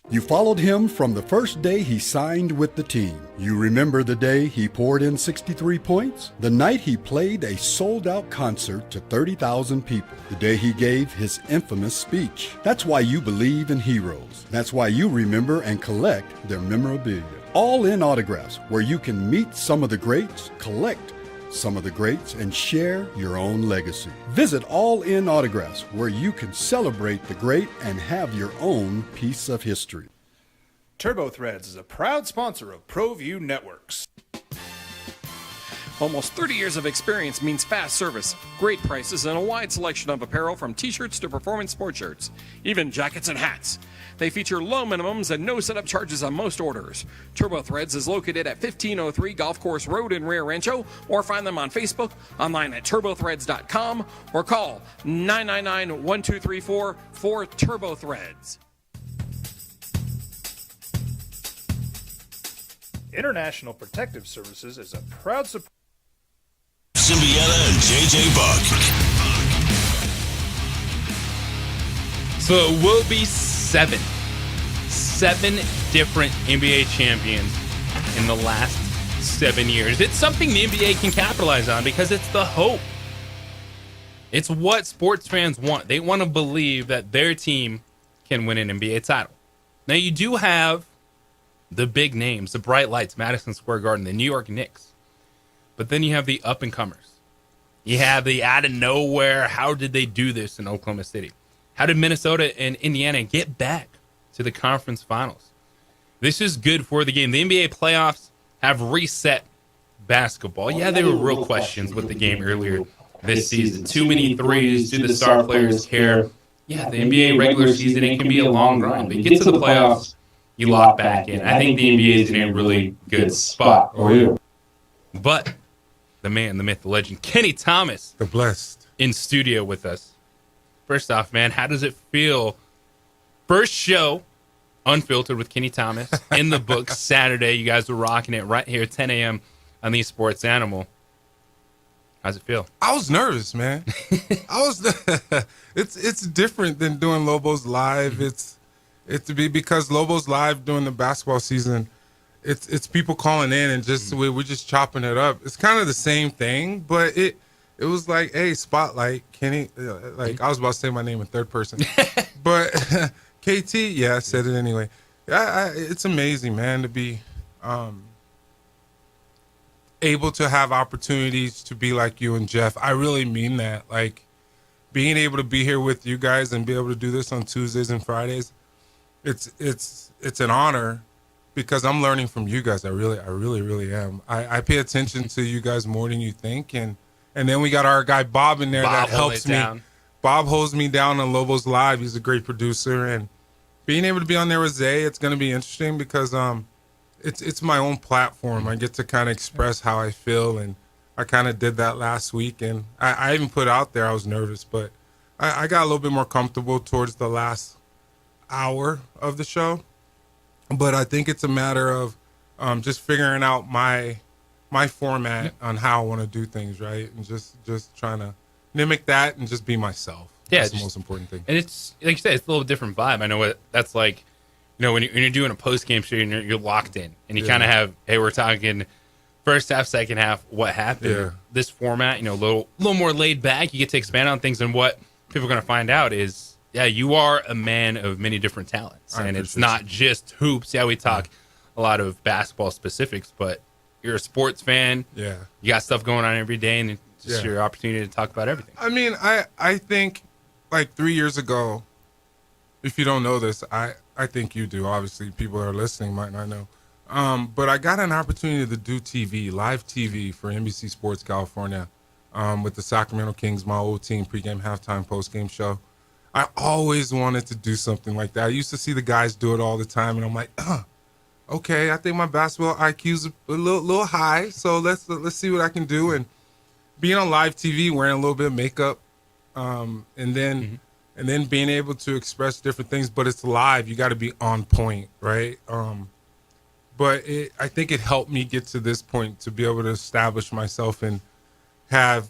You followed him from the first day he signed with the team. You remember the day he poured in 63 points? The night he played a sold-out concert to 30,000 people. The day he gave his infamous speech. That's why you believe in heroes. That's why you remember and collect their memorabilia. All in Autographs, where you can meet some of the greats, collect some of the greats, and share your own legacy. Visit All In Autographs, where you can celebrate the great and have your own piece of history. TurboThreads is a proud sponsor of ProView Networks. Almost 30 years of experience means fast service, great prices, and a wide selection of apparel from t-shirts to performance sport shirts, even jackets and hats. They feature low minimums and no setup charges on most orders. TurboThreads is located at 1503 Golf Course Road in Rio Rancho, or find them on Facebook, online at turbothreads.com, or call 999-1234 for TurboThreads. International Protective Services is a proud supporter. Symbieta and JJ Buck. So it will be seven different NBA champions in the last 7 years. It's something the NBA can capitalize on because it's the hope. It's what sports fans want. They want to believe that their team can win an NBA title. Now, you do have the big names, the bright lights, Madison Square Garden, the New York Knicks. But then you have the up-and-comers. You have the out of nowhere, how did they do this in Oklahoma City? How did Minnesota and Indiana get back to the conference finals? This is good for the game. The NBA playoffs have reset basketball. Yeah, there were real questions with the game earlier this season. Too many threes. Do the star players care? Yeah, the NBA regular season, it can be a long grind. But you get to the playoffs, you lock back in. I think the NBA is in a really good spot. But the man, the myth, the legend, Kenny Thomas. The blessed. In studio with us. First off, man, how does it feel? First show, Unfiltered with Kenny Thomas, in the books, Saturday. You guys were rocking it right here, 10 a.m. on the Sports Animal. How's it feel? I was nervous, man. It's different than doing Lobos Live. It's because Lobos Live during the basketball season, it's people calling in and just we're just chopping it up. It's kind of the same thing, but it was like, hey, spotlight, Kenny. Like I was about to say my name in third person, but KT, yeah, I said it anyway. It's amazing, man, to be able to have opportunities to be like you and Jeff. I really mean that. Like being able to be here with you guys and be able to do this on Tuesdays and Fridays, it's an honor because I'm learning from you guys. I really am. I pay attention to you guys more than you think, and then we got our guy Bob in there that helps me. Bob holds me down on Lobos Live. He's a great producer, and being able to be on there with Zay, it's going to be interesting because it's my own platform. I get to kind of express how I feel, and I kind of did that last week, and I even put out there I was nervous, but I got a little bit more comfortable towards the last hour of the show. But I think it's a matter of just figuring out my format on how I want to do things, right, and just trying to mimic that and just be myself. Yeah, that's the most important thing. And it's like you said, it's a little different vibe. I know what that's like. You know, when you're doing a post game show, and you're locked in, and you kind of have, hey, we're talking first half, second half, what happened. Yeah. This format, you know, a little more laid back. You get to expand on things, and what people are going to find out is, yeah, you are a man of many different talents, and it's not just hoops. Yeah, we talk a lot of basketball specifics, but you're a sports fan. Yeah, you got stuff going on every day, and it's just your opportunity to talk about everything. I mean, I think like 3 years ago, if you don't know this, I think you do. Obviously, people that are listening might not know. But I got an opportunity to do TV, live TV for NBC Sports California with the Sacramento Kings, my old team, pregame, halftime, postgame show. I always wanted to do something like that. I used to see the guys do it all the time, and I'm like, okay, I think my basketball IQ's a little high, so let's see what I can do. And being on live TV, wearing a little bit of makeup, and then being able to express different things, but it's live. You got to be on point, right? But I think it helped me get to this point to be able to establish myself and have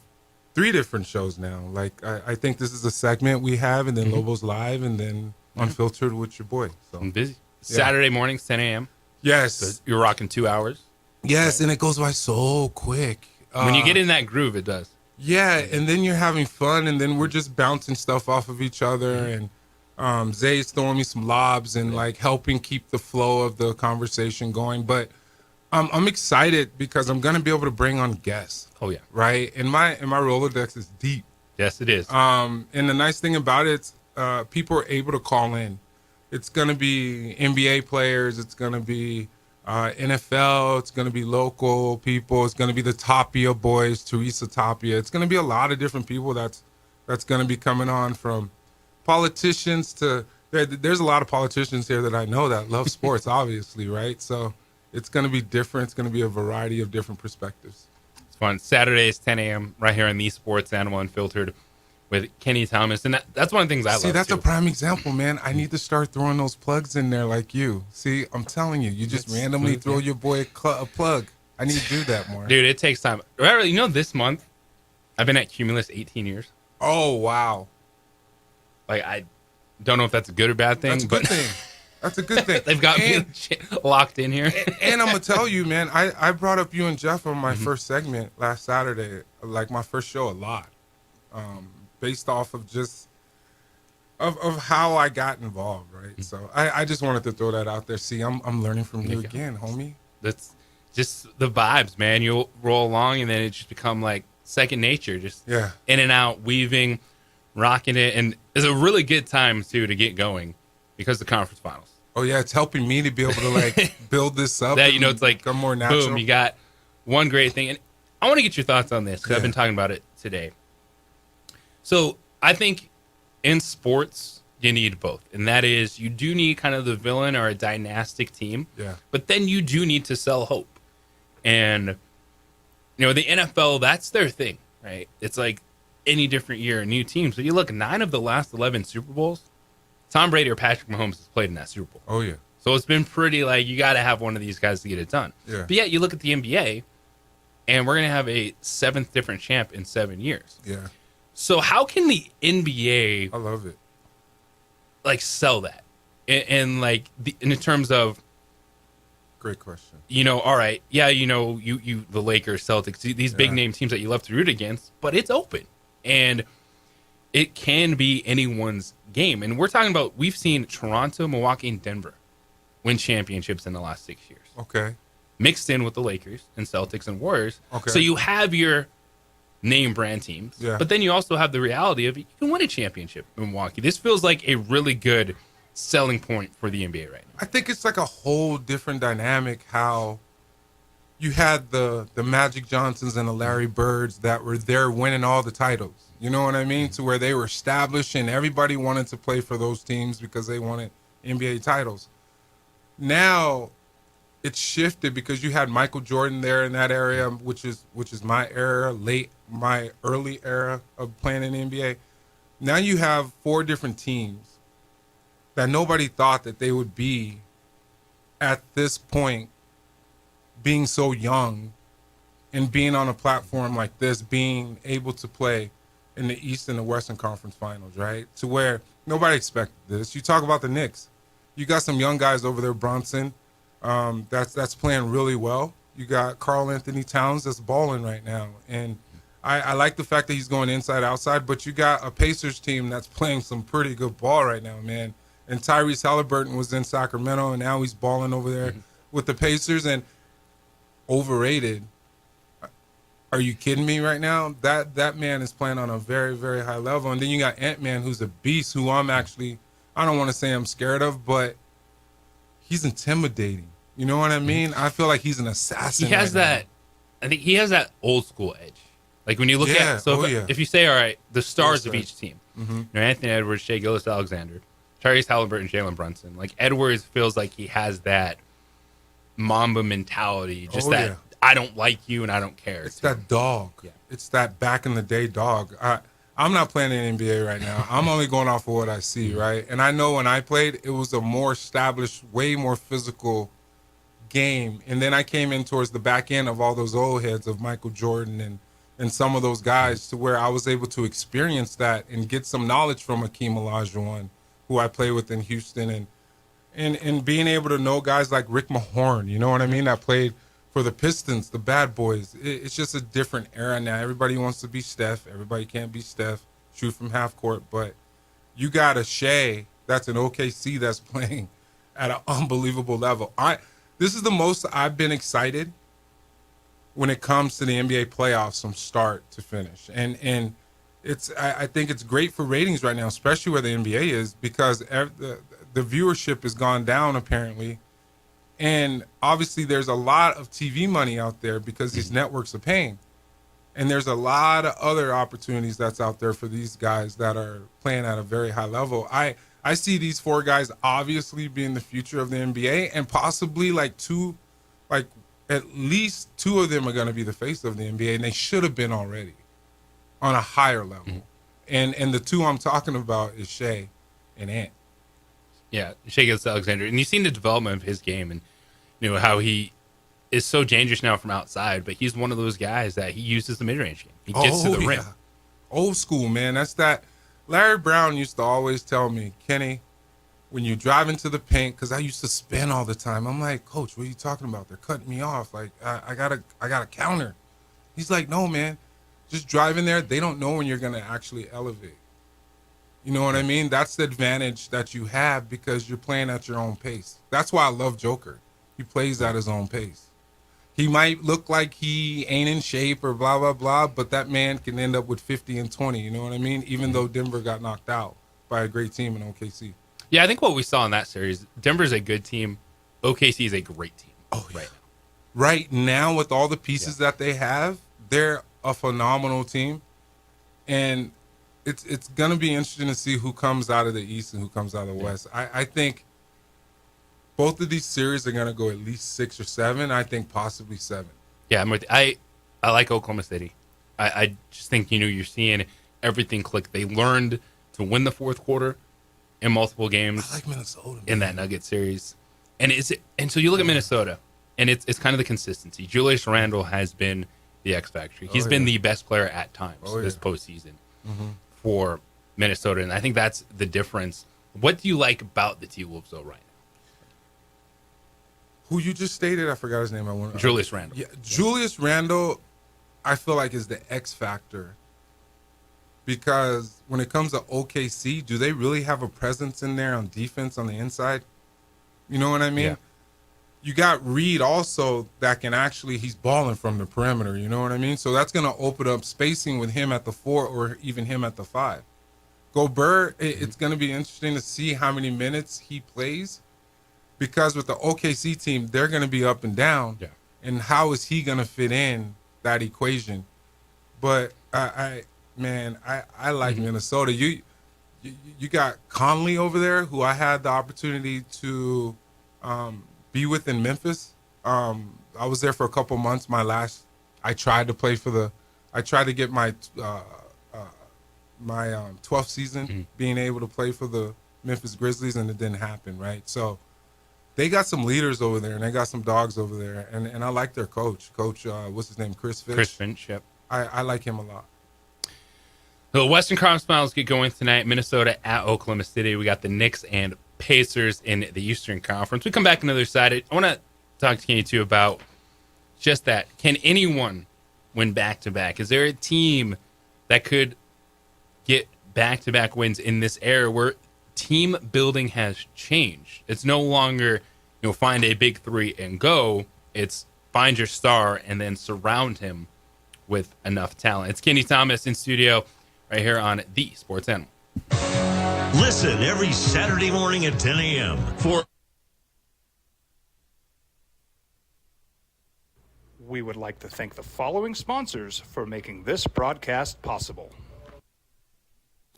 3 different shows now. Like I think this is a segment we have, and then Lobos Live, and then Unfiltered with your boy. So I'm busy. Saturday mornings, 10 a.m. Yes. So you're rocking 2 hours. Yes, right? And it goes by so quick. When you get in that groove, it does. Yeah, and then you're having fun, and then we're just bouncing stuff off of each other, and Zay's throwing me some lobs and like helping keep the flow of the conversation going. But I'm excited because I'm gonna be able to bring on guests. Oh yeah, right. And my Rolodex is deep. Yes, it is. And the nice thing about it, people are able to call in. It's gonna be NBA players. It's gonna be NFL, it's going to be local people, it's going to be the Tapia boys, Teresa Tapia. It's going to be a lot of different people that's going to be coming on, from politicians to there's a lot of politicians here that I know that love sports, obviously, right? So it's going to be different. It's going to be a variety of different perspectives. It's fun. Saturdays, 10 a.m. right here on the Sports Animal Unfiltered with Kenny Thomas. And that's one of the things I love. See, that's too. a prime example, man. I need to start throwing those plugs in there like you. See, I'm telling you, you just randomly throw your boy a plug. I need to do that more. Dude, it takes time. You know, this month, I've been at Cumulus 18 years. Oh, wow. Like, I don't know if that's a good or bad thing. That's a good thing. That's a good thing. They've got me locked in here. And I'm going to tell you, man, I brought up you and Jeff on my first segment last Saturday, like my first show, a lot, based off of just of how I got involved, right? So I just wanted to throw that out there. See, I'm learning from you again, homie. That's just the vibes, man. You'll roll along, and then it just become like second nature, just in and out, weaving, rocking it. And it's a really good time, too, to get going because the conference finals. Oh, yeah, it's helping me to be able to, like, build this up. That, you know, it's like, become more natural. Boom, you got one great thing. And I want to get your thoughts on this because I've been talking about it today. So I think in sports, you need both. And that is, you do need kind of the villain or a dynastic team. Yeah. But then you do need to sell hope. And, you know, the NFL, that's their thing, right? It's like any different year, a new team. So you look, 9 of the last 11 Super Bowls, Tom Brady or Patrick Mahomes has played in that Super Bowl. Oh, yeah. So it's been pretty like you got to have one of these guys to get it done. Yeah. But yet you look at the NBA, and we're going to have a 7th different champ in 7 years. Yeah. So how can the NBA... I love it. Like, sell that? And like, in terms of... Great question. You know, all right, yeah, you know, you the Lakers, Celtics, these big-name teams that you love to root against, but it's open. And it can be anyone's game. And we're talking about, we've seen Toronto, Milwaukee, and Denver win championships in the last 6 years. Okay. Mixed in with the Lakers and Celtics and Warriors. Okay. So you have your name brand teams. Yeah. But then you also have the reality of you can win a championship in Milwaukee. This feels like a really good selling point for the NBA right now. I think it's like a whole different dynamic how you had the Magic Johnsons and the Larry Birds that were there winning all the titles. You know what I mean? To where they were established and everybody wanted to play for those teams because they wanted NBA titles. Now it's shifted because you had Michael Jordan there in that area, which is my era, my early era of playing in the NBA. Now you have 4 different teams that nobody thought that they would be at this point, being so young and being on a platform like this, being able to play in the East and the Western Conference Finals, right? To where nobody expected this. You talk about the Knicks. You got some young guys over there, Brunson, that's playing really well. You got Karl Anthony Towns that's balling right now. And I like the fact that he's going inside, outside, but you got a Pacers team that's playing some pretty good ball right now, man. And Tyrese Halliburton was in Sacramento, and now he's balling over there with the Pacers. And overrated. Are you kidding me right now? That man is playing on a very, very high level. And then you got Ant-Man, who's a beast, who I don't want to say I'm scared of, but he's intimidating. You know what I mean? I feel like he's an assassin. He has right I think he has that old school edge. Like when you look at, if you say, all right, the stars of each team, you know, Anthony Edwards, Shai Gilgeous-Alexander, Tyrese Halliburton, Jalen Brunson. Like Edwards feels like he has that Mamba mentality, just I don't like you and I don't care. It's that dog. Yeah. It's that back in the day dog. I'm not playing in the NBA right now. I'm only going off of what I see, right? And I know when I played, it was a more established, way more physical game. And then I came in towards the back end of all those old heads of Michael Jordan and some of those guys to where I was able to experience that and get some knowledge from Akeem Olajuwon, who I play with in Houston, and being able to know guys like Rick Mahorn, you know what I mean, that played for the Pistons, the Bad Boys. It's just a different era now. Everybody wants to be Steph. Everybody can't be Steph, shoot from half court. But you got a Shai that's an OKC that's playing at an unbelievable level. This is the most I've been excited when it comes to the NBA playoffs from start to finish. And I think it's great for ratings right now, especially where the NBA is, because the viewership has gone down apparently. And obviously there's a lot of TV money out there because these networks are paying. And there's a lot of other opportunities that's out there for these guys that are playing at a very high level. I see these 4 guys obviously being the future of the NBA, and possibly at least 2 of them are going to be the face of the NBA, and they should have been already on a higher level. And the 2 I'm talking about is Shai and Ant. Yeah, Shai Gilgeous-Alexander. And you've seen the development of his game and, you know, how he is so dangerous now from outside, but he's one of those guys that he uses the mid-range game. He gets to the rim. Old school, man. That's that. Larry Brown used to always tell me, Kenny, when you drive into the paint, because I used to spin all the time. I'm like, Coach, what are you talking about? They're cutting me off. Like, I gotta counter. He's like, no, man. Just drive in there. They don't know when you're going to actually elevate. You know what I mean? That's the advantage that you have because you're playing at your own pace. That's why I love Joker. He plays at his own pace. He might look like he ain't in shape or blah, blah, blah, but that man can end up with 50 and 20, you know what I mean? Even though Denver got knocked out by a great team in OKC. Yeah, I think what we saw in that series, Denver's a good team. OKC is a great team right now. Right now, with all the pieces that they have, they're a phenomenal team. And it's going to be interesting to see who comes out of the East and who comes out of the West. I think both of these series are going to go at least 6 or 7. I think possibly 7. Yeah, I'm with you. I like Oklahoma City. I just think, you're seeing everything click. They learned to win the fourth quarter in multiple games. I like Minnesota, in that Nugget series. And so you look at Minnesota, and it's kind of the consistency. Julius Randle has been the X factor. He's been the best player at times this postseason for Minnesota, and I think that's the difference. What do you like about the T-Wolves, though, right now? Who you just stated, I forgot his name. Julius Randle. Yeah, Julius Randle, I feel like is the X factor. Because when it comes to OKC, do they really have a presence in there on defense on the inside? You know what I mean? Yeah. You got Reed also that can actually, he's balling from the perimeter, you know what I mean? So that's going to open up spacing with him at the 4 or even him at the 5. Gobert, it's going to be interesting to see how many minutes he plays because with the OKC team, they're going to be up and down. Yeah. And how is he going to fit in that equation? But I like Minnesota. You got Conley over there, who I had the opportunity to be with in Memphis. I was there for a couple months. I tried to get my 12th season, being able to play for the Memphis Grizzlies, and it didn't happen, right? So they got some leaders over there, and they got some dogs over there, and I like their coach. Coach, what's his name? Chris Finch. Chris Finch, yep. I like him a lot. The Western Conference Finals get going tonight. Minnesota at Oklahoma City. We got the Knicks and Pacers in the Eastern Conference. We come back on the other side. I want to talk to Kenny, too, about just that. Can anyone win back-to-back? Is there a team that could get back-to-back wins in this era where team building has changed? It's no longer, find a big three and go. It's find your star and then surround him with enough talent. It's Kenny Thomas in studio right here on The Sports Animal. Listen every Saturday morning at 10 a.m. for... We would like to thank the following sponsors for making this broadcast possible.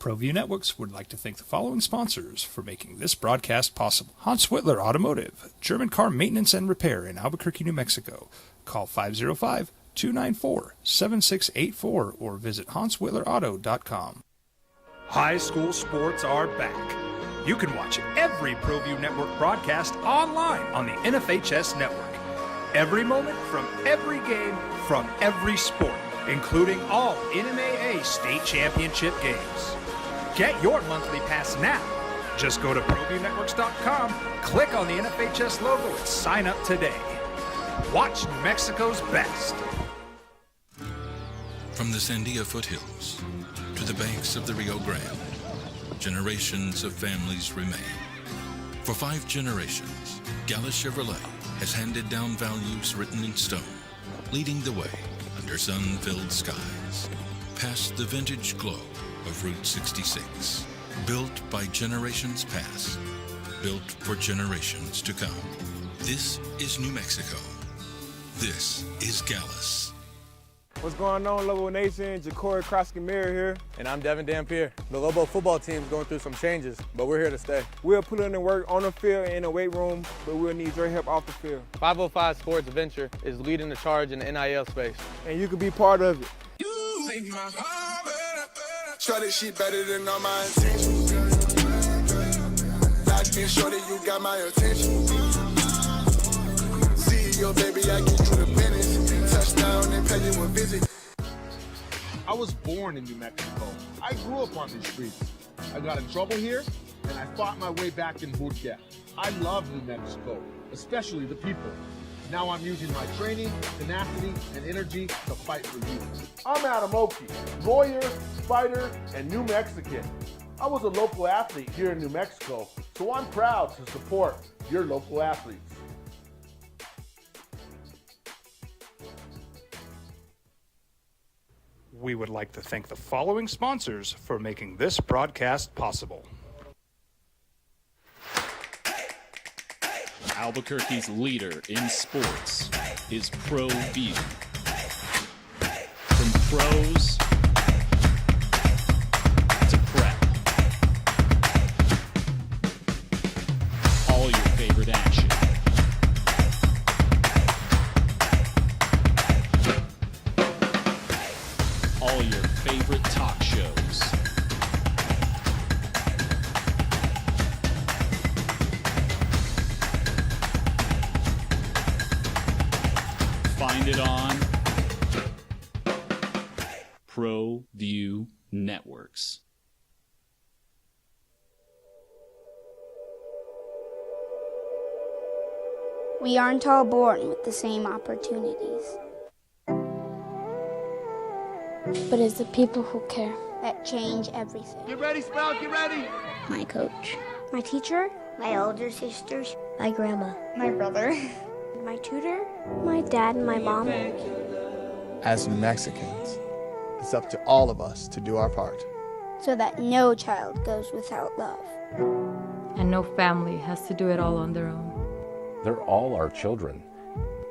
ProView Networks would like to thank the following sponsors for making this broadcast possible. Hans Whitler Automotive, German car maintenance and repair in Albuquerque, New Mexico. Call 505-294-7684 or visit HansWhitlerAuto.com. High school sports are back. You can watch every ProView Network broadcast online on the NFHS network. Every moment from every game from every sport, including all NMAA state championship games. Get your monthly pass now. Just go to ProViewNetworks.com, click on the NFHS logo, and sign up today. Watch New Mexico's best. From the Sandia foothills to the banks of the Rio Grande, generations of families remain. For 5 generations, Gallus Chevrolet has handed down values written in stone, leading the way under sun-filled skies, past the vintage glow of Route 66. Built by generations past, built for generations to come. This is New Mexico. This is Gallus. What's going on, Lobo Nation? Ja'Cory Krosky-Miller here. And I'm Devin Dampier. The Lobo football team is going through some changes, but we're here to stay. We'll put in the work on the field and in the weight room, but we'll need your help off the field. 505 Sports Venture is leading the charge in the NIL space. And you can be part of it. Shorty, she better than all my intentions. Like me, shorty, you got my attention. yo, baby, I get you the business. Touchdown and pay you a visit. I was born in New Mexico. I grew up on these streets. I got in trouble here, and I fought my way back in Murcia. I love New Mexico, especially the people. Now I'm using my training, tenacity, and energy to fight for you. I'm Adam Oki, lawyer, fighter, and New Mexican. I was a local athlete here in New Mexico, so I'm proud to support your local athletes. We would like to thank the following sponsors for making this broadcast possible. Albuquerque's leader in sports is ProView. From pros to prep, all your favorite action. All your favorite talk shows. Find it on ProView Networks. We aren't all born with the same opportunities. But it's the people who care that change everything. Get ready, Sprout, get ready! My coach, my teacher, my older sisters, my grandma, my brother, my tutor, my dad, and my mom. As New Mexicans, it's up to all of us to do our part. So that no child goes without love. And no family has to do it all on their own. They're all our children.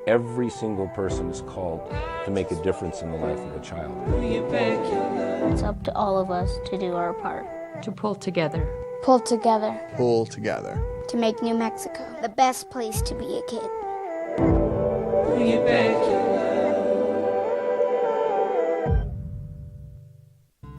Every single person is called to make a difference in the life of a child. It's up to all of us to do our part. To pull together. Pull together. Pull together. To make New Mexico the best place to be a kid.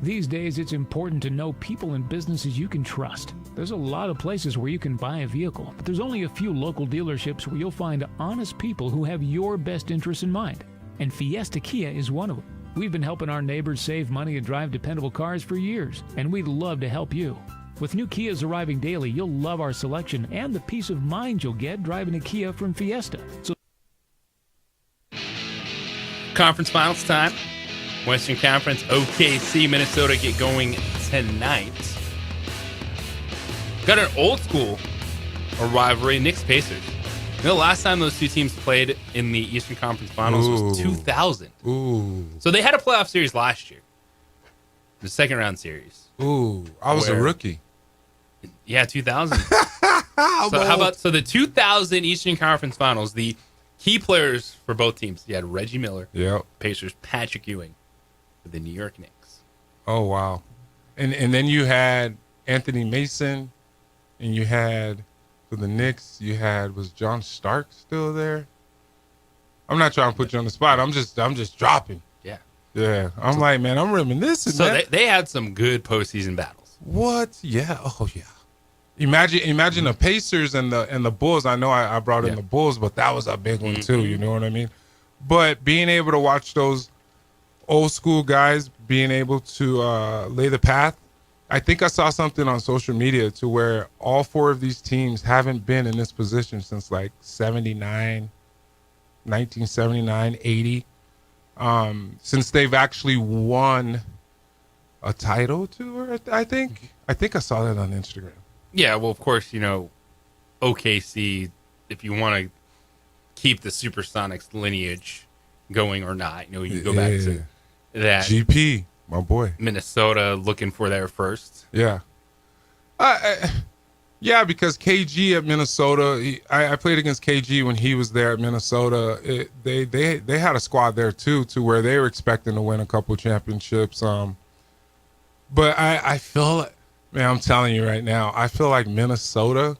These days, it's important to know people and businesses you can trust. There's a lot of places where you can buy a vehicle, but there's only a few local dealerships where you'll find honest people who have your best interests in mind. And Fiesta Kia is one of them. We've been helping our neighbors save money and drive dependable cars for years, and we'd love to help you. With new Kias arriving daily, you'll love our selection and the peace of mind you'll get driving a Kia from Fiesta. So, Conference finals time. Western Conference, OKC, Minnesota get going tonight. Got an old school rivalry, Knicks-Pacers. You know, the last time those two teams played in the Eastern Conference Finals was 2000. Ooh. So they had a playoff series last year. The second round series. Ooh, I was a rookie. Yeah, 2000. So how about the 2000 Eastern Conference Finals, the key players for both teams. You had Reggie Miller, Pacers, Patrick Ewing for the New York Knicks. Oh, wow. And then you had Anthony Mason, and you had, for the Knicks, was John Stark still there? I'm not trying to put you on the spot. I'm just dropping. Yeah. Yeah. I'm like, man, I'm reminiscing. So they had some good postseason battles. What? Yeah. Oh, yeah. Imagine the Pacers and the Bulls. I know I brought in the Bulls, but that was a big one too. You know what I mean? But being able to watch those old school guys being able to lay the path, I think I saw something on social media to where all four of these teams haven't been in this position since like 1979, 80. Since they've actually won a title too, I think I saw that on Instagram. Yeah, well, of course, OKC, if you want to keep the Supersonics lineage going or not, you go back to that. GP, my boy. Minnesota looking for their first. Yeah. Yeah, because KG at Minnesota, I played against KG when he was there at Minnesota. They had a squad there, too, to where they were expecting to win a couple championships. But I feel... Man, I'm telling you right now, I feel like Minnesota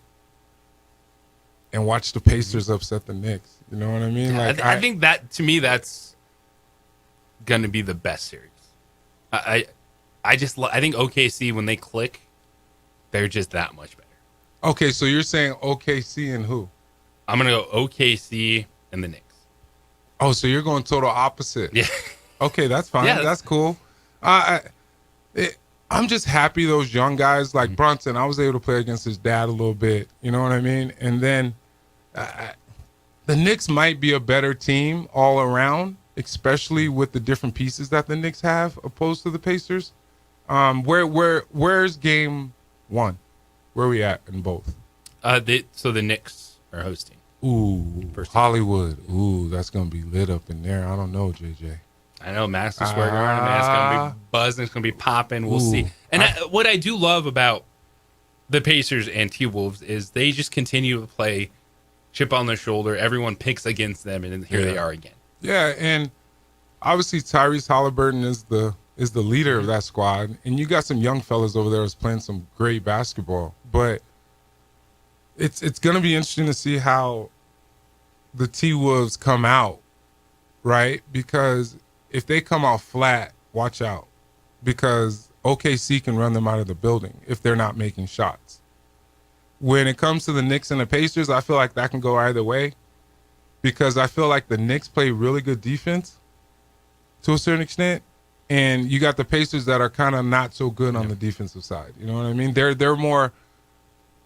and watch the Pacers upset the Knicks. You know what I mean? Yeah, I think that, to me, that's going to be the best series. I think OKC, when they click, they're just that much better. Okay, so you're saying OKC and who? I'm going to go OKC, and the Knicks. Oh, so you're going total opposite. Yeah. Okay, that's fine. Yeah, that's cool. I'm just happy those young guys like Brunson, I was able to play against his dad a little bit. You know what I mean? And then the Knicks might be a better team all around, especially with the different pieces that the Knicks have opposed to the Pacers. Where's game one? Where are we at in both? So the Knicks are hosting. Ooh, Hollywood. Ooh, that's going to be lit up in there. I don't know, JJ. I know, Madison Square Garden, man. It's going to be buzzing. It's going to be popping. We'll see. And what I do love about the Pacers and T-Wolves is they just continue to play chip on their shoulder. Everyone picks against them, and here they are again. Yeah, and obviously Tyrese Halliburton is the leader of that squad, and you got some young fellas over there that's playing some great basketball. But it's going to be interesting to see how the T-Wolves come out, right? Because if they come out flat, watch out, because OKC can run them out of the building if they're not making shots. When it comes to the Knicks and the Pacers, I feel like that can go either way, because I feel like the Knicks play really good defense to a certain extent, and you got the Pacers that are kind of not so good on the defensive side. You know what I mean? They're more.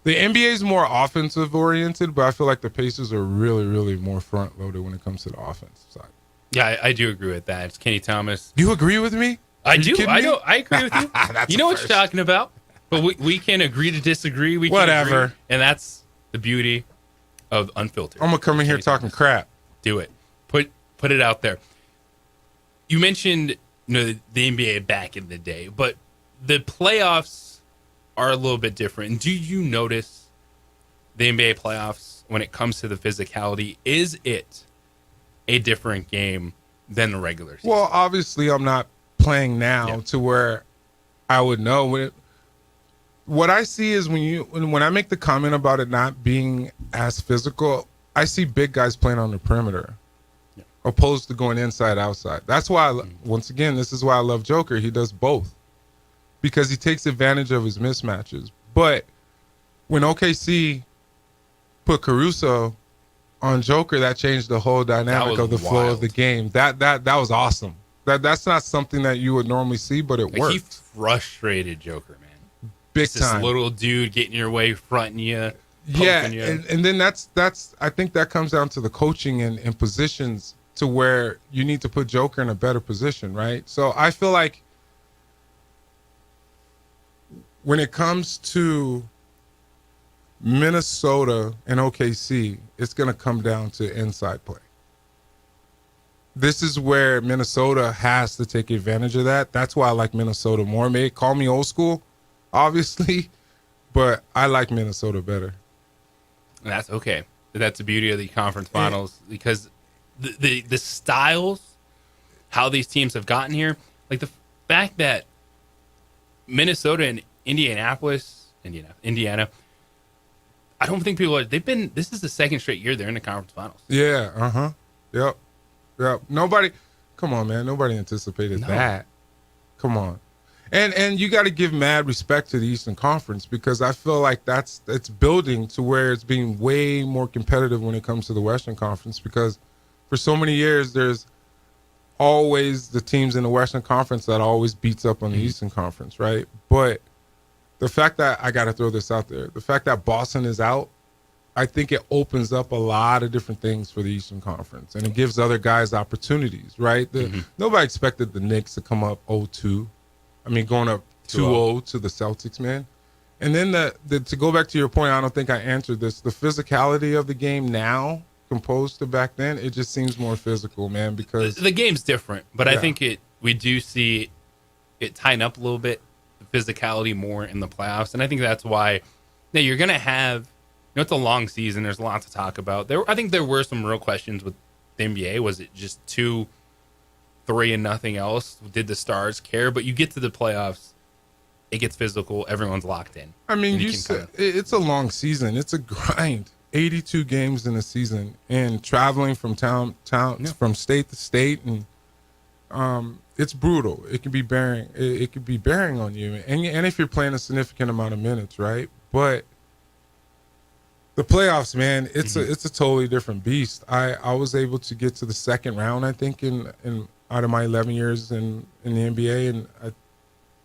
The NBA is more offensive oriented, but I feel like the Pacers are really, really more front loaded when it comes to the offensive side. Yeah, I do agree with that. It's Kenny Thomas. You agree with me? I do. I know. I agree with you. You know what you're talking about. But we can agree to disagree. We can Whatever. Agree, and that's the beauty of Unfiltered. I'm gonna come in here talking crap. Do it. Put it out there. You mentioned the NBA back in the day, but the playoffs are a little bit different. Do you notice the NBA playoffs when it comes to the physicality? Is it a different game than the regular season? Well, obviously, I'm not playing now to where I would know. What I see is when I make the comment about it not being as physical, I see big guys playing on the perimeter opposed to going inside, outside. That's why, once again, this is why I love Joker. He does both because he takes advantage of his mismatches. But when OKC put Caruso on Joker, that changed the whole dynamic of the flow of the game. That was awesome. That's not something that you would normally see, but it worked. He frustrated Joker, man. Big This time. little dude getting your way, fronting you. Yeah, poking you. and then that's I think that comes down to the coaching and positions to where you need to put Joker in a better position, right? So I feel like when it comes to Minnesota and OKC, it's going to come down to inside play. This is where Minnesota has to take advantage of that. That's why I like Minnesota more. Call me old school, obviously, but I like Minnesota better. And that's okay. That's the beauty of the conference finals because the styles, how these teams have gotten here, like the fact that Minnesota and Indiana, I don't think people are. This is the second straight year they're in the conference finals. Yeah. Yep. Nobody. Come on, man. Nobody anticipated that. Come on. And you got to give mad respect to the Eastern Conference because I feel like it's building to where it's being way more competitive when it comes to the Western Conference because for so many years there's always the teams in the Western Conference that always beats up on the Eastern Conference, right? But the fact that I got to throw this out there, the fact that Boston is out, I think it opens up a lot of different things for the Eastern Conference, and it gives other guys opportunities, right? Nobody expected the Knicks to come up 0-2. I mean, going up 2-0 to the Celtics, man. And then to go back to your point, I don't think I answered this. The physicality of the game now composed to back then, it just seems more physical, man, because the game's different, but I think we do see it tighten up a little bit, the physicality more in the playoffs, and I think that's why you're going to have, it's a long season. There's a lot to talk about. I think there were some real questions with the NBA. Was it just 2-3 and nothing else? Did the stars care? But you get to the playoffs, it gets physical. Everyone's locked in. I mean, it's a long season. It's a grind. 82 games in a season and traveling from town from state to state, and it's brutal. It can be bearing. It could be bearing on you, and if you're playing a significant amount of minutes, right? But The playoffs, man, it's a totally different beast. I was able to get to the second round, I think, in out of my 11 years in the NBA, and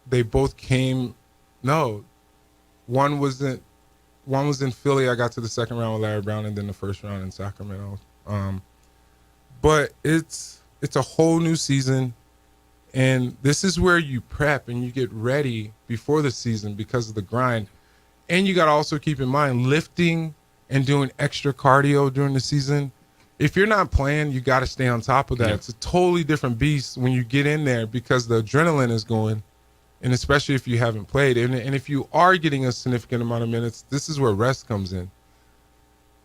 they both came. No, one was in Philly. I got to the second round with Larry Brown, and then the first round in Sacramento. But it's a whole new season, and this is where you prep and you get ready before the season because of the grind. And you got to also keep in mind lifting and doing extra cardio during the season. If you're not playing, you got to stay on top of that. Yeah. It's a totally different beast when you get in there because the adrenaline is going, and especially if you haven't played. And if you are getting a significant amount of minutes, this is where rest comes in.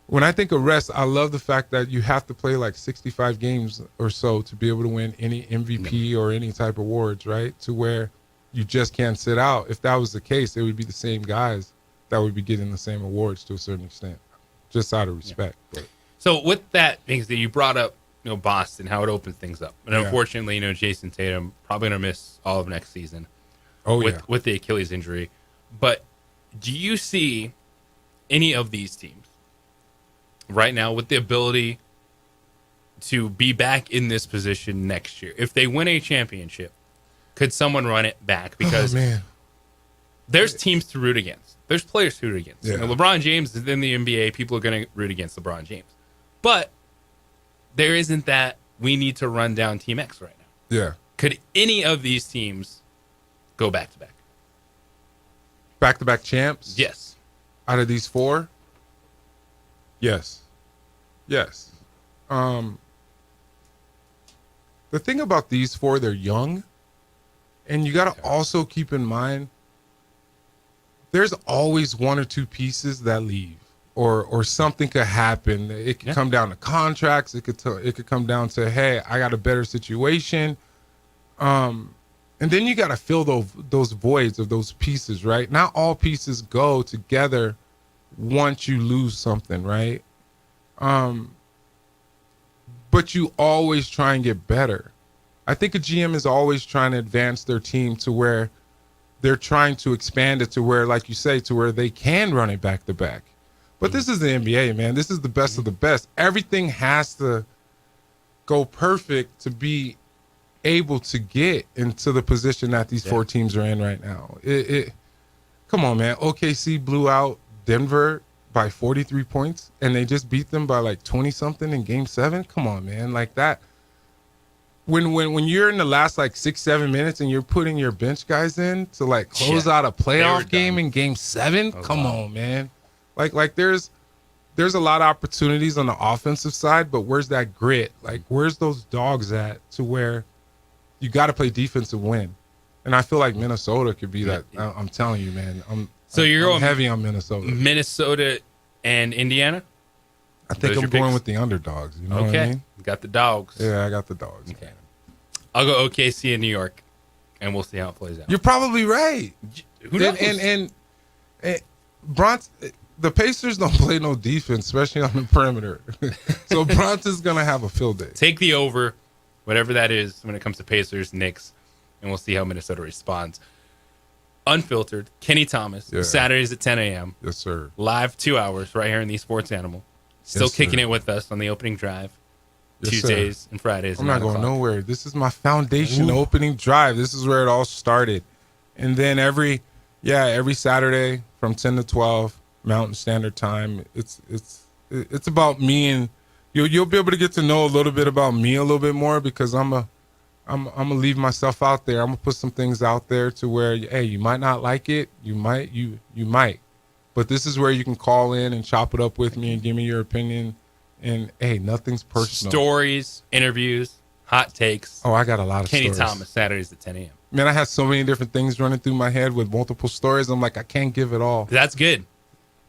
When I think of rest, I love the fact that you have to play like 65 games or so to be able to win any MVP or any type of awards, right? To where you just can't sit out. If that was the case, it would be the same guys that would be getting the same awards to a certain extent, just out of respect. Yeah. So with that, things that you brought up, Boston, how it opens things up. And unfortunately, Jason Tatum probably going to miss all of next season with the Achilles injury. But do you see any of these teams right now with the ability to be back in this position next year? If they win a championship, could someone run it back? Because there's teams to root against. There's players to root against. Yeah. LeBron James is in the NBA. People are going to root against LeBron James. But there isn't that we need to run down Team X right now. Yeah. Could any of these teams go back-to-back? Back-to-back champs? Yes. Out of these four? Yes. Yes. The thing about these four, they're young. And you got to also keep in mind, there's always one or two pieces that leave. Or something could happen. It could come down to contracts. It could come down to, hey, I got a better situation. And then you got to fill those voids of those pieces, right? Not all pieces go together once you lose something, right? But you always try and get better. I think a GM is always trying to advance their team to where they're trying to expand it to where, like you say, to where they can run it back to back. But this is the NBA, man. This is the best of the best. Everything has to go perfect to be able to get into the position that these four teams are in right now. Come on, man. OKC blew out Denver by 43 points, and they just beat them by like 20-something in Game 7. Come on, man. Like that. When you're in the last like 6-7 minutes and you're putting your bench guys in to like close out a playoff game in Game 7, come on, man. Like there's a lot of opportunities on the offensive side, but where's that grit? Like where's those dogs at to where you got to play defense to win? And I feel like Minnesota could be that. I'm telling you, man. I'm heavy on Minnesota. Minnesota and Indiana? I think I'm going with the underdogs. You know what I mean? Got the dogs. Yeah, I got the dogs. Okay. I'll go OKC in New York, and we'll see how it plays out. You're probably right. Who knows? And Bronson, the Pacers don't play no defense, especially on the perimeter. So Bronson's going to have a field day. Take the over, whatever that is, when it comes to Pacers, Knicks, and we'll see how Minnesota responds. Unfiltered, Kenny Thomas, Saturdays at 10 a.m. Yes, sir. Live 2 hours right here in the Sports Animal. Still kicking it with us on the opening drive. Yes, Tuesdays sir. and Fridays. I'm not going nowhere. This is my foundation opening drive. This is where it all started. And then every Saturday from 10 to 12 Mountain Standard Time, it's about me, and you'll be able to get to know a little bit about me a little bit more because I'm gonna leave myself out there. I'm gonna put some things out there to where, hey, you might not like it, you might, but this is where you can call in and chop it up with me and give me your opinion. And hey, nothing's personal. Stories, interviews, hot takes. Oh, I got a lot of Kenny stories. Thomas, Saturdays at 10 a.m. Man, I had so many different things running through my head with multiple stories. I'm like, I can't give it all. That's good.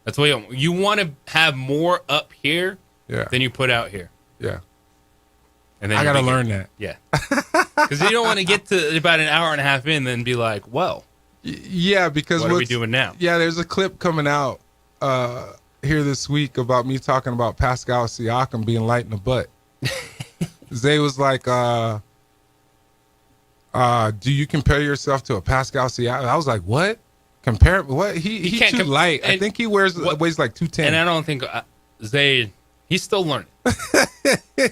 That's what you want to have more up here than you put out here. Yeah. And then I got to learn that. Yeah. Because you don't want to get to about an hour and a half in and then be like, well. Yeah, because what are we doing now? Yeah, there's a clip coming out here this week about me talking about Pascal Siakam being light in the butt. Zay was like, do you compare yourself to a Pascal Siakam? I was like, what? Compare what he's can't too light. I think he weighs like 210. And I don't think Zayd, he's still learning.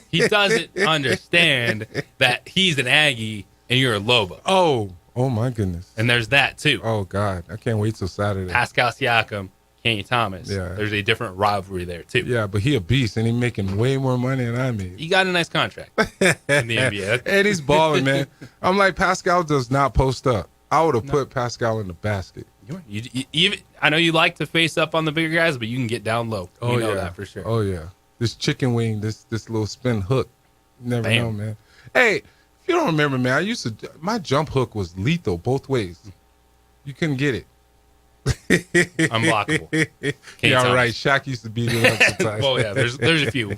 He doesn't understand that he's an Aggie and you're a Lobo. Oh my goodness. And there's that too. Oh God, I can't wait till Saturday. Pascal Siakam, Kenny Thomas. Yeah. There's a different rivalry there too. Yeah, but he a beast and he's making way more money than I made. He got a nice contract in the NBA. And he's balling, man. I'm like, Pascal does not post up. I would have put Pascal in the basket. You even I know you like to face up on the bigger guys, but you can get down low. You know that for sure. Oh yeah. This chicken wing, this little spin hook. You never Bam. know, man. Hey, if you don't remember, man, my jump hook was lethal both ways. You couldn't get it. Unblockable. Yeah, right. Shaq used to beat it up sometimes. Oh yeah, there's a few.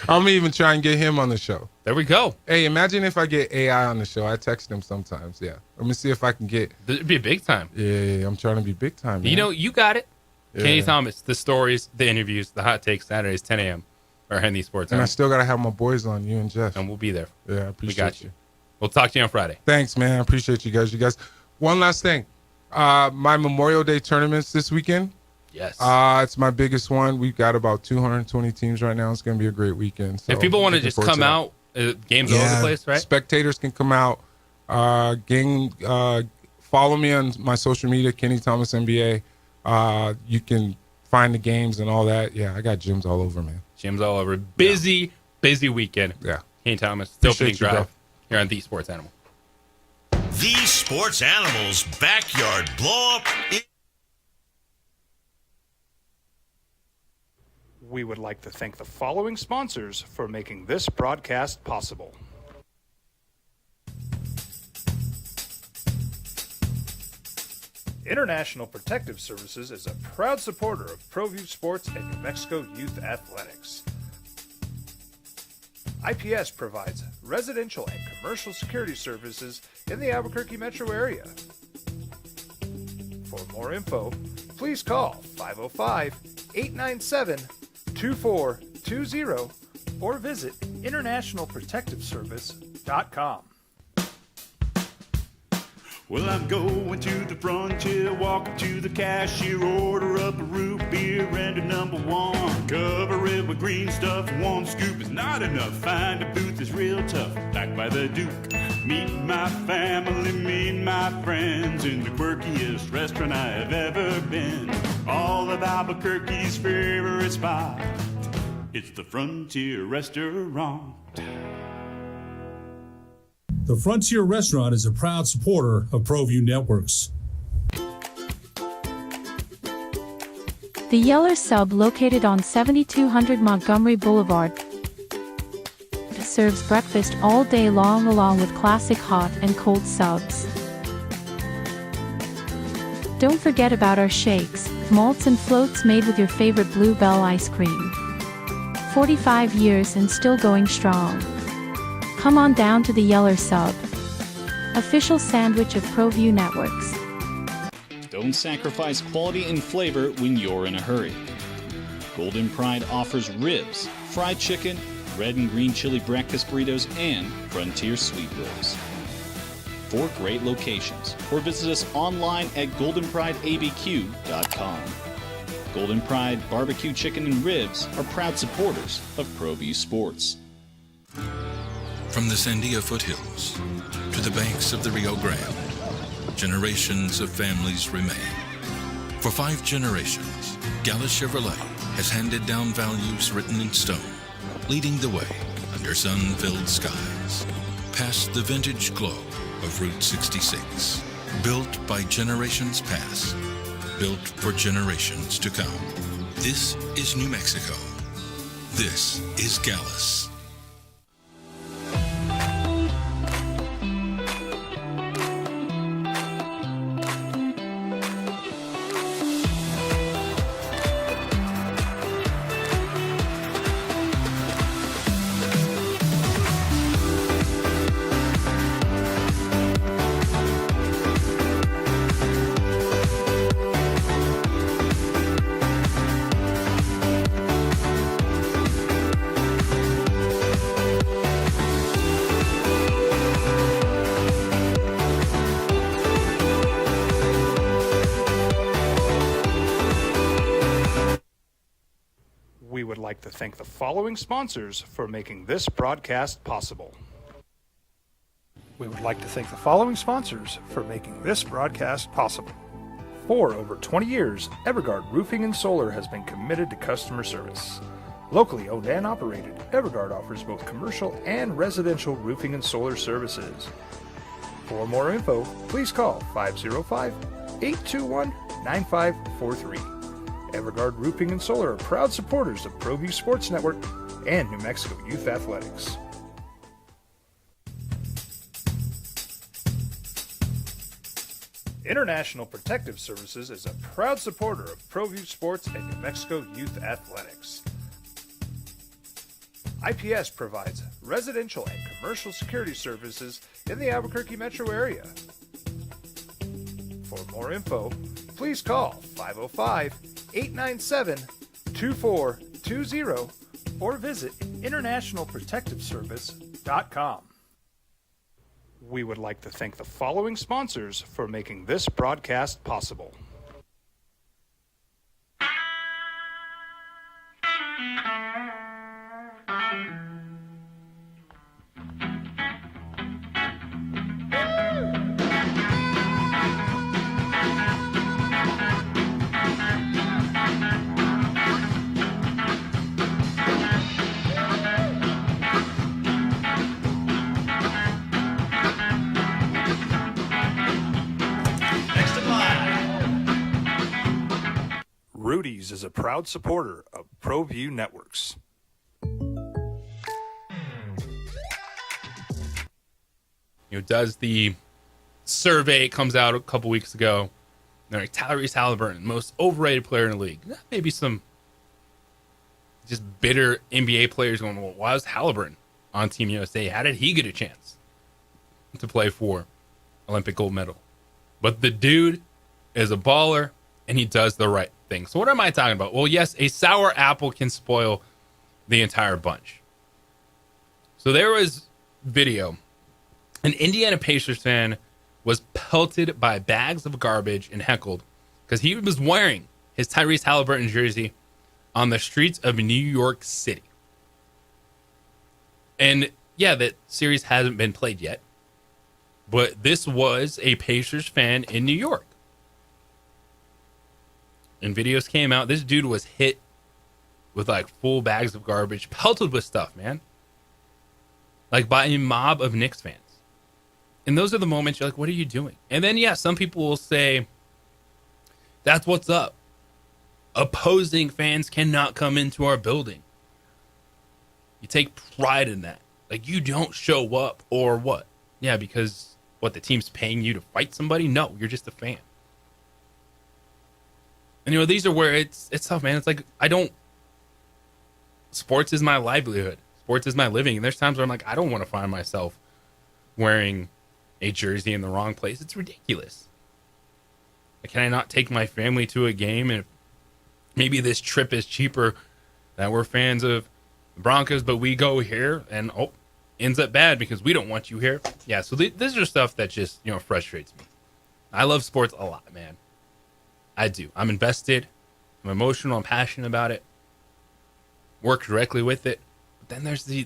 I'm even trying to get him on the show. There we go. Hey, imagine if I get AI on the show. I text him sometimes. Yeah, let me see if I can get. It'd be a big time. Yeah, I'm trying to be big time. Man. You know, you got it. Yeah. Kenny Thomas, the stories, the interviews, the hot takes, Saturdays 10 a.m. or Henry Sports. And I still gotta have my boys on, you and Jeff. And we'll be there. Yeah, I appreciate We got you. We'll talk to you on Friday. Thanks, man. I appreciate you guys. One last thing. My Memorial Day tournaments this weekend. Yes. It's my biggest one. We've got about 220 teams right now. It's going to be a great weekend. So if people want to looking just forward come to out, games all over the place, right? Spectators can come out. Follow me on my social media, Kenny Thomas NBA. You can find the games and all that. Yeah, I got gyms all over, man. Gyms all over. Busy weekend. Yeah. Kenny Thomas, still Appreciate Opening you, Drive bro. here on The Sports Animal. The Sports Animals Backyard Blow Up. We would like to thank the following sponsors for making this broadcast possible. International Protective Services is a proud supporter of ProView Sports and New Mexico Youth Athletics. IPS provides residential and commercial security services in the Albuquerque metro area. For more info, please call 505-897-2420 or visit internationalprotectiveservice.com. Well, I'm going to the frontier, walking to the cashier, order up a root beer and a number one. Cover it with green stuff, one scoop is not enough. Find a booth is real tough, back by the Duke. Meet my family, meet my friends in the quirkiest restaurant I have ever been. All of Albuquerque's favorite spot, it's the Frontier Restaurant. The Frontier Restaurant is a proud supporter of ProView Networks. The Yeller Sub, located on 7200 Montgomery Boulevard, serves breakfast all day long along with classic hot and cold subs. Don't forget about our shakes, malts and floats made with your favorite Bluebell ice cream. 45 years and still going strong. Come on down to the Yeller Sub, official sandwich of ProView Networks. Don't sacrifice quality and flavor when you're in a hurry. Golden Pride offers ribs, fried chicken, red and green chili breakfast burritos, and Frontier sweet rolls. 4 great locations, or visit us online at goldenprideabq.com. Golden Pride Barbecue Chicken and Ribs are proud supporters of ProView Sports. From the Sandia foothills to the banks of the Rio Grande, generations of families remain. For 5 generations, Gallus Chevrolet has handed down values written in stone, leading the way under sun-filled skies, past the vintage glow of Route 66. Built by generations past, built for generations to come. This is New Mexico. This is Gallus. would like to thank the following sponsors for making this broadcast possible. We would like to thank the following sponsors for making this broadcast possible. For over 20 years, Evergard Roofing and Solar has been committed to customer service. Locally owned and operated, Evergard offers both commercial and residential roofing and solar services. For more info, please call 505-821-9543. Evergard Roofing and Solar are proud supporters of ProView Sports Network and New Mexico Youth Athletics. International Protective Services is a proud supporter of ProView Sports and New Mexico Youth Athletics. IPS provides residential and commercial security services in the Albuquerque metro area. For more info, please call 505-897-2420 or visit internationalprotectiveservice.com. We would like to thank the following sponsors for making this broadcast possible. Rudy's is a proud supporter of ProView Networks. Does the survey comes out a couple weeks ago. They're like Tyrese Halliburton, most overrated player in the league. Maybe some just bitter NBA players going, well, why was Halliburton on Team USA? How did he get a chance to play for Olympic gold medal? But the dude is a baller, and he does the right thing. So what am I talking about? Well, yes, a sour apple can spoil the entire bunch. So there was video. An Indiana Pacers fan was pelted by bags of garbage and heckled because he was wearing his Tyrese Halliburton jersey on the streets of New York City. And yeah, that series hasn't been played yet, but this was a Pacers fan in New York. And videos came out. This dude was hit with like full bags of garbage, pelted with stuff, man. Like by a mob of Knicks fans. And those are the moments you're like, what are you doing? And then, yeah, some people will say, that's what's up. Opposing fans cannot come into our building. You take pride in that. Like, you don't show up or what? Yeah, because, what, the team's paying you to fight somebody? No, you're just a fan. And, these are where it's tough, man. It's like, sports is my livelihood. Sports is my living. And there's times where I'm like, I don't want to find myself wearing a jersey in the wrong place. It's ridiculous. Like, can I not take my family to a game? And maybe this trip is cheaper, that we're fans of the Broncos, but we go here and ends up bad because we don't want you here. Yeah, so this is stuff that just, frustrates me. I love sports a lot, man. I do. I'm invested. I'm emotional. I'm passionate about it. Work directly with it. But then there's these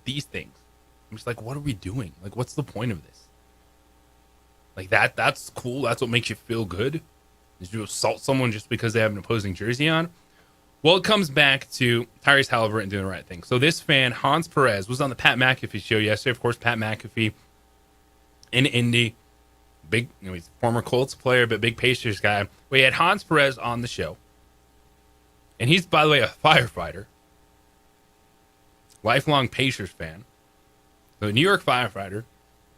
things. I'm just like, what are we doing? Like, what's the point of this? Like, that's cool. That's what makes you feel good. Is you assault someone just because they have an opposing jersey on? Well, it comes back to Tyrese Halliburton doing the right thing. So this fan, Hans Perez, was on the Pat McAfee show yesterday. Of course, Pat McAfee in Indy. Big, he's a former Colts player, but big Pacers guy. We had Hans Perez on the show. And he's, by the way, a firefighter. Lifelong Pacers fan. So a New York firefighter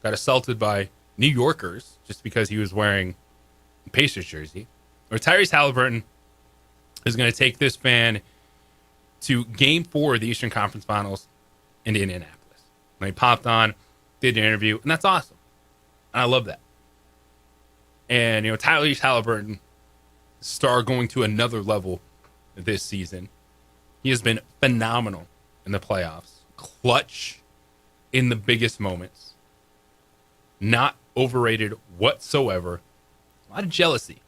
got assaulted by New Yorkers just because he was wearing a Pacers jersey. Or Tyrese Halliburton is going to take this fan to Game 4 of the Eastern Conference Finals in Indianapolis. And he popped on, did an interview, and that's awesome. And I love that. And, Tyrese Halliburton, star going to another level this season. He has been phenomenal in the playoffs. Clutch in the biggest moments. Not overrated whatsoever. A lot of jealousy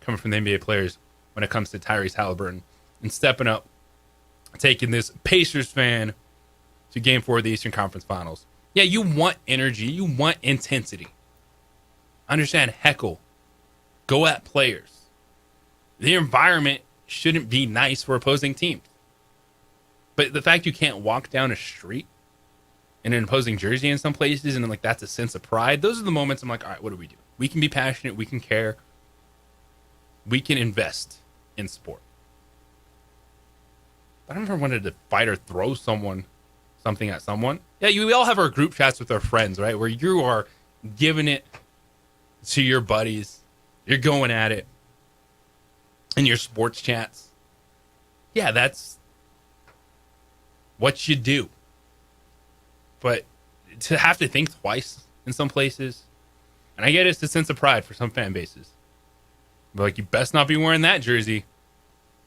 coming from the NBA players when it comes to Tyrese Halliburton and stepping up taking this Pacers fan to Game 4 of the Eastern Conference Finals. Yeah, you want energy. You want intensity. Understand, heckle. Go at players. The environment shouldn't be nice for opposing teams. But the fact you can't walk down a street in an opposing jersey in some places and like that's a sense of pride, those are the moments I'm like, all right, what do we do? We can be passionate. We can care. We can invest in sport. I never wanted to fight or throw something at someone. Yeah, we all have our group chats with our friends, right? Where you are giving it to your buddies. You're going at it in your sports chats. Yeah, that's what you do. But to have to think twice in some places, and I get it's a sense of pride for some fan bases. But like, you best not be wearing that jersey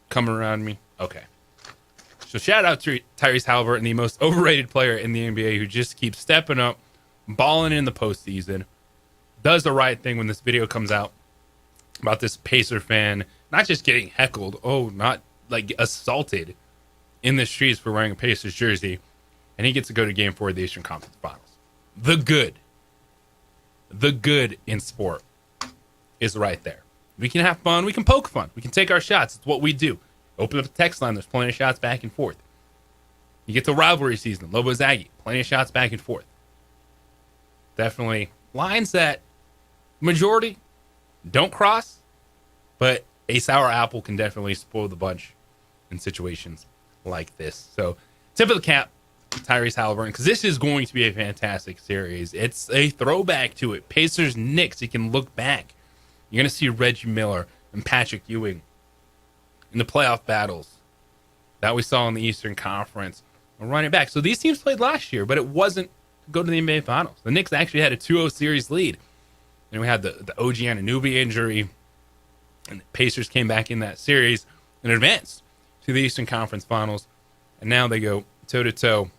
coming around me. Okay. So shout out to Tyrese Halliburton, the most overrated player in the NBA, who just keeps stepping up, balling in the postseason, does the right thing when this video comes out about this Pacer fan not just getting heckled, not like assaulted in the streets for wearing a Pacers jersey, and he gets to go to Game 4 of the Eastern Conference Finals. The good in sport is right there. We can have fun. We can poke fun. We can take our shots. It's what we do. Open up the text line. There's plenty of shots back and forth. You get to rivalry season. Lobo Zaggy. Plenty of shots back and forth. Definitely lines that majority don't cross, but a sour apple can definitely spoil the bunch in situations like this. So tip of the cap, Tyrese Halliburton, because this is going to be a fantastic series. It's a throwback to it. Pacers Knicks. You can look back. You're going to see Reggie Miller and Patrick Ewing in the playoff battles that we saw in the Eastern Conference. We'll run it back. So these teams played last year, but it wasn't to go to the NBA Finals. The Knicks actually had a 2-0 series lead. And we had the OG Anunoby injury, and the Pacers came back in that series and advanced to the Eastern Conference Finals. And now they go toe-to-toe.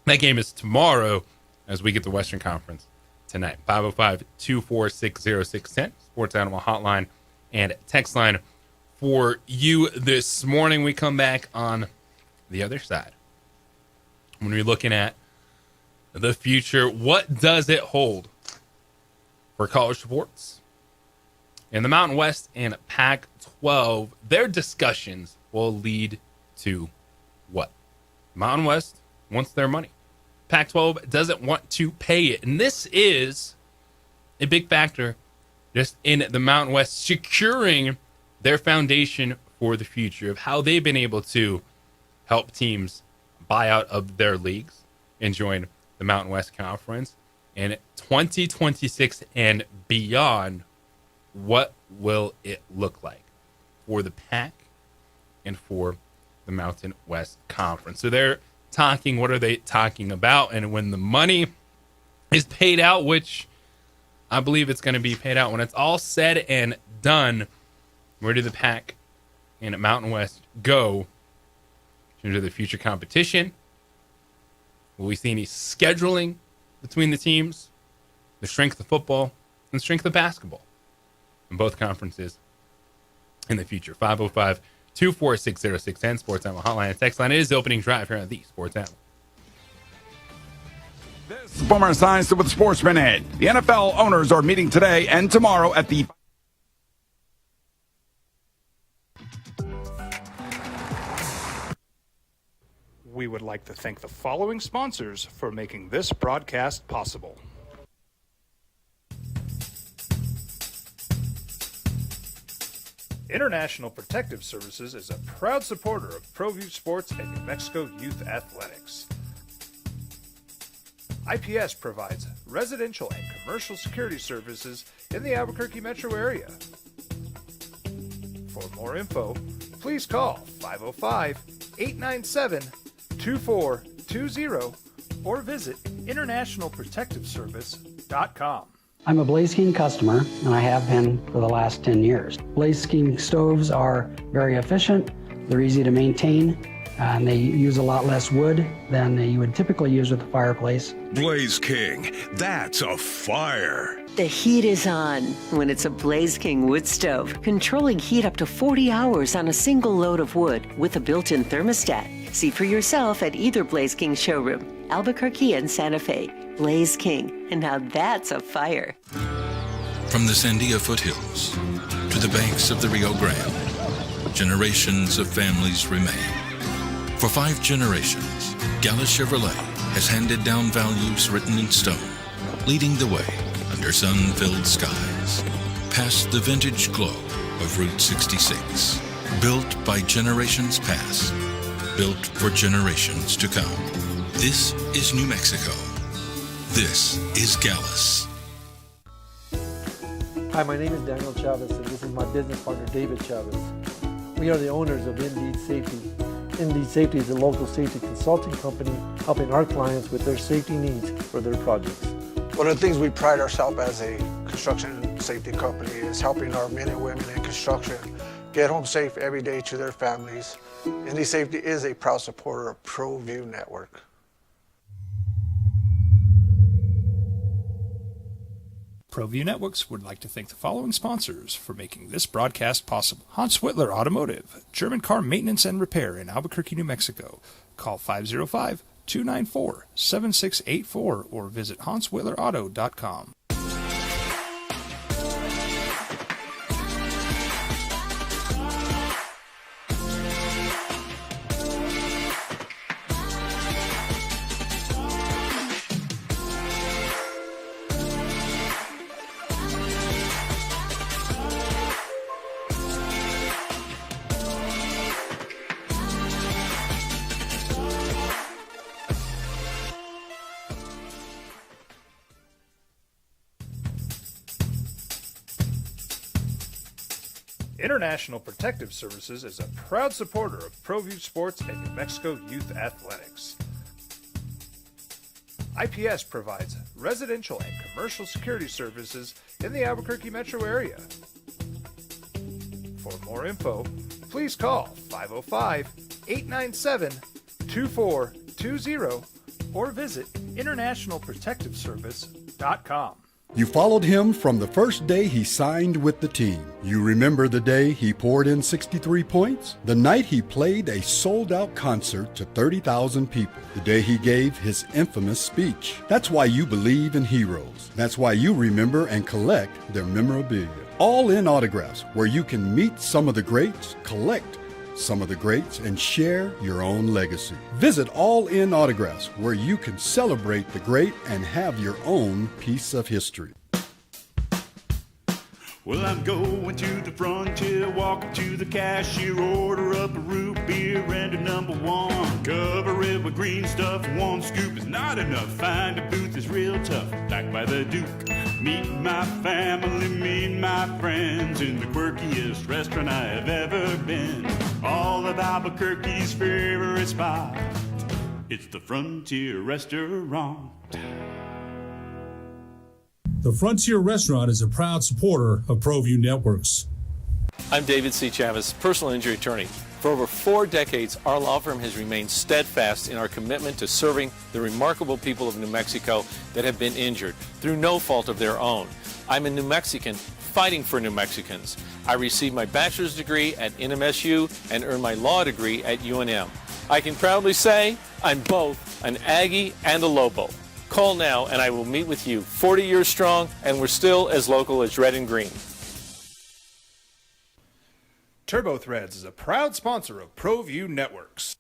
That game is tomorrow as we get the Western Conference tonight. 505-246-0610, Sports Animal Hotline and text line for you this morning. We come back on the other side when we're looking at the future. What does it hold for college sports in the Mountain West and Pac-12? Their discussions will lead to what? Mountain West wants their money. Pac-12 doesn't want to pay it. And this is a big factor just in the Mountain West securing their foundation for the future of how they've been able to help teams buy out of their leagues and join the Mountain West Conference. In 2026 and beyond, what will it look like for the Pac and for the Mountain West Conference? So they're talking, what are they talking about? And when the money is paid out, which I believe it's going to be paid out, when it's all said and done, where do the Pac and Mountain West go into the future competition? Will we see any scheduling between the teams, the strength of football, and the strength of basketball in both conferences in the future? 505-246-0610, Sports Animal Hotline and text line. It is the opening drive here on the Sports Animal. This is Boomer Esiason with Sports Minute. The NFL owners are meeting today and tomorrow at the We would like to thank the following sponsors for making this broadcast possible. International Protective Services is a proud supporter of ProView Sports and New Mexico Youth Athletics. IPS provides residential and commercial security services in the Albuquerque metro area. For more info, please call 505-897-2420 or visit internationalprotectiveservice.com. I'm a Blaze King customer, and I have been for the last 10 years. Blaze King stoves are very efficient, they're easy to maintain, and they use a lot less wood than you would typically use with a fireplace. Blaze King, that's a fire. The heat is on when it's a Blaze King wood stove, controlling heat up to 40 hours on a single load of wood with a built-in thermostat. See for yourself at either Blaze King showroom, Albuquerque and Santa Fe. Blaze King, and now that's a fire. From the Sandia foothills to the banks of the Rio Grande, generations of families remain. For 5 generations, Gallus Chevrolet has handed down values written in stone, leading the way under sun-filled skies, past the vintage glow of Route 66. Built by generations past, built for generations to come. This is New Mexico. This is Gallus. Hi, my name is Daniel Chavez, and this is my business partner, David Chavez. We are the owners of Indeed Safety. Indeed Safety is a local safety consulting company helping our clients with their safety needs for their projects. One of the things we pride ourselves as a construction safety company is helping our men and women in construction get home safe every day to their families. Indeed Safety is a proud supporter of ProView Network. ProView Networks would like to thank the following sponsors for making this broadcast possible. Hans Whitler Automotive, German car maintenance and repair in Albuquerque, New Mexico. Call 505-294-7684 or visit hanswhitlerauto.com. International Protective Services is a proud supporter of ProView Sports and New Mexico Youth Athletics. IPS provides residential and commercial security services in the Albuquerque metro area. For more info, please call 505-897-2420 or visit internationalprotectiveservice.com. You followed him from the first day he signed with the team. You remember the day he poured in 63 points? The night he played a sold-out concert to 30,000 people. The day he gave his infamous speech. That's why you believe in heroes. That's why you remember and collect their memorabilia. All in Autographs, where you can meet some of the greats, collect some of the greats, and share your own legacy. Visit All In Autographs, where you can celebrate the great and have your own piece of history. Well, I'm going to the frontier, walk up to the cashier, order up a root beer and a number 1. Cover it with green stuff, 1 scoop is not enough. Find a booth is real tough, back by the Duke. Meet my family, meet my friends in the quirkiest restaurant I have ever been. All of Albuquerque's favorite spot, it's the Frontier Restaurant. The Frontier Restaurant is a proud supporter of ProView Networks. I'm David C. Chavez, personal injury attorney. For over 4 decades, our law firm has remained steadfast in our commitment to serving the remarkable people of New Mexico that have been injured through no fault of their own. I'm a New Mexican fighting for New Mexicans. I received my bachelor's degree at NMSU and earned my law degree at UNM. I can proudly say I'm both an Aggie and a Lobo. Call now and I will meet with you. 40 years strong, and we're still as local as red and green. Turbo Threads is a proud sponsor of ProView Networks.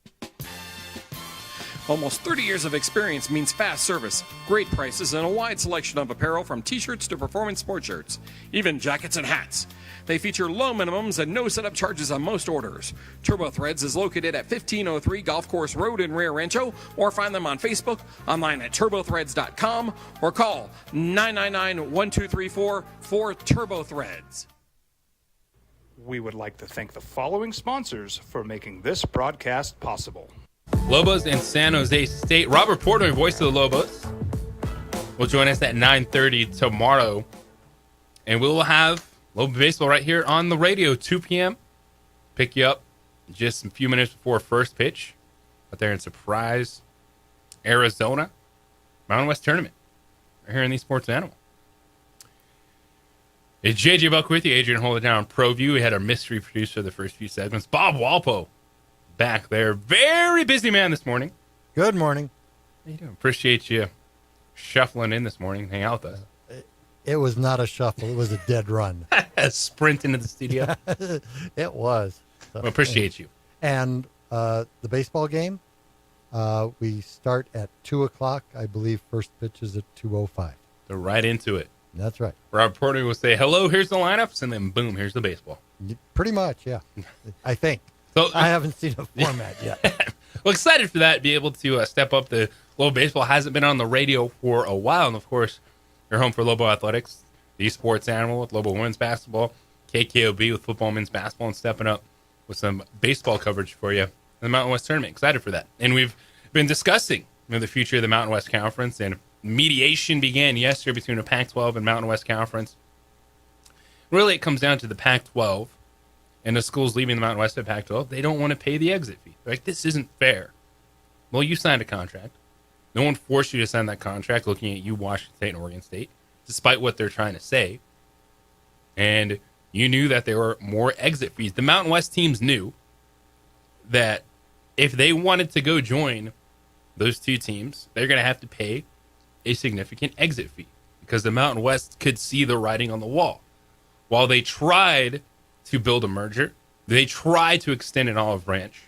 Almost 30 years of experience means fast service, great prices, and a wide selection of apparel from t-shirts to performance sport shirts, even jackets and hats. They feature low minimums and no setup charges on most orders. Turbo Threads is located at 1503 Golf Course Road in Rio Rancho, or find them on Facebook, online at turbothreads.com, or call 999-1234 for Turbo Threads. We would like to thank the following sponsors for making this broadcast possible. Lobos and San Jose State. Robert Portnoy, voice of the Lobos, will join us at 9:30 tomorrow. And we will have Lobo Baseball right here on the radio, 2 p.m. Pick you up just a few minutes before first pitch out there in Surprise, Arizona. Mountain West Tournament right here in the Sports Animal. It's JJ Buck with you. Adrian, hold it down. ProView. We had our mystery producer the first few segments. Bob Walpo back there. Very busy man this morning. Good morning. How you doing? Appreciate you shuffling in this morning. Hang out with us. It was not a shuffle. It was a dead run. A sprint into the studio. It was. So, well, appreciate you. And the baseball game, we start at 2 o'clock. I believe first pitch is at 2:05. So right into it. That's right. Rob Porter will say, hello, here's the lineups, and then boom, here's the baseball. Pretty much, yeah. I think. So I haven't seen a format yet. Well, excited for that, be able to step up. The Lobo Baseball hasn't been on the radio for a while, and of course, you're home for Lobo Athletics, the sports animal with Lobo Women's Basketball, KKOB with football, men's basketball, and stepping up with some baseball coverage for you in the Mountain West Tournament. Excited for that. And we've been discussing the future of the Mountain West Conference, and mediation began yesterday between the Pac-12 and Mountain West Conference. Really, it comes down to the Pac-12 and the schools leaving the Mountain West at Pac-12. They don't want to pay the exit fee. They're like, this isn't fair. Well, you signed a contract. No one forced you to sign that contract, looking at you, Washington State and Oregon State, despite what they're trying to say. And you knew that there were more exit fees. The Mountain West teams knew that if they wanted to go join those two teams, they're going to have to pay a significant exit fee because the Mountain West could see the writing on the wall. While they tried to build a merger, they tried to extend an olive branch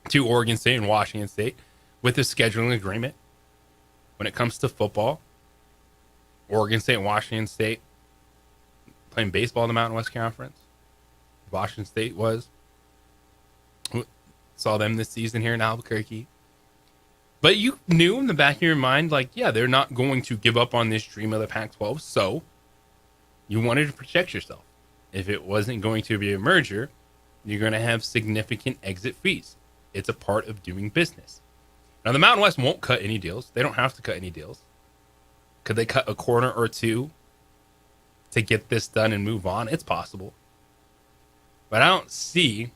to Oregon State and Washington State with a scheduling agreement. When it comes to football, Oregon State and Washington State playing baseball in the Mountain West Conference. Washington State saw them this season here in Albuquerque. But you knew in the back of your mind, like, yeah, they're not going to give up on this dream of the Pac-12, so you wanted to protect yourself. If it wasn't going to be a merger, you're going to have significant exit fees. It's a part of doing business. Now, the Mountain West won't cut any deals. They don't have to cut any deals. Could they cut a corner or two to get this done and move on? It's possible. But I don't see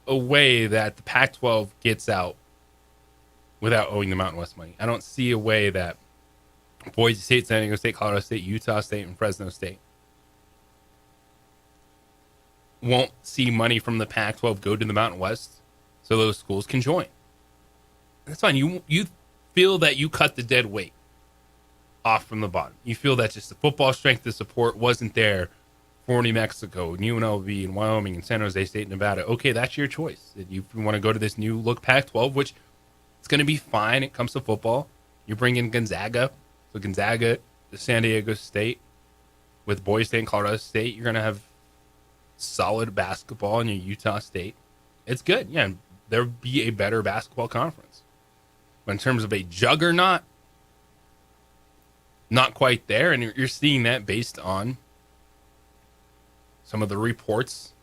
a way that the Pac-12 gets out without owing the Mountain West money. I don't see a way that Boise State, San Diego State, Colorado State, Utah State, and Fresno State won't see money from the Pac-12 go to the Mountain West so those schools can join. That's fine. You feel that you cut the dead weight off from the bottom. You feel that just the football strength of support wasn't there for New Mexico, and UNLV, and Wyoming, and San Jose State, and Nevada. Okay, that's your choice. If you want to go to this new look Pac-12, which it's going to be fine. It comes to football. You bring in Gonzaga. So Gonzaga, San Diego State, with Boise State and Colorado State, you're going to have solid basketball in your Utah State. It's good. Yeah, there'll be a better basketball conference. But in terms of a juggernaut, not quite there. And you're seeing that based on some of the reports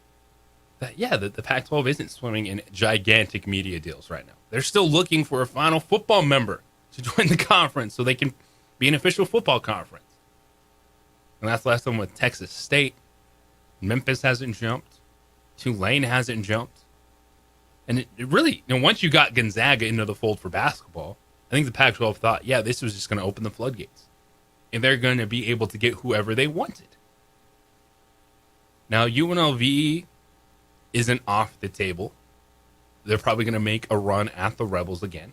that, yeah, the Pac-12 isn't swimming in gigantic media deals right now. They're still looking for a final football member to join the conference so they can be an official football conference. And that's the last one with Texas State. Memphis hasn't jumped. Tulane hasn't jumped. And it really, once you got Gonzaga into the fold for basketball, I think the Pac-12 thought, yeah, this was just going to open the floodgates. And they're going to be able to get whoever they wanted. Now, UNLV isn't off the table. They're probably going to make a run at the Rebels again.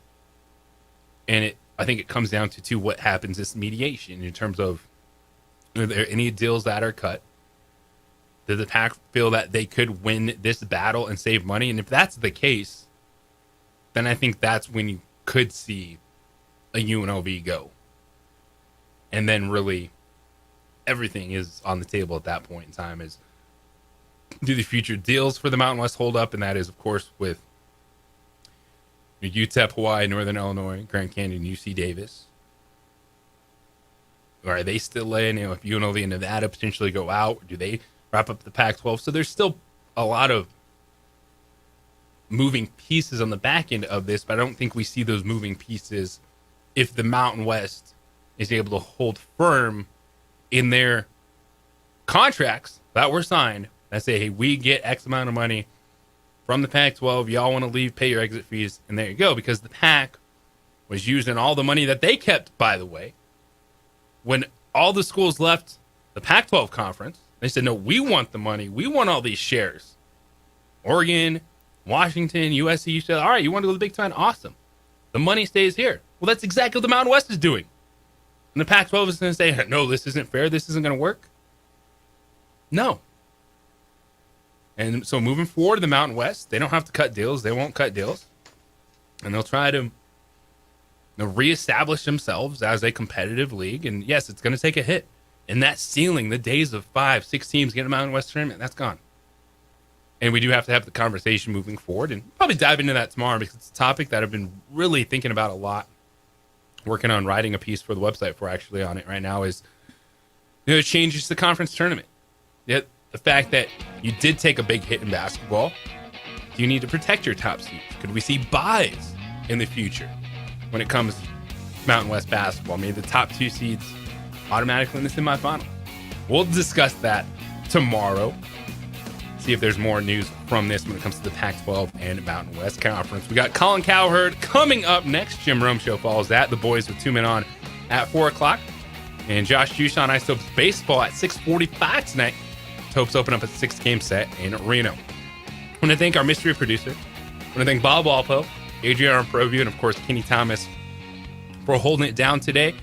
And I think it comes down to what happens this mediation in terms of, are there any deals that are cut? Does the Pac feel that they could win this battle and save money? And if that's the case, then I think that's when you could see a UNLV go. And then really everything is on the table at that point in time is, do the future deals for the Mountain West hold up? And that is, of course, with UTEP, Hawaii, Northern Illinois, Grand Canyon, UC Davis. Or are they still in? If UNLV and Nevada potentially go out, do they wrap up the Pac-12? So there's still a lot of moving pieces on the back end of this, but I don't think we see those moving pieces if the Mountain West is able to hold firm in their contracts that were signed that say, hey, we get X amount of money from the Pac-12. Y'all want to leave, pay your exit fees, and there you go. Because the Pac was using all the money that they kept, by the way. When all the schools left the Pac-12 conference. They said, no, we want the money. We want all these shares. Oregon, Washington, USC, UCLA. All right, you want to go to the Big Ten? Awesome. The money stays here. Well, that's exactly what the Mountain West is doing. And the Pac-12 is going to say, no, this isn't fair. This isn't going to work. No. And so moving forward to the Mountain West, they don't have to cut deals. They won't cut deals. And they'll try to reestablish themselves as a competitive league. And yes, it's going to take a hit. And that ceiling, the days of 5-6 teams getting a Mountain West tournament, that's gone. And we do have to have the conversation moving forward and probably dive into that tomorrow because it's a topic that I've been really thinking about a lot. Working on writing a piece for the website for actually on it right now is, it changes the conference tournament. Yet the fact that you did take a big hit in basketball, do you need to protect your top seeds? Could we see buys in the future when it comes to Mountain West basketball? Maybe the top 2 seeds automatically in the semifinal. We'll discuss that tomorrow. See if there's more news from this when it comes to the Pac-12 and Mountain West Conference. We got Colin Cowherd coming up next. Jim Rome Show follows that. The boys with 2 men on at 4 o'clock. And Josh Jushan, Ice Topes baseball at 6:45 tonight. Topes open up a 6-game set in Reno. I want to thank our mystery producer. I want to thank Bob Walpo, Adrian ProView, and of course Kenny Thomas for holding it down today.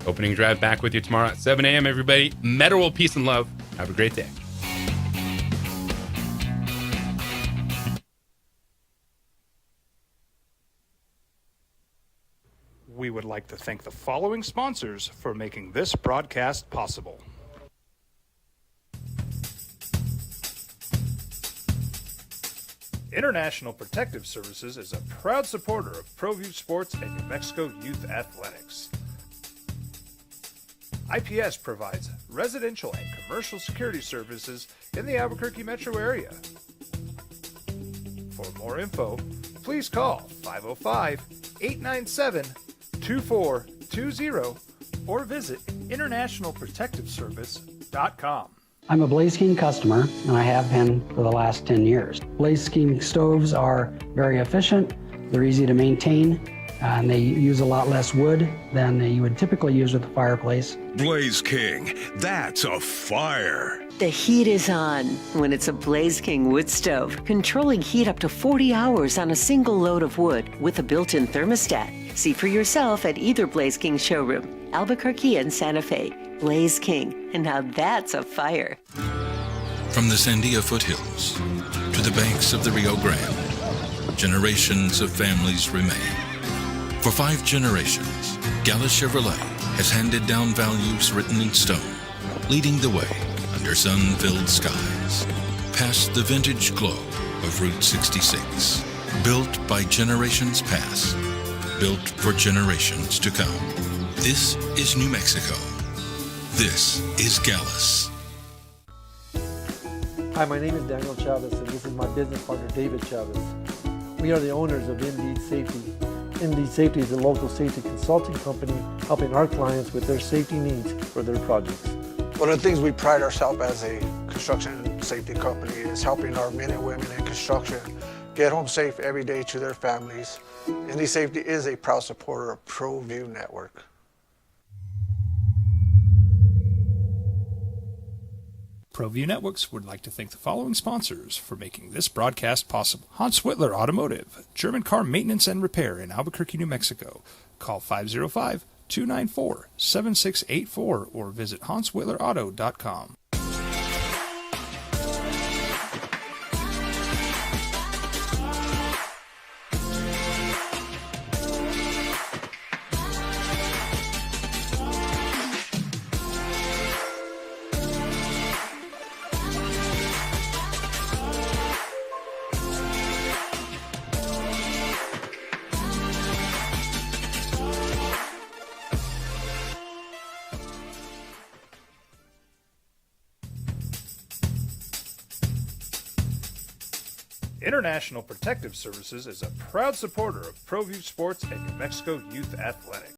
Opening drive back with you tomorrow at 7 a.m. everybody. Metal world, peace and love. Have a great day. We would like to thank the following sponsors for making this broadcast possible. International Protective Services is a proud supporter of ProView Sports and New Mexico Youth Athletics. IPS provides residential and commercial security services in the Albuquerque metro area. For more info, please call 505-897-2420 or visit internationalprotectiveservice.com. I'm a Blaze King customer, and I have been for the last 10 years. Blaze King stoves are very efficient, they're easy to maintain, and they use a lot less wood than you would typically use with a fireplace. Blaze King, that's a fire. The heat is on when it's a Blaze King wood stove, controlling heat up to 40 hours on a single load of wood with a built-in thermostat. See for yourself at either Blaze King showroom, Albuquerque and Santa Fe. Blaze King, and now that's a fire. From the Sandia foothills to the banks of the Rio Grande, generations of families remain. For 5 generations, Gallus Chevrolet has handed down values written in stone, leading the way under sun-filled skies, past the vintage glow of Route 66. Built by generations past, built for generations to come. This is New Mexico. This is Gallus. Hi, my name is Daniel Chavez, and this is my business partner, David Chavez. We are the owners of Indeed Safety. Indeed Safety is a local safety consulting company helping our clients with their safety needs for their projects. One of the things we pride ourselves as a construction safety company is helping our men and women in construction get home safe every day to their families. Indeed Safety is a proud supporter of ProView Network. ProView Networks would like to thank the following sponsors for making this broadcast possible. Hans Whitler Automotive, German car maintenance and repair in Albuquerque, New Mexico. Call 505-294-7684 or visit hanswhitlerauto.com. International Protective Services is a proud supporter of ProView Sports and New Mexico Youth Athletics.